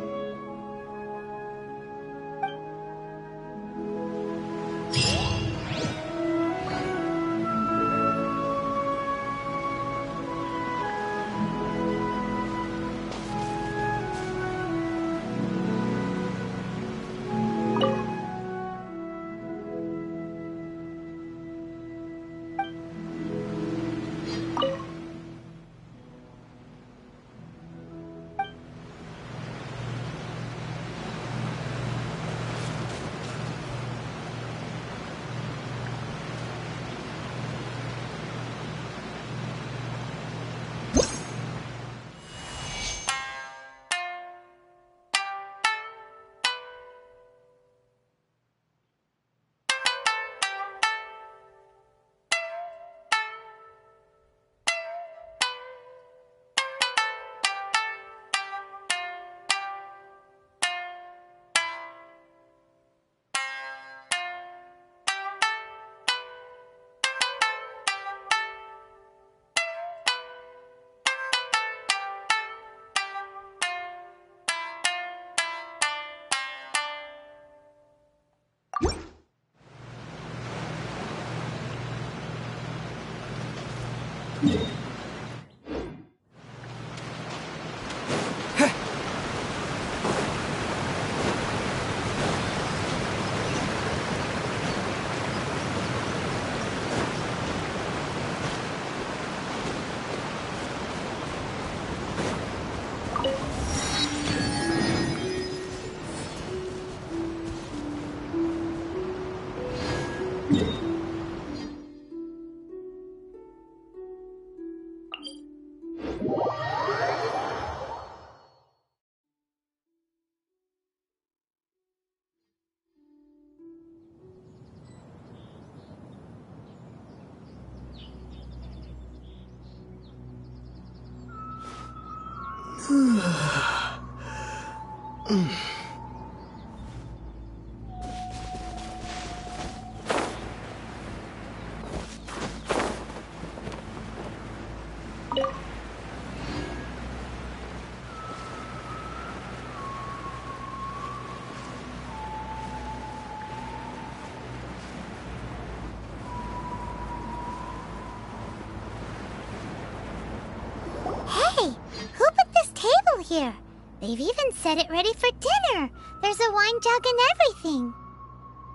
Hey, who put this table here? They've even set it ready for dinner. There's a wine jug and everything.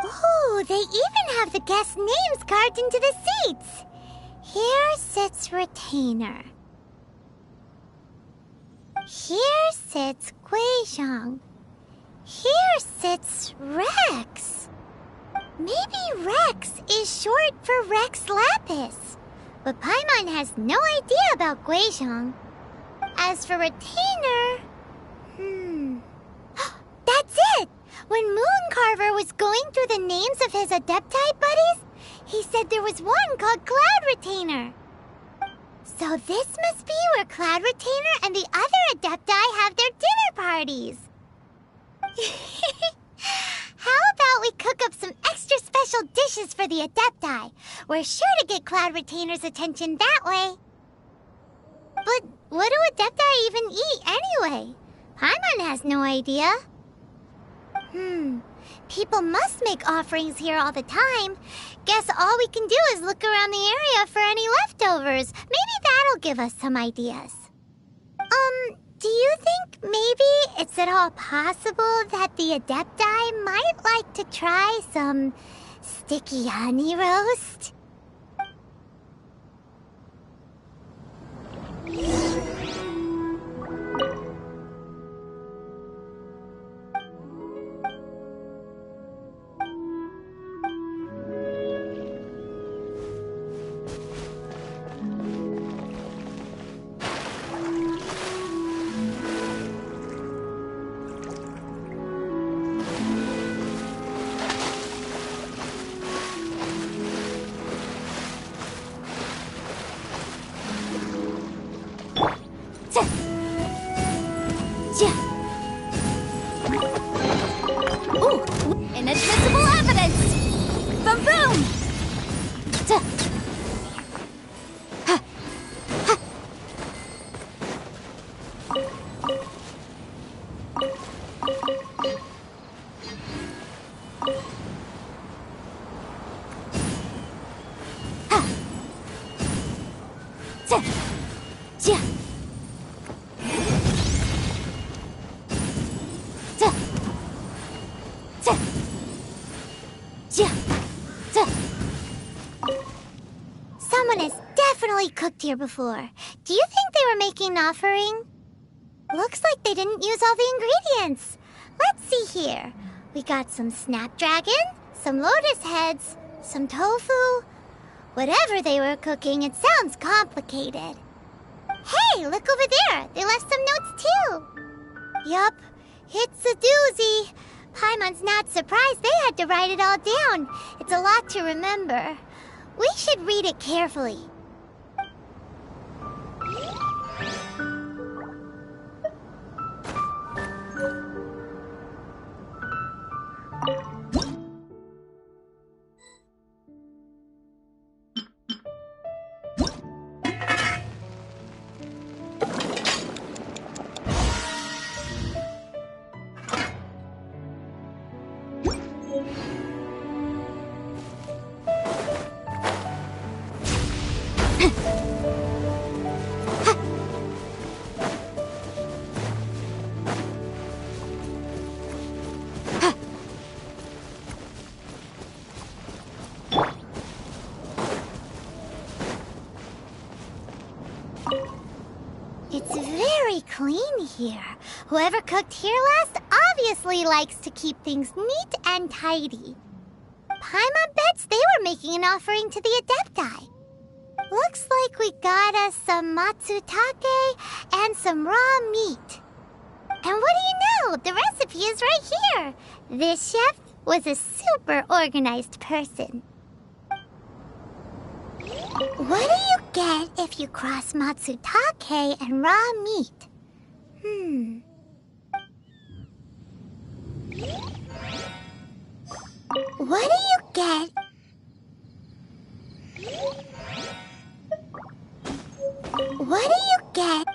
Ooh, they even have the guests' names carved into the seats. Here sits Retainer. Here sits Guizhong. Here sits Rex. Maybe Rex is short for Rex Lapis. But Paimon has no idea about Guizhong. As for Retainer... That's it! When Mooncarver was going through the names of his Adepti buddies, he said there was one called Cloud Retainer. So this must be where Cloud Retainer and the other Adepti have their dinner parties. How about we cook up some extra special dishes for the Adepti? We're sure to get Cloud Retainer's attention that way. But what do Adepti even eat anyway? Paimon has no idea. People must make offerings here all the time. Guess all we can do is look around the area for any leftovers. Maybe that'll give us some ideas. Do you think maybe it's at all possible that the Adepti might like to try some sticky honey roast? Ooh, inadmissible evidence! Boom boom! Someone has definitely cooked here before. Do you think they were making an offering? Looks like they didn't use all the ingredients. Let's see here. We got some snapdragon, some lotus heads, some tofu. Whatever they were cooking, it sounds complicated. Hey, look over there. They left some notes too. Yup, it's a doozy. Paimon's not surprised they had to write it all down. It's a lot to remember. We should read it carefully. It's very clean here. Whoever cooked here last obviously likes to keep things neat and tidy. Paimon bets they were making an offering to the Adepti. Looks like we got us some matsutake and some raw meat. And what do you know? The recipe is right here. This chef was a super organized person. What do you get if you cross matsutake and raw meat? What do you get? What do you get?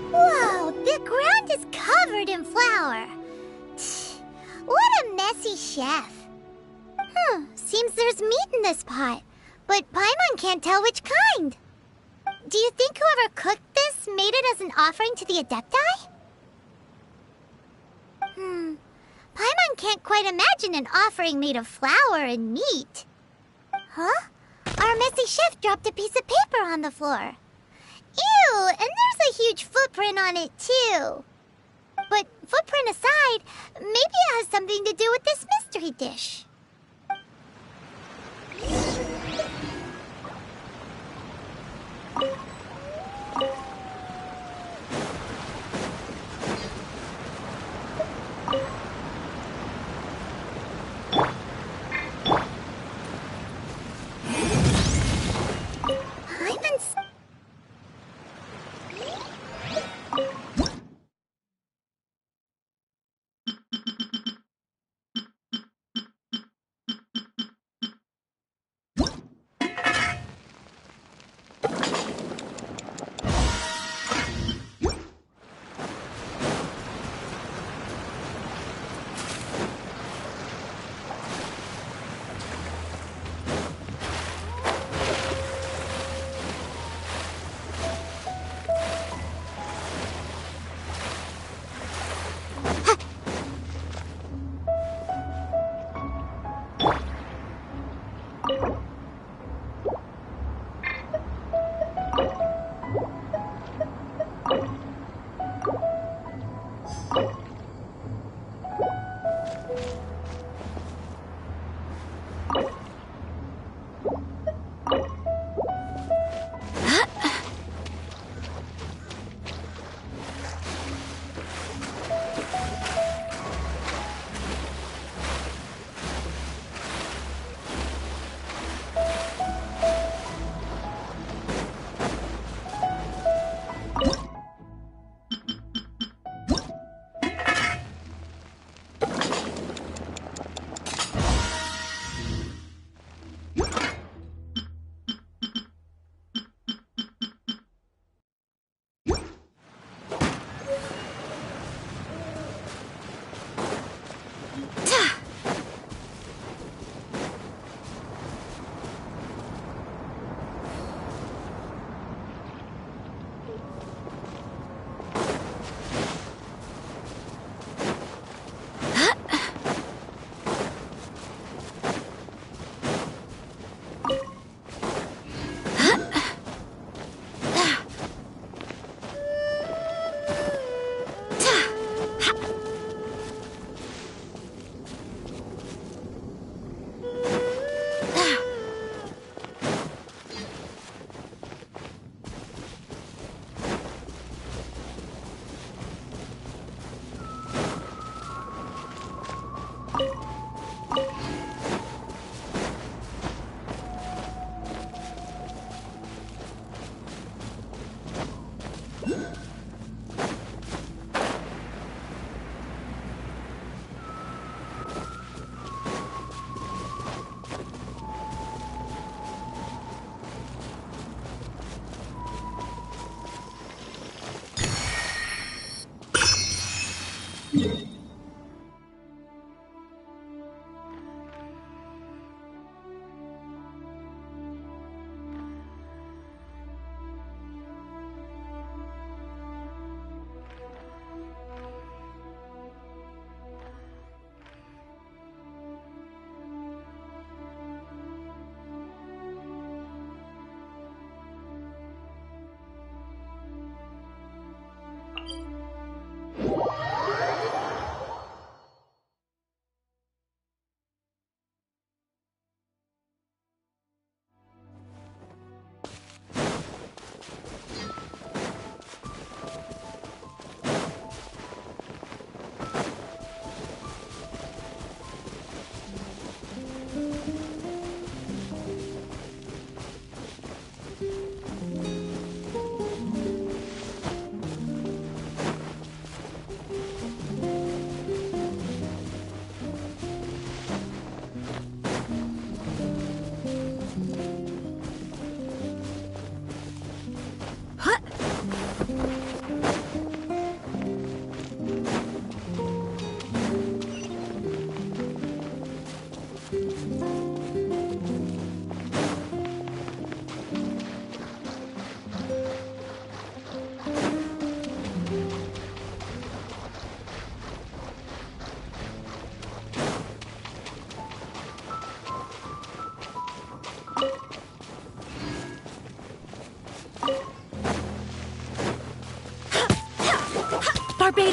Whoa, the ground is covered in flour. What a messy chef. Seems there's meat in this pot, but Paimon can't tell which kind. Do you think whoever cooked this made it as an offering to the Adepti? Paimon can't quite imagine an offering made of flour and meat. Huh? Our messy chef dropped a piece of paper on the floor. Ew, and there's a huge footprint on it, too. But footprint aside, maybe it has something to do with this mystery dish.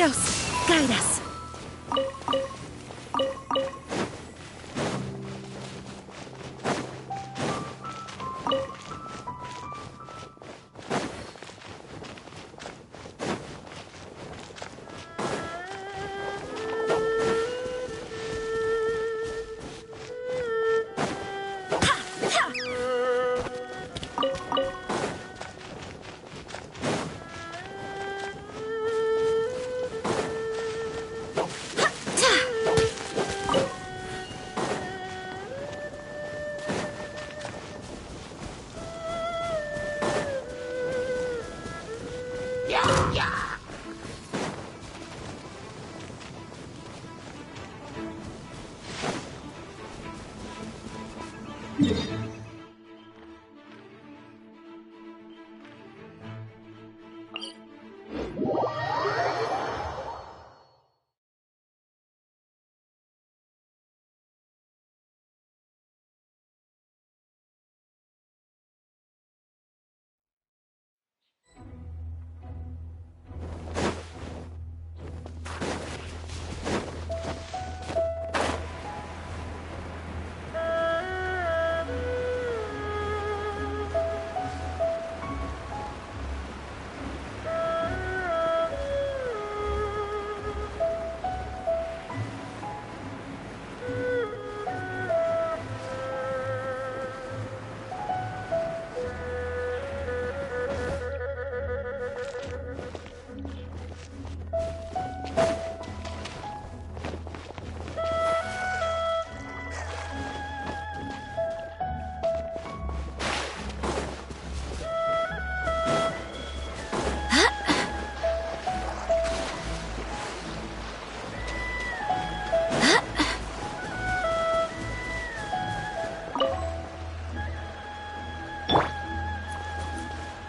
Shadows, guide us.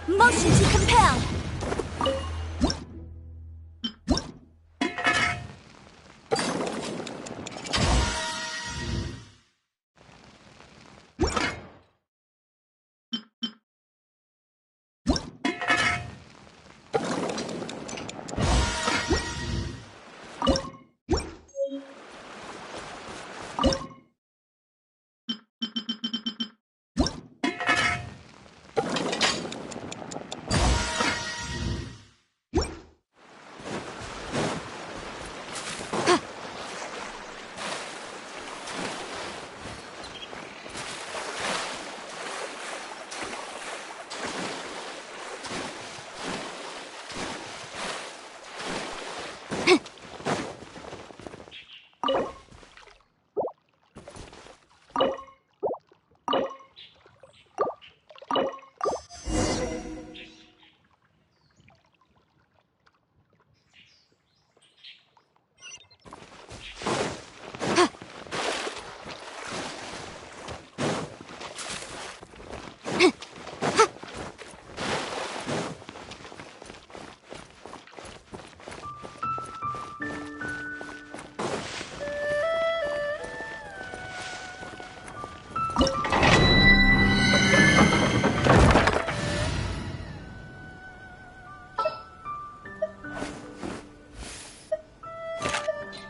Motion to compel!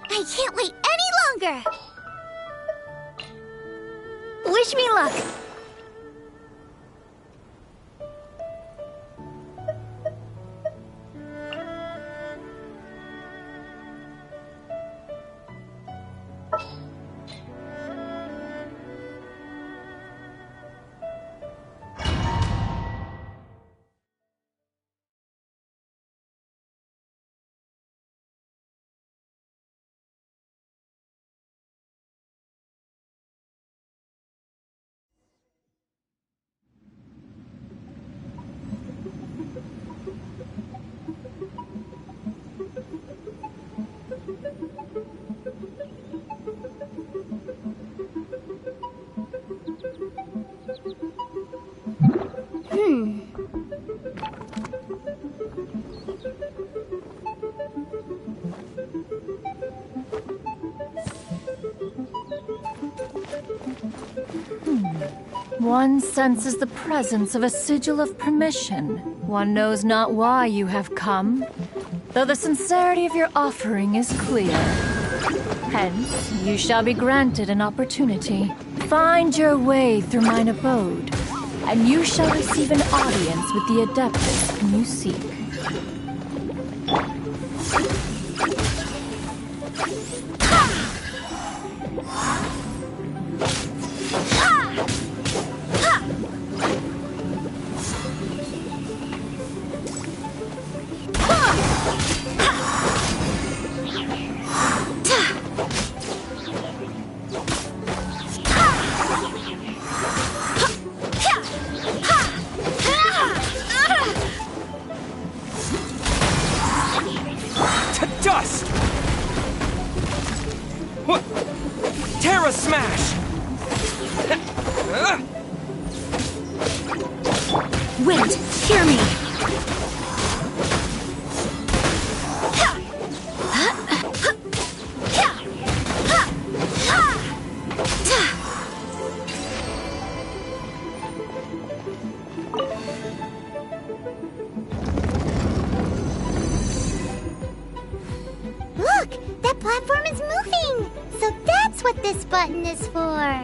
I can't wait any longer! Wish me luck! One senses the presence of a sigil of permission. One knows not why you have come, though the sincerity of your offering is clear. Hence, you shall be granted an opportunity. Find your way through mine abode, and you shall receive an audience with the Adeptus whom you seek. Dust! What? Terra Smash! Wait, hear me! Look! That platform is moving! So that's what this button is for!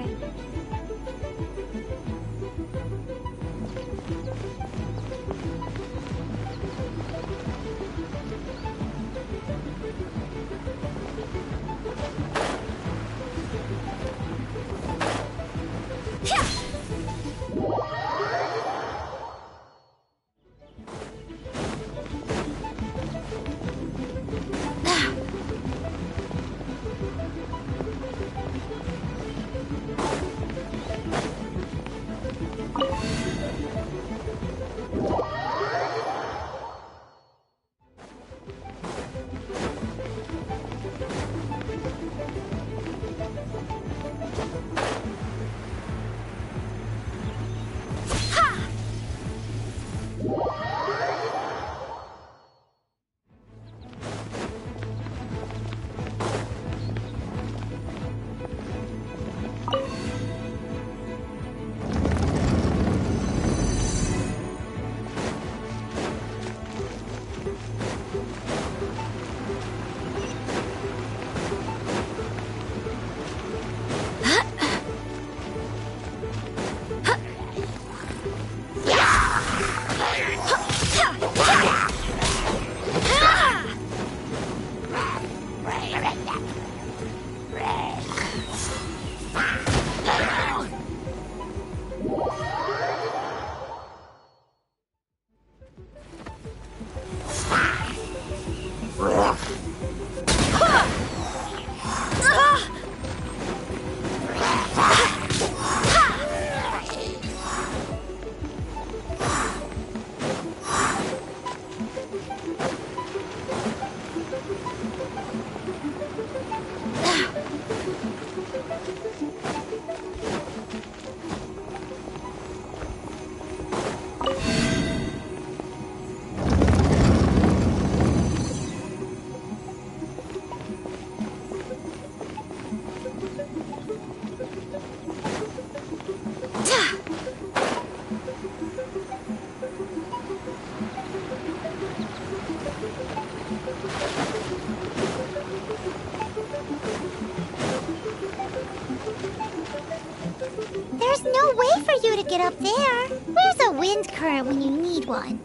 There's no way for you to get up there. Where's a wind current when you need one?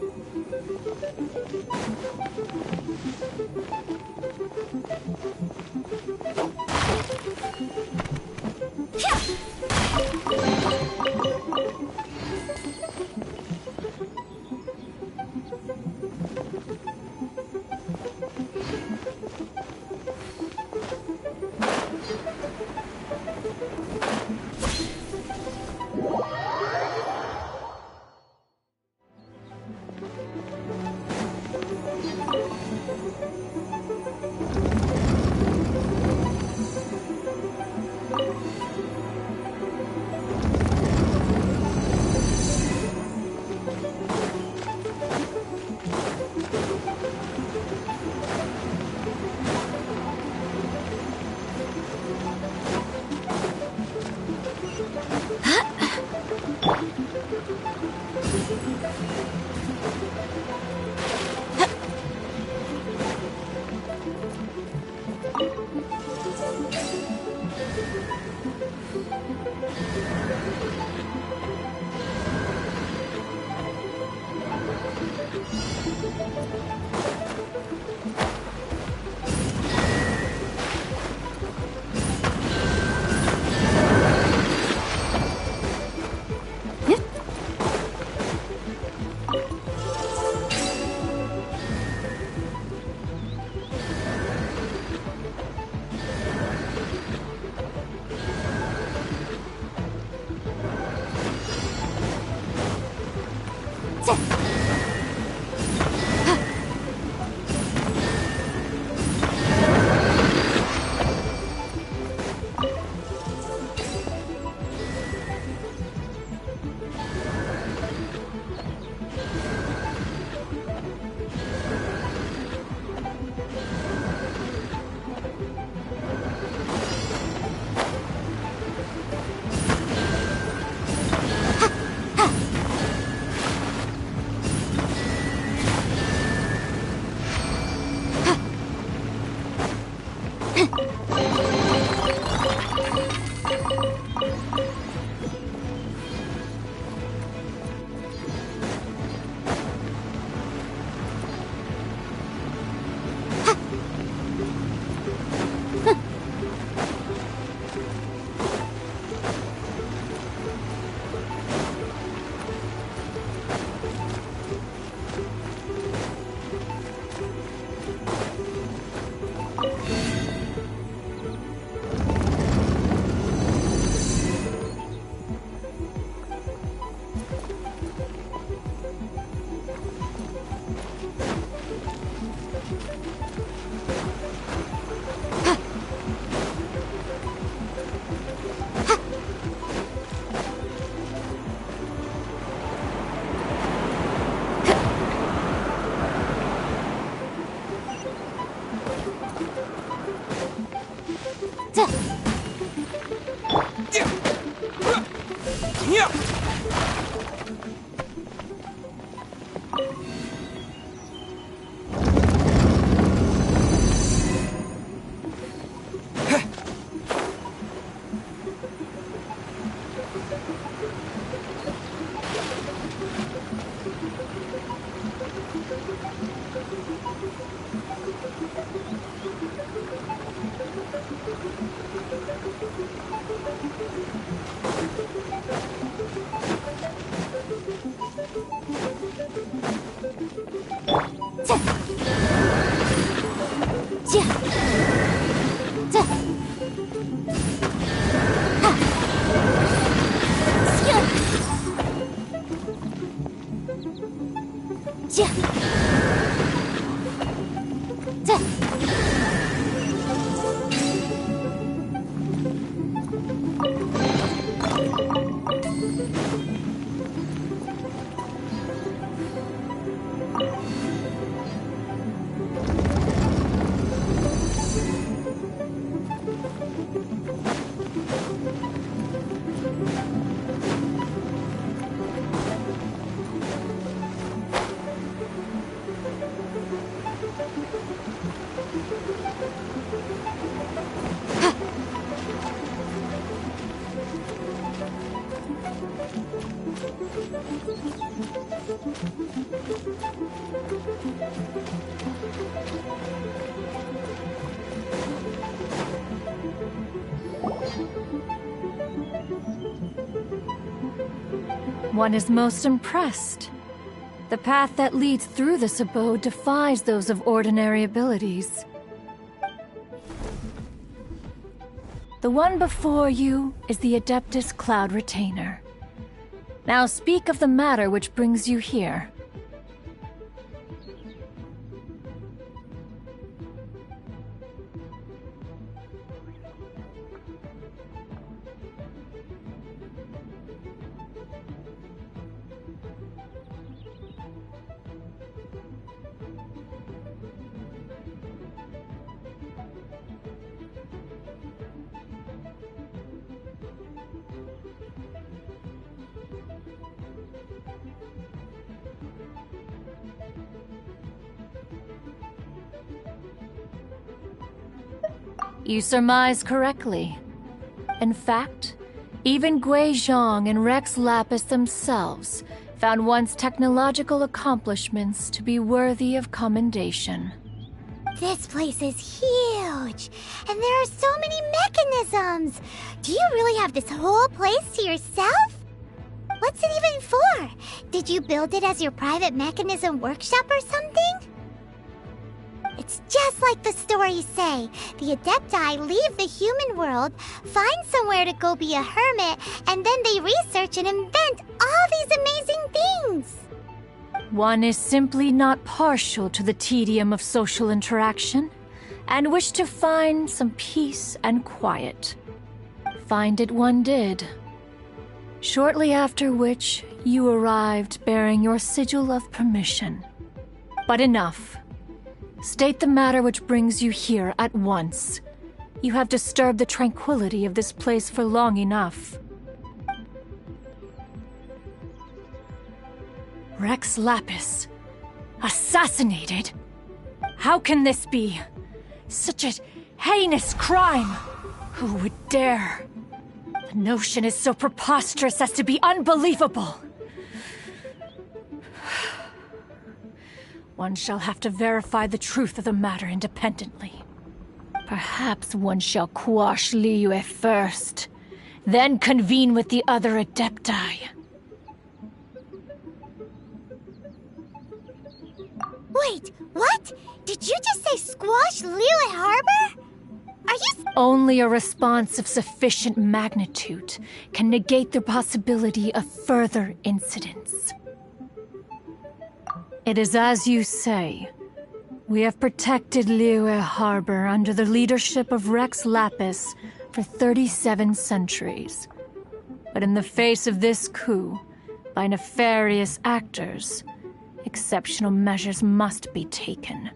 One is most impressed. The path that leads through this abode defies those of ordinary abilities. The one before you is the Adeptus Cloud Retainer. Now speak of the matter which brings you here. You surmise correctly. In fact, even Gui Zhang and Rex Lapis themselves found one's technological accomplishments to be worthy of commendation. This place is huge, and there are so many mechanisms. Do you really have this whole place to yourself? What's it even for? Did you build it as your private mechanism workshop or something? It's just like the stories say. The Adepti leave the human world, find somewhere to go be a hermit, and then they research and invent all these amazing things. One is simply not partial to the tedium of social interaction, and wished to find some peace and quiet. Find it one did. Shortly after which, you arrived bearing your sigil of permission. But enough. State the matter which brings you here at once. You have disturbed the tranquility of this place for long enough. Rex Lapis. Assassinated? How can this be? Such a heinous crime! Who would dare? The notion is so preposterous as to be unbelievable. One shall have to verify the truth of the matter independently. Perhaps one shall quash Liyue first, then convene with the other Adepti. Wait, what? Did you just say squash Liyue Harbor? Are you... Only a response of sufficient magnitude can negate the possibility of further incidents. It is as you say. We have protected Liyue Harbor under the leadership of Rex Lapis for 37 centuries. But in the face of this coup, by nefarious actors, exceptional measures must be taken.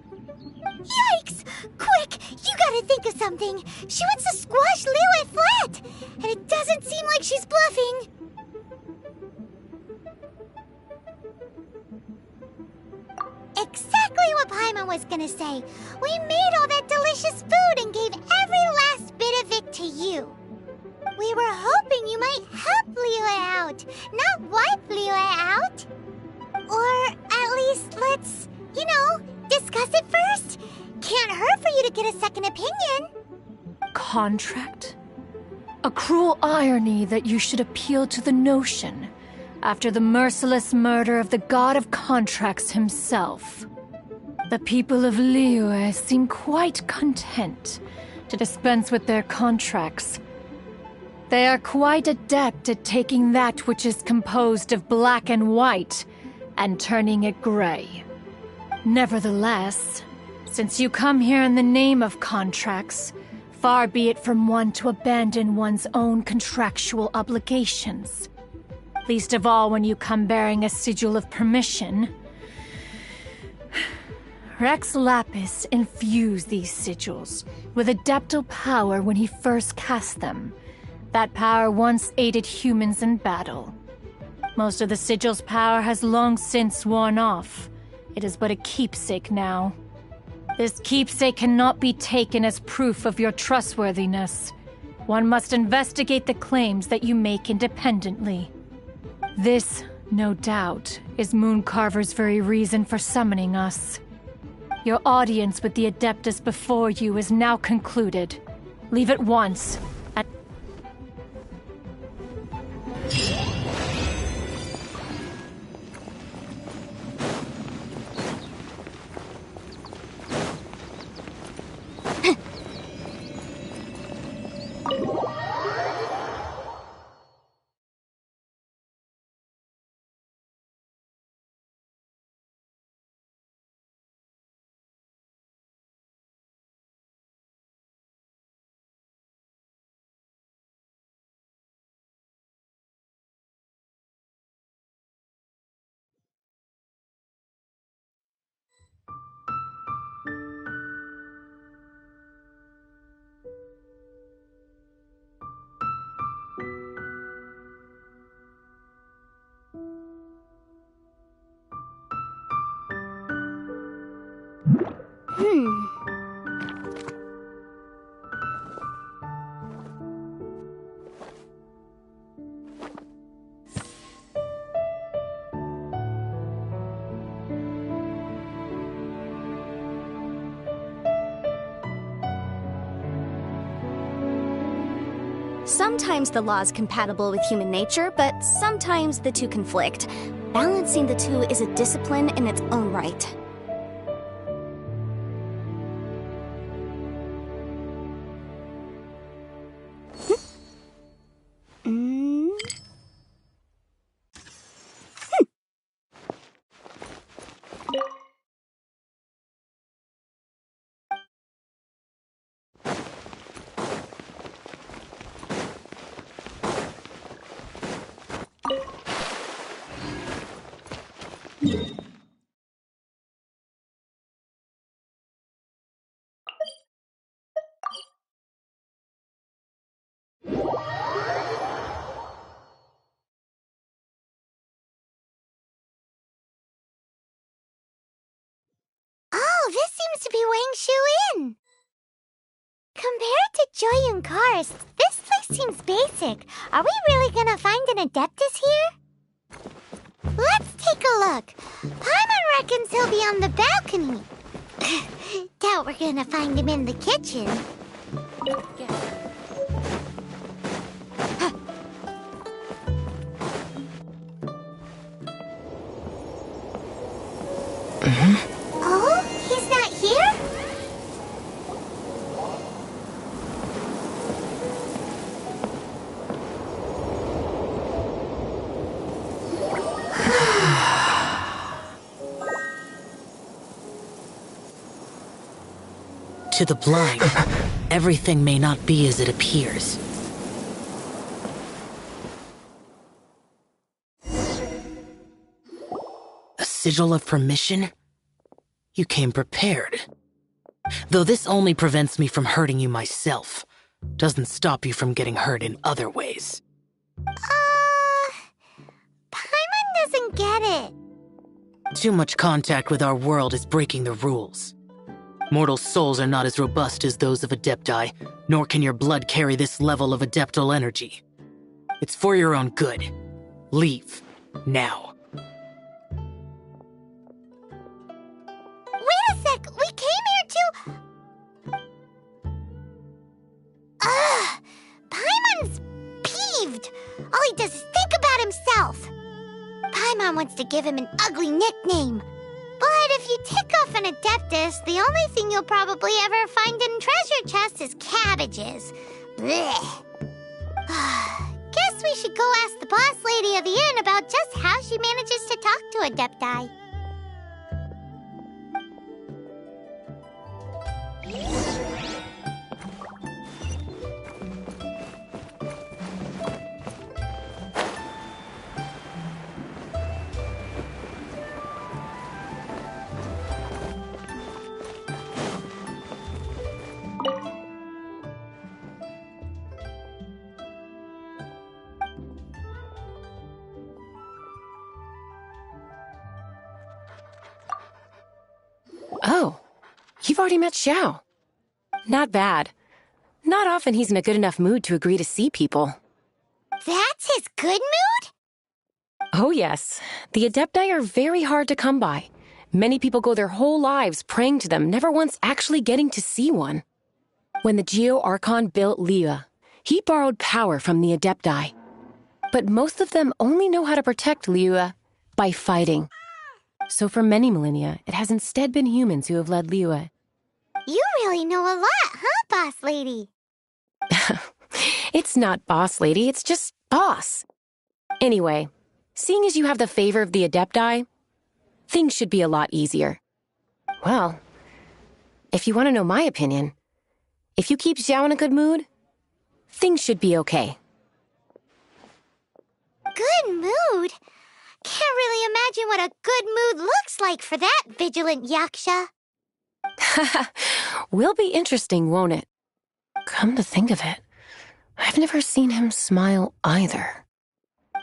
Yikes! Quick, you gotta think of something. She wants to squash Liyue flat, and it doesn't seem like she's bluffing. Exactly what Paimon was gonna say. We made all that delicious food and gave every last bit of it to you. We were hoping you might help Liyue out, not wipe Liyue out. Or at least let's, discuss it first. Can't hurt for you to get a second opinion. Contract? A cruel irony that you should appeal to the notion after the merciless murder of the god of contracts himself. The people of Liyue seem quite content to dispense with their contracts. They are quite adept at taking that which is composed of black and white and turning it gray. Nevertheless, since you come here in the name of contracts, far be it from one to abandon one's own contractual obligations. Least of all when you come bearing a sigil of permission. Rex Lapis infused these sigils with adeptal power when he first cast them. That power once aided humans in battle. Most of the sigil's power has long since worn off. It is but a keepsake now. This keepsake cannot be taken as proof of your trustworthiness. One must investigate the claims that you make independently. This, no doubt, is Mooncarver's very reason for summoning us. Your audience with the Adeptus before you is now concluded. Leave at once. Sometimes the law is compatible with human nature, but sometimes the two conflict. Balancing the two is a discipline in its own right. This seems to be Wang Shu-in. Compared to Joyun Karst, this place seems basic. Are we really gonna find an Adeptus here? Let's take a look. Paimon reckons he'll be on the balcony. Doubt we're gonna find him in the kitchen. Oh, he's not here? To the blind, everything may not be as it appears. A sigil of permission? You came prepared. Though this only prevents me from hurting you myself. Doesn't stop you from getting hurt in other ways. Paimon doesn't get it. Too much contact with our world is breaking the rules. Mortal souls are not as robust as those of Adepti, nor can your blood carry this level of adeptal energy. It's for your own good. Leave. Now. Wait a sec! We came here to... Paimon's peeved! All he does is think about himself! Paimon wants to give him an ugly nickname. But if you tick off an Adeptus, the only thing you'll probably ever find in treasure chests is cabbages. Blech. Guess we should go ask the boss lady of the inn about just how she manages to talk to Adepti. Oh, you've already met Xiao. Not bad. Not often he's in a good enough mood to agree to see people. That's his good mood? Oh yes, the Adepti are very hard to come by. Many people go their whole lives praying to them, never once actually getting to see one. When the Geo-Archon built Liyue, he borrowed power from the Adepti. But most of them only know how to protect Liyue by fighting. So for many millennia, it has instead been humans who have led Liyue. You really know a lot, huh, boss lady? It's not boss lady, it's just boss. Anyway, seeing as you have the favor of the Adepti, things should be a lot easier. Well, if you want to know my opinion, if you keep Xiao in a good mood, things should be okay. Good mood? Can't really imagine what a good mood looks like for that vigilant yaksha. Will be interesting, won't it? Come to think of it, I've never seen him smile either.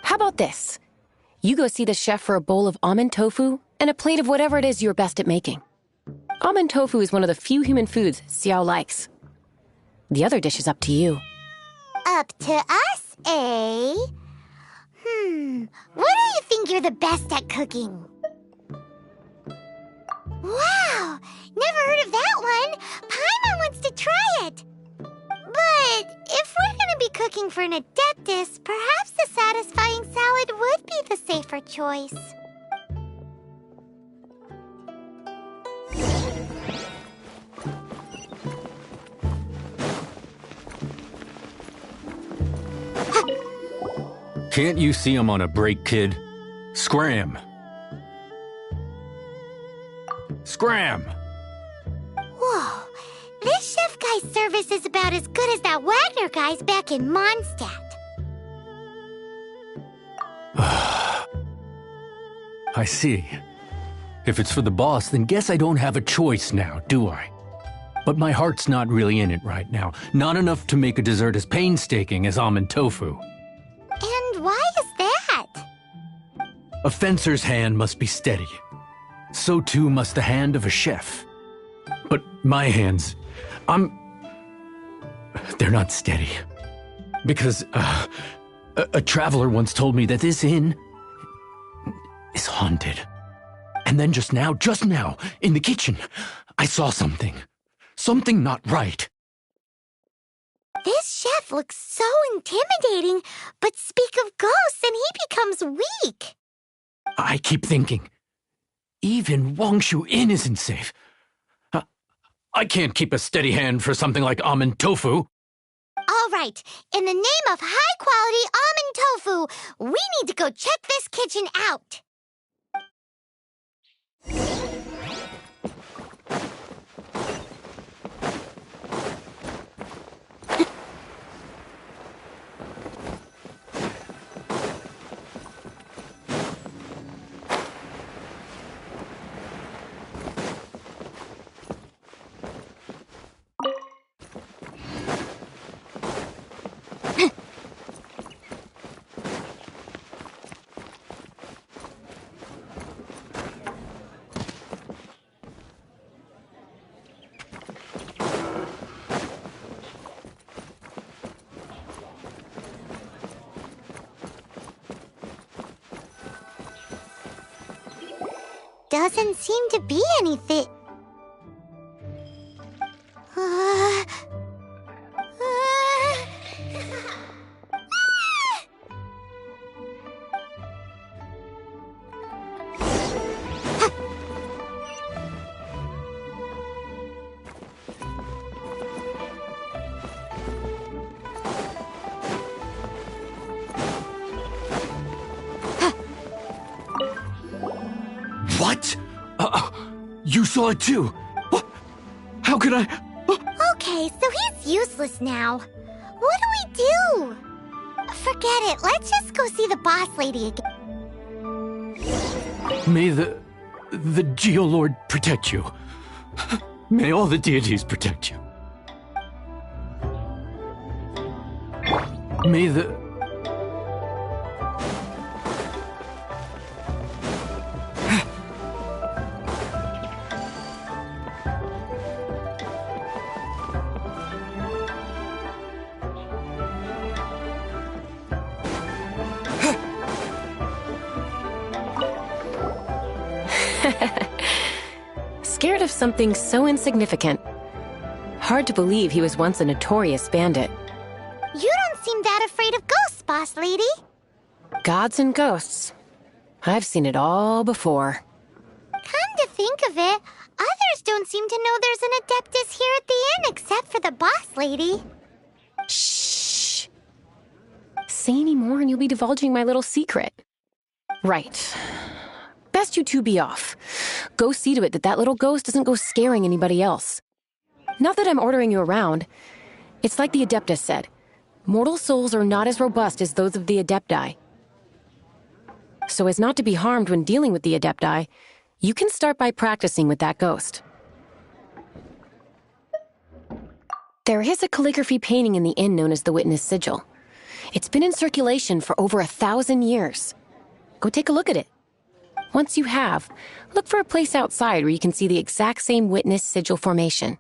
How about this? You go see the chef for a bowl of almond tofu and a plate of whatever it is you're best at making. Almond tofu is one of the few human foods Xiao likes. The other dish is up to you. Up to us, eh? What do you think you're the best at cooking? Wow! Never heard of that one! Paimon wants to try it! But if we're gonna be cooking for an Adeptus, perhaps a satisfying salad would be the safer choice. Can't you see I'm on a break, kid? Scram! Scram! Whoa, this chef guy's service is about as good as that Wagner guy's back in Mondstadt. I see. If it's for the boss, then guess I don't have a choice now, do I? But my heart's not really in it right now. Not enough to make a dessert as painstaking as almond tofu. And why is that? A fencer's hand must be steady. So too must the hand of a chef. But my hands, they're not steady. Because, a traveler once told me that this inn is haunted. And then just now, in the kitchen, I saw something. Something not right. This chef looks so intimidating, but speak of ghosts and he becomes weak. I keep thinking, even Wangshu Inn isn't safe. I can't keep a steady hand for something like almond tofu. All right, in the name of high-quality almond tofu, we need to go check this kitchen out. doesn't seem to be anything. What? You saw it too? What? How could I? Okay, so he's useless now. What do we do? Forget it. Let's just go see the boss lady again. May the Geolord protect you. May all the deities protect you. May the... Scared of something so insignificant. Hard to believe he was once a notorious bandit. You don't seem that afraid of ghosts, boss lady. Gods and ghosts. I've seen it all before. Come to think of it, others don't seem to know there's an Adeptus here at the inn except for the boss lady. Shh. Say any more and you'll be divulging my little secret. Right. Best you two be off. Go see to it that that little ghost doesn't go scaring anybody else. Not that I'm ordering you around. It's like the Adeptus said. Mortal souls are not as robust as those of the Adepti. So as not to be harmed when dealing with the Adepti, you can start by practicing with that ghost. There is a calligraphy painting in the inn known as the Witness Sigil. It's been in circulation for over 1,000 years. Go take a look at it. Once you have, look for a place outside where you can see the exact same Witness Sigil formation.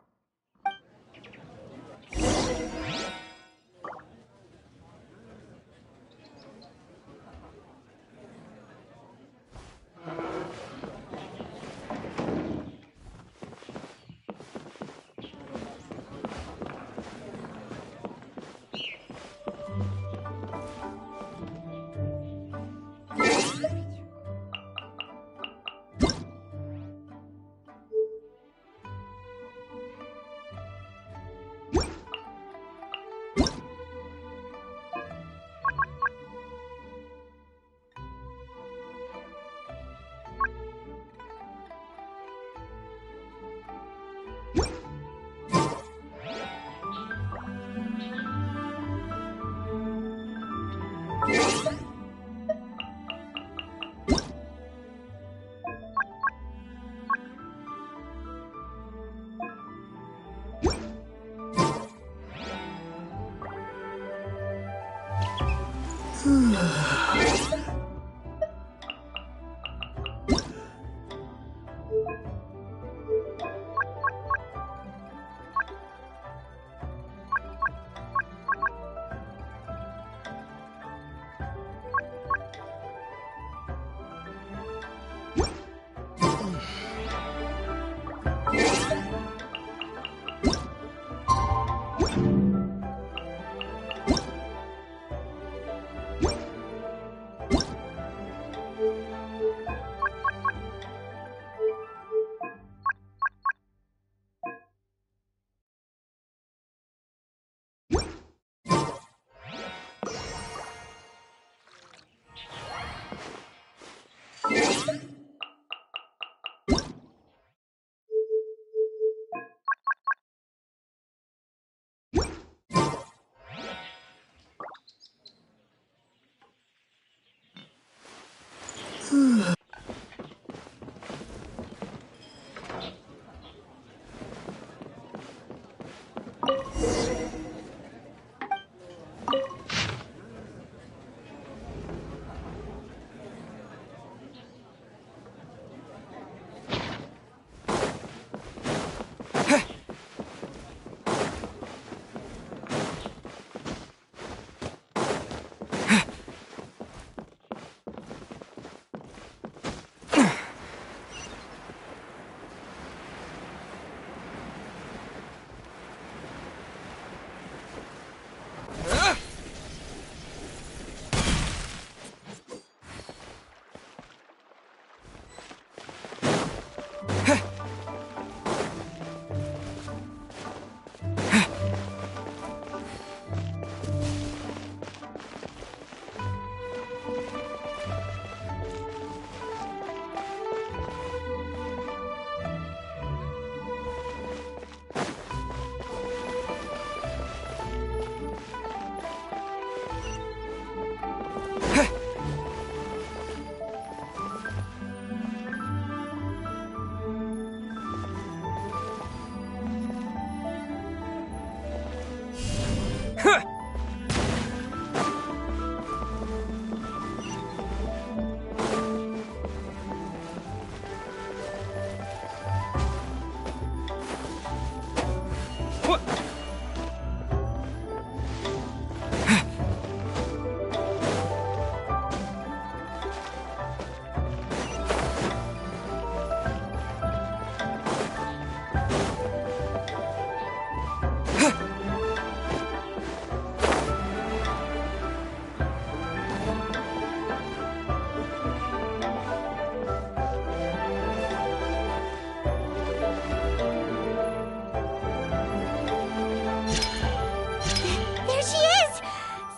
There she is!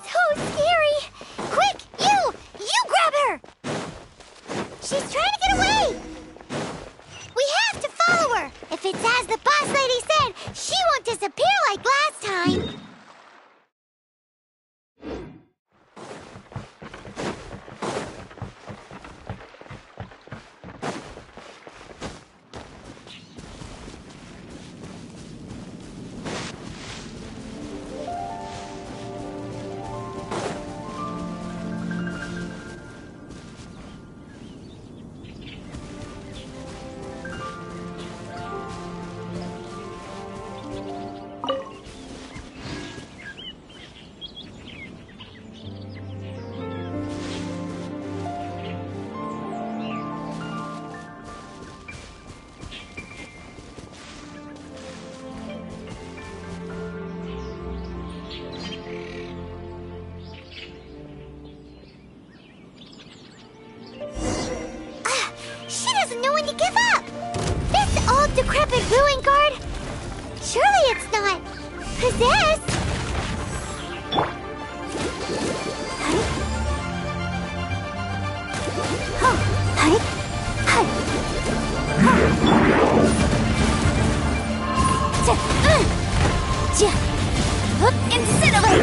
So scary! Quick, you grab her! She's trying to get away! We have to follow her! If it's as the boss lady said, she won't disappear like last time! She doesn't know when to give up! This old decrepit ruin guard? Surely it's not possessed! Incinerate!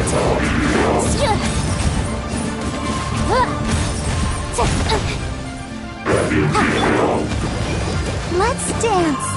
Let's dance!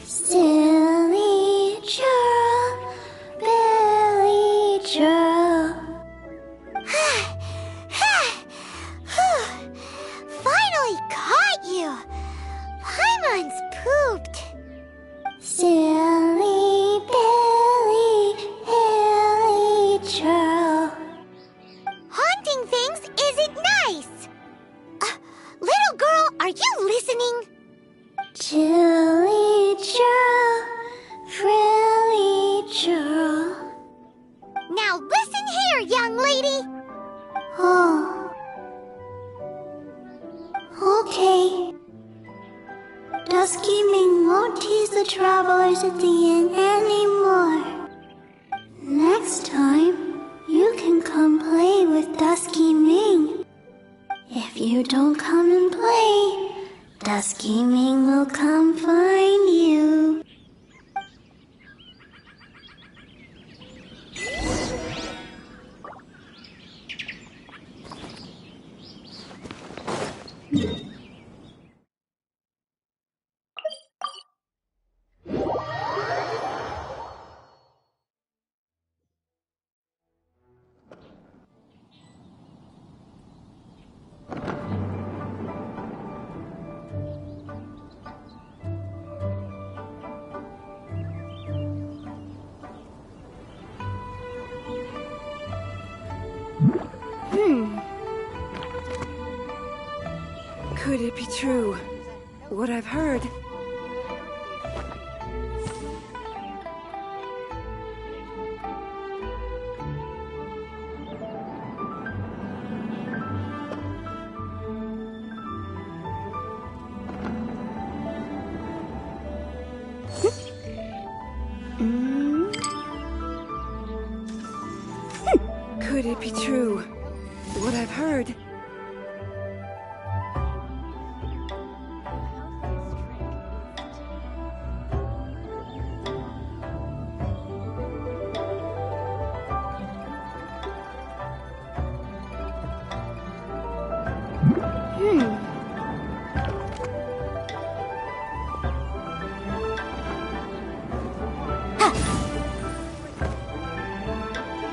Silly churl, Billy churl. Finally caught you! Paimon's pooped. Silly Billy, Hilly churl. Haunting things isn't nice. Little girl, are you listening? Chilly churl, frilly churl. Now listen here, young lady. Oh. Okay. Dusky Ming won't tease the travelers at the inn anymore. Next time, you can come play with Dusky Ming. If you don't come and play, Dusky Ming will come find you. Could it be true? What I've heard? Could it be true? What I've heard?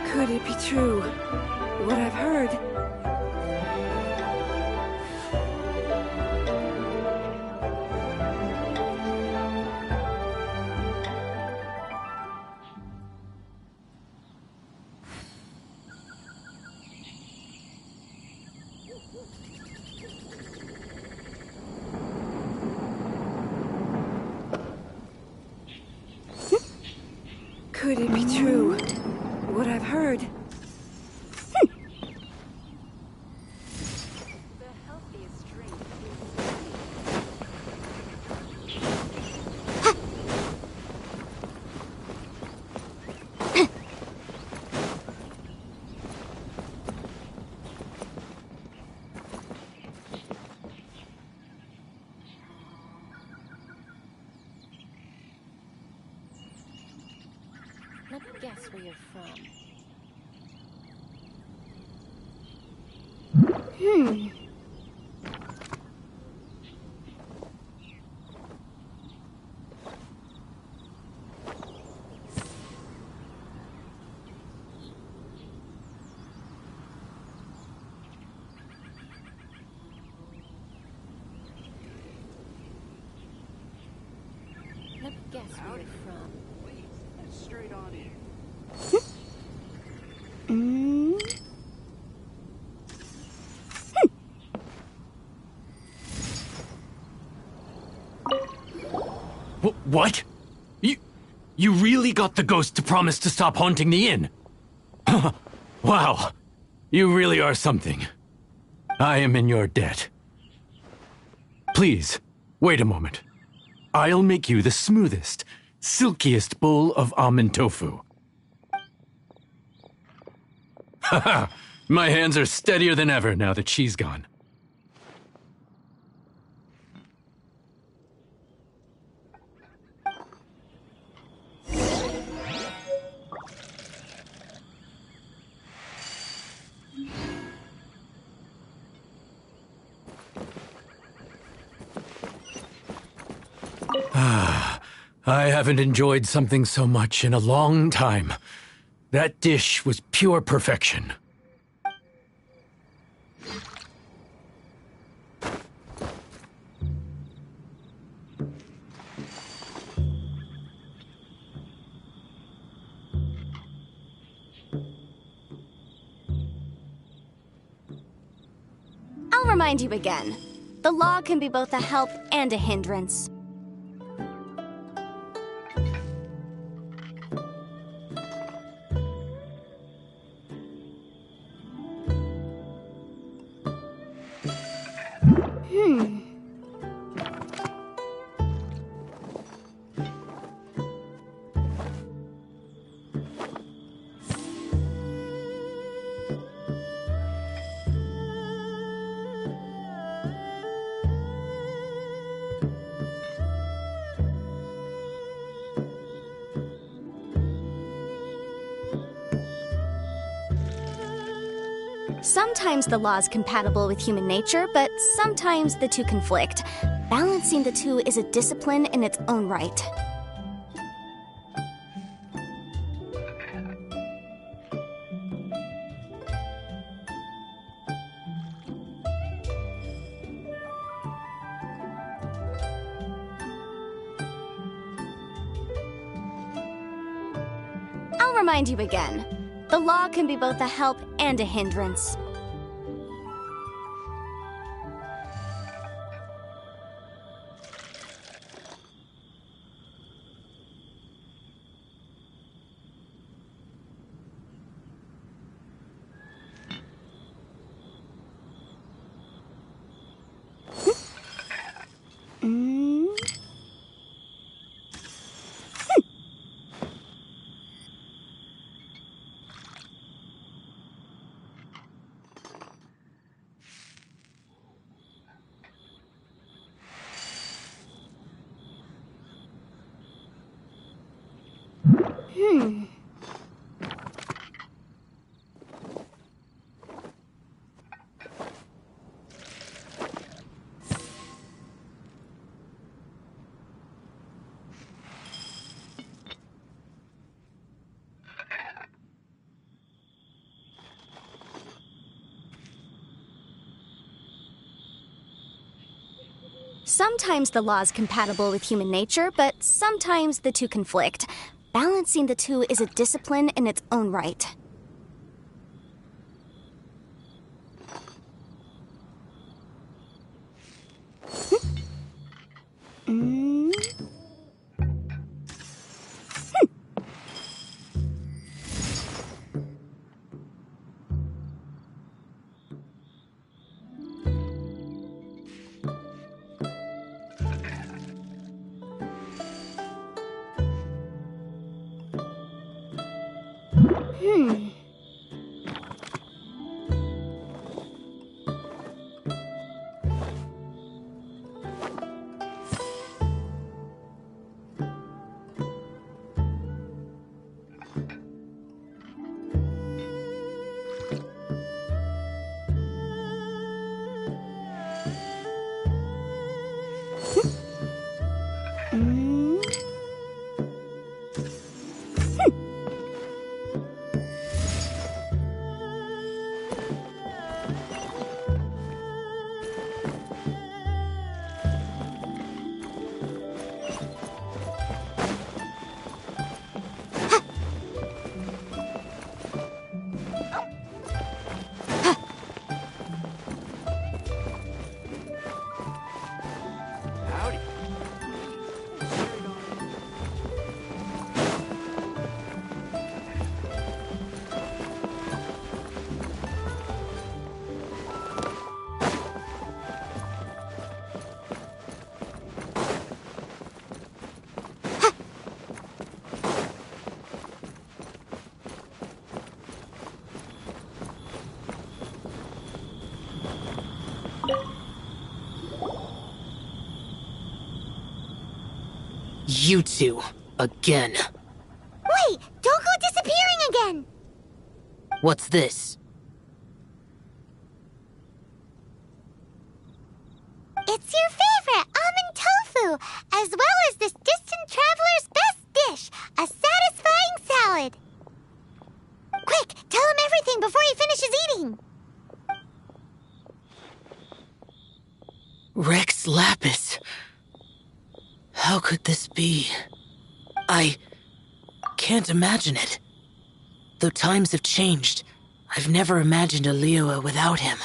Could it be true? What I've heard? Could it be true? What I've heard? Let me guess where you're from. Let me guess where you're from. Straight on in. What? You really got the ghost to promise to stop haunting the inn? Wow. You really are something. I am in your debt. Please, wait a moment. I'll make you the smoothest, silkiest bowl of almond tofu. Haha, my hands are steadier than ever now that she's gone. I haven't enjoyed something so much in a long time. That dish was pure perfection. I'll remind you again. The law can be both a help and a hindrance. Sometimes the law is compatible with human nature, but sometimes the two conflict. Balancing the two is a discipline in its own right. I'll remind you again. The law can be both a help and a hindrance. Sometimes the law is compatible with human nature, but sometimes the two conflict. Balancing the two is a discipline in its own right. You two, again. Wait! Don't go disappearing again! What's this? It's your favorite, almond tofu, as well as this distant traveler's best dish, a satisfying salad. Quick, tell him everything before he finishes eating. Rex Lapis. How could this be? I can't imagine it. Though times have changed, I've never imagined a Liyue without him.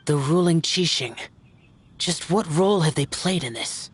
The ruling Qixing. Just what role have they played in this?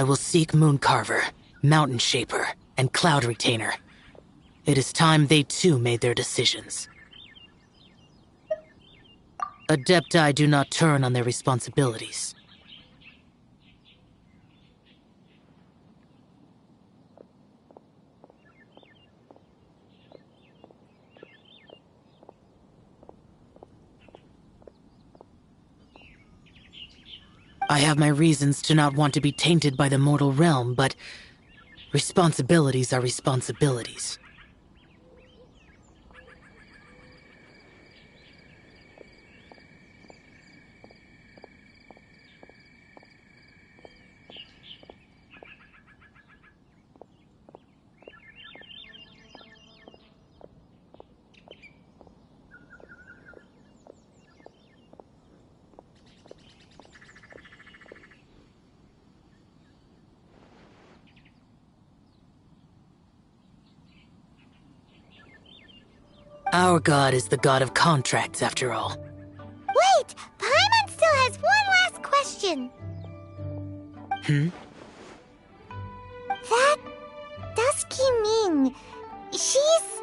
I will seek Mooncarver, Mountain Shaper, and Cloud Retainer. It is time they too made their decisions. Adepti do not turn on their responsibilities. I have my reasons to not want to be tainted by the mortal realm, but responsibilities are responsibilities. Our god is the god of contracts, after all. Wait! Paimon still has one last question! That... Dusky Ming... she's...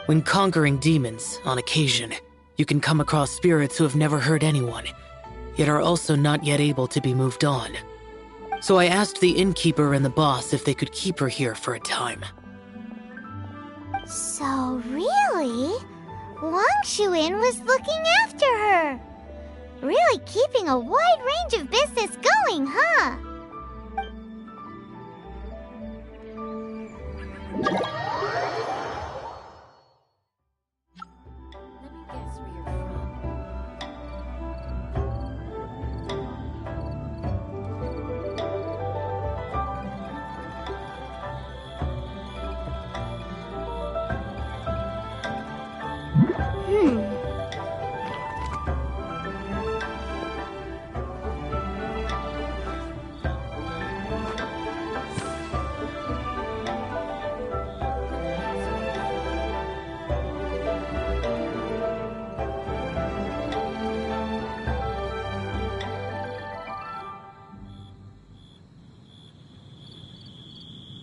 When conquering demons, on occasion, you can come across spirits who have never hurt anyone, yet are also not yet able to be moved on. So I asked the innkeeper and the boss if they could keep her here for a time. So really, Wang Shuin was looking after her. Really keeping a wide range of business going, huh?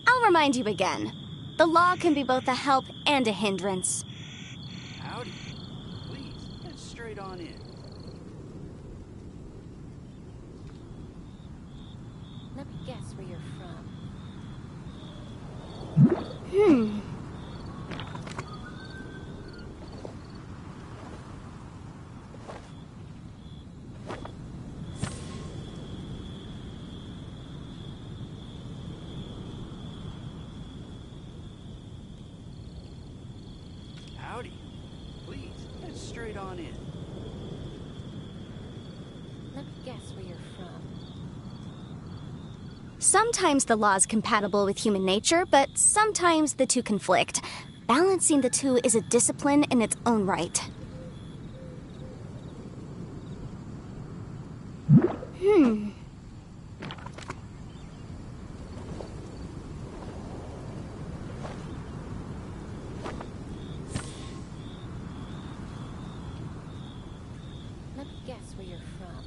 I'll remind you again. The law can be both a help and a hindrance. Howdy. Please, head straight on in. Let me guess where you're from. Howdy. Please, head straight on in. Let me guess where you're from. Sometimes the law's compatible with human nature, but sometimes the two conflict. Balancing the two is a discipline in its own right. Let me guess where you're from.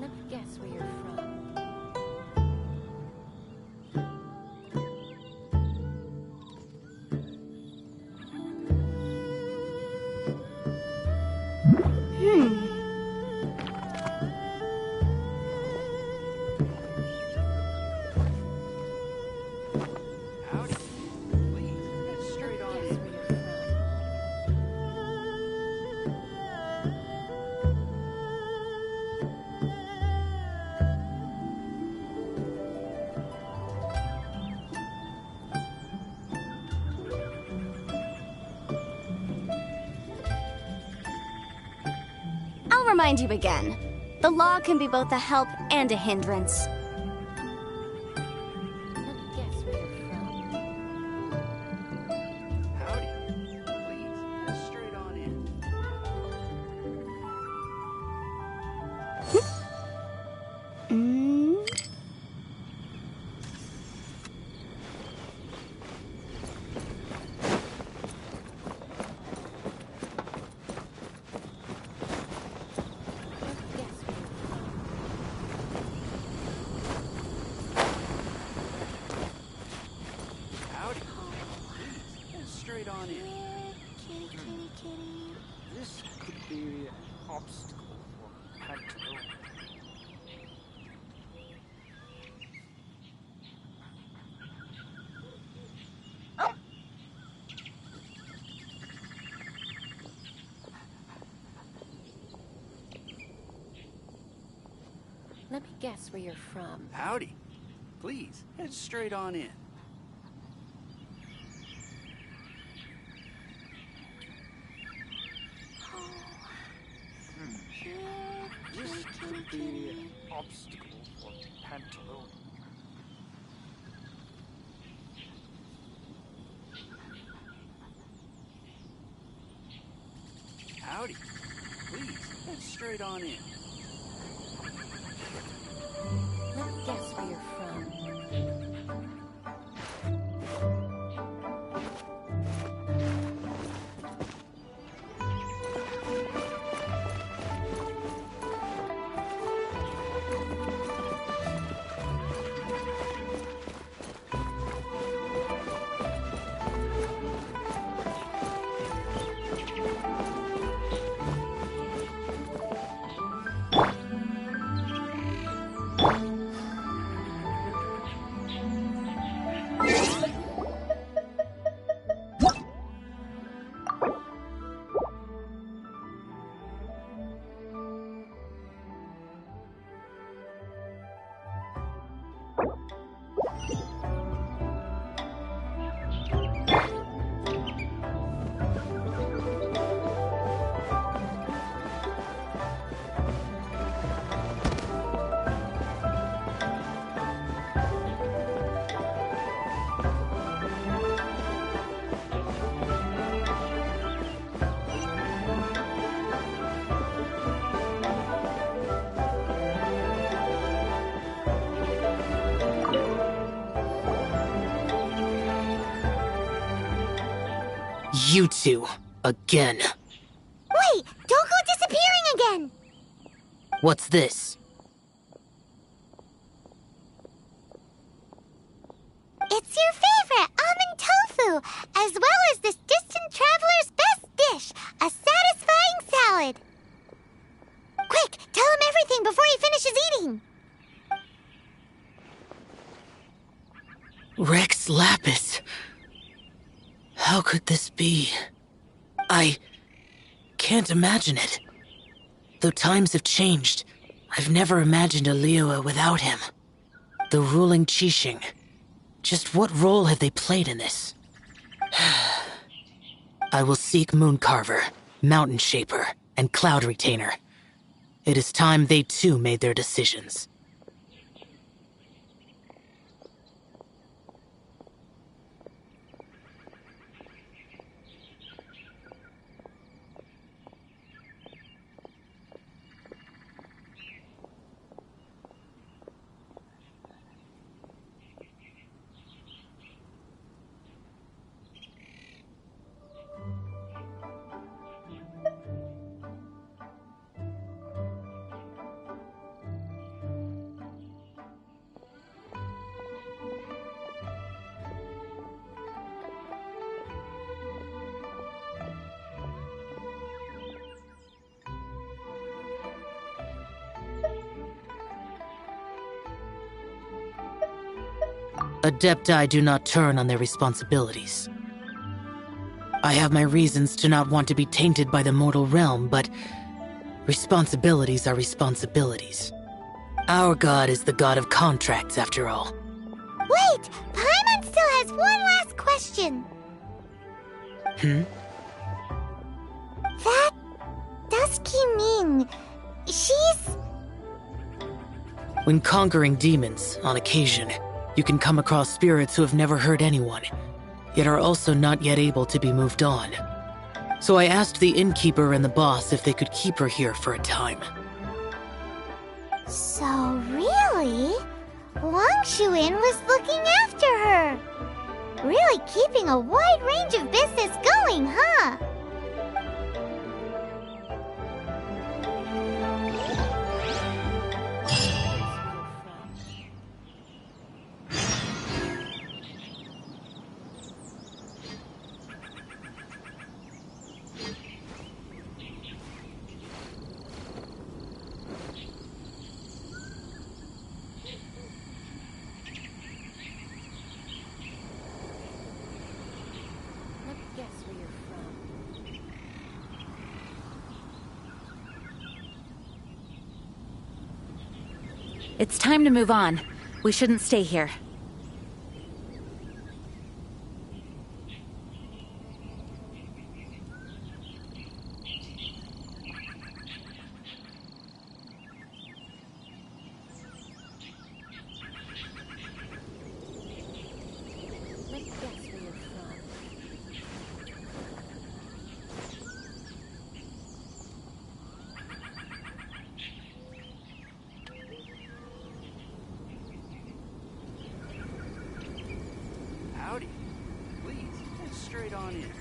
Let me guess where you're from. Howdy. Please, head straight on Guess in. where you're from. I'll remind you again. The law can be both a help and a hindrance. the obstacle for Pantaloon. Let me guess where you're from. Howdy. Please, head straight on in. This could be obstacle for Pantaloon. Howdy. Please, head straight on in. Let me guess where you're from. You two, again. Wait! Don't go disappearing again! What's this? It's your favorite, almond tofu, as well as this distant traveler's best dish, a satisfying salad. Quick, tell him everything before he finishes eating. Rex Lapis. How could this be? I can't imagine it. Though times have changed, I've never imagined a Liyue without him. The ruling Qixing. Just what role have they played in this? I will seek Mooncarver, Mountain Shaper, and Cloud Retainer. It is time they too made their decisions. Adepti do not turn on their responsibilities. I have my reasons to not want to be tainted by the mortal realm, but responsibilities are responsibilities. Our god is the god of contracts, after all. Wait! Paimon still has one last question. That Dusky mean she's... When conquering demons, on occasion, you can come across spirits who have never hurt anyone, yet are also not yet able to be moved on. So I asked the innkeeper and the boss if they could keep her here for a time. So really, Wang Shuin was looking after her. Really keeping a wide range of business going, huh? It's time to move on. We shouldn't stay here. Howdy. Please, head straight on in.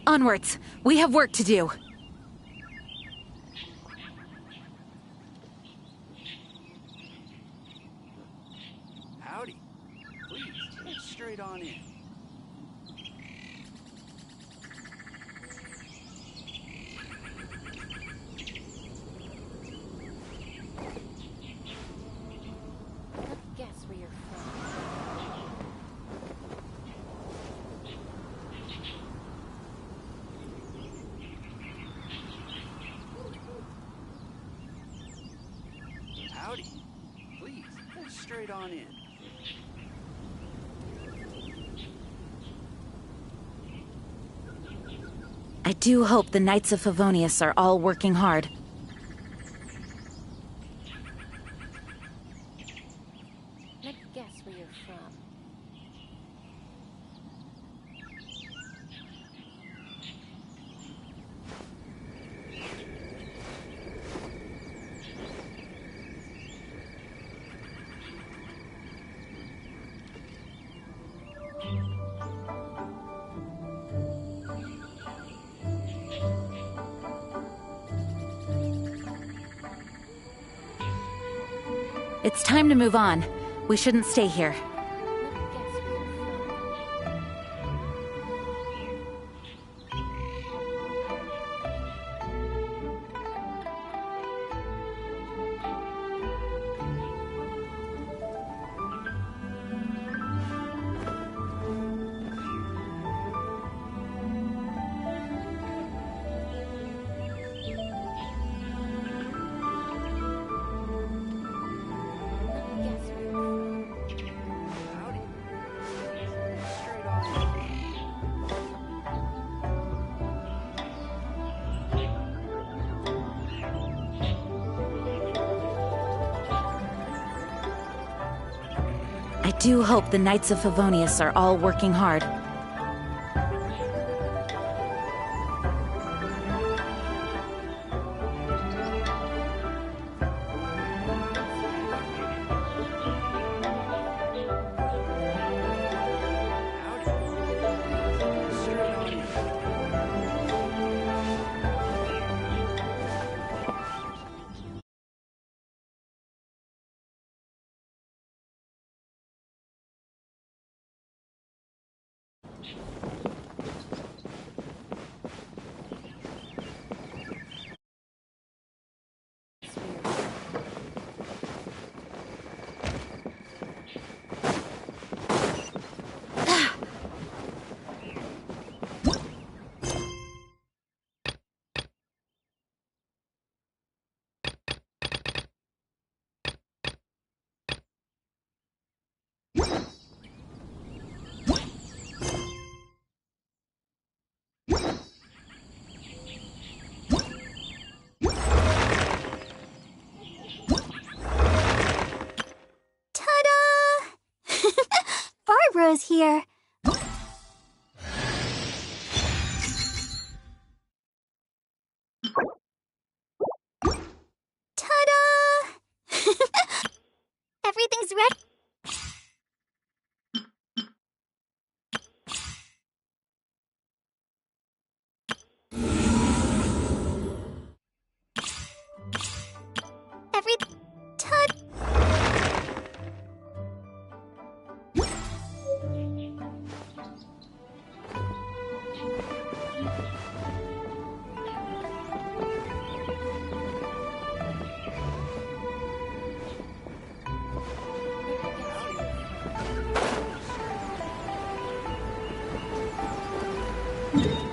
Onwards! We have work to do. Howdy. Please, head straight on in. Guess where you're from. Howdy. Please, head straight on in. I do hope the Knights of Favonius are all working hard. Let's guess where you're from. It's time to move on. We shouldn't stay here. I do hope the Knights of Favonius are all working hard. is here. Ta-da! Everything's ready. You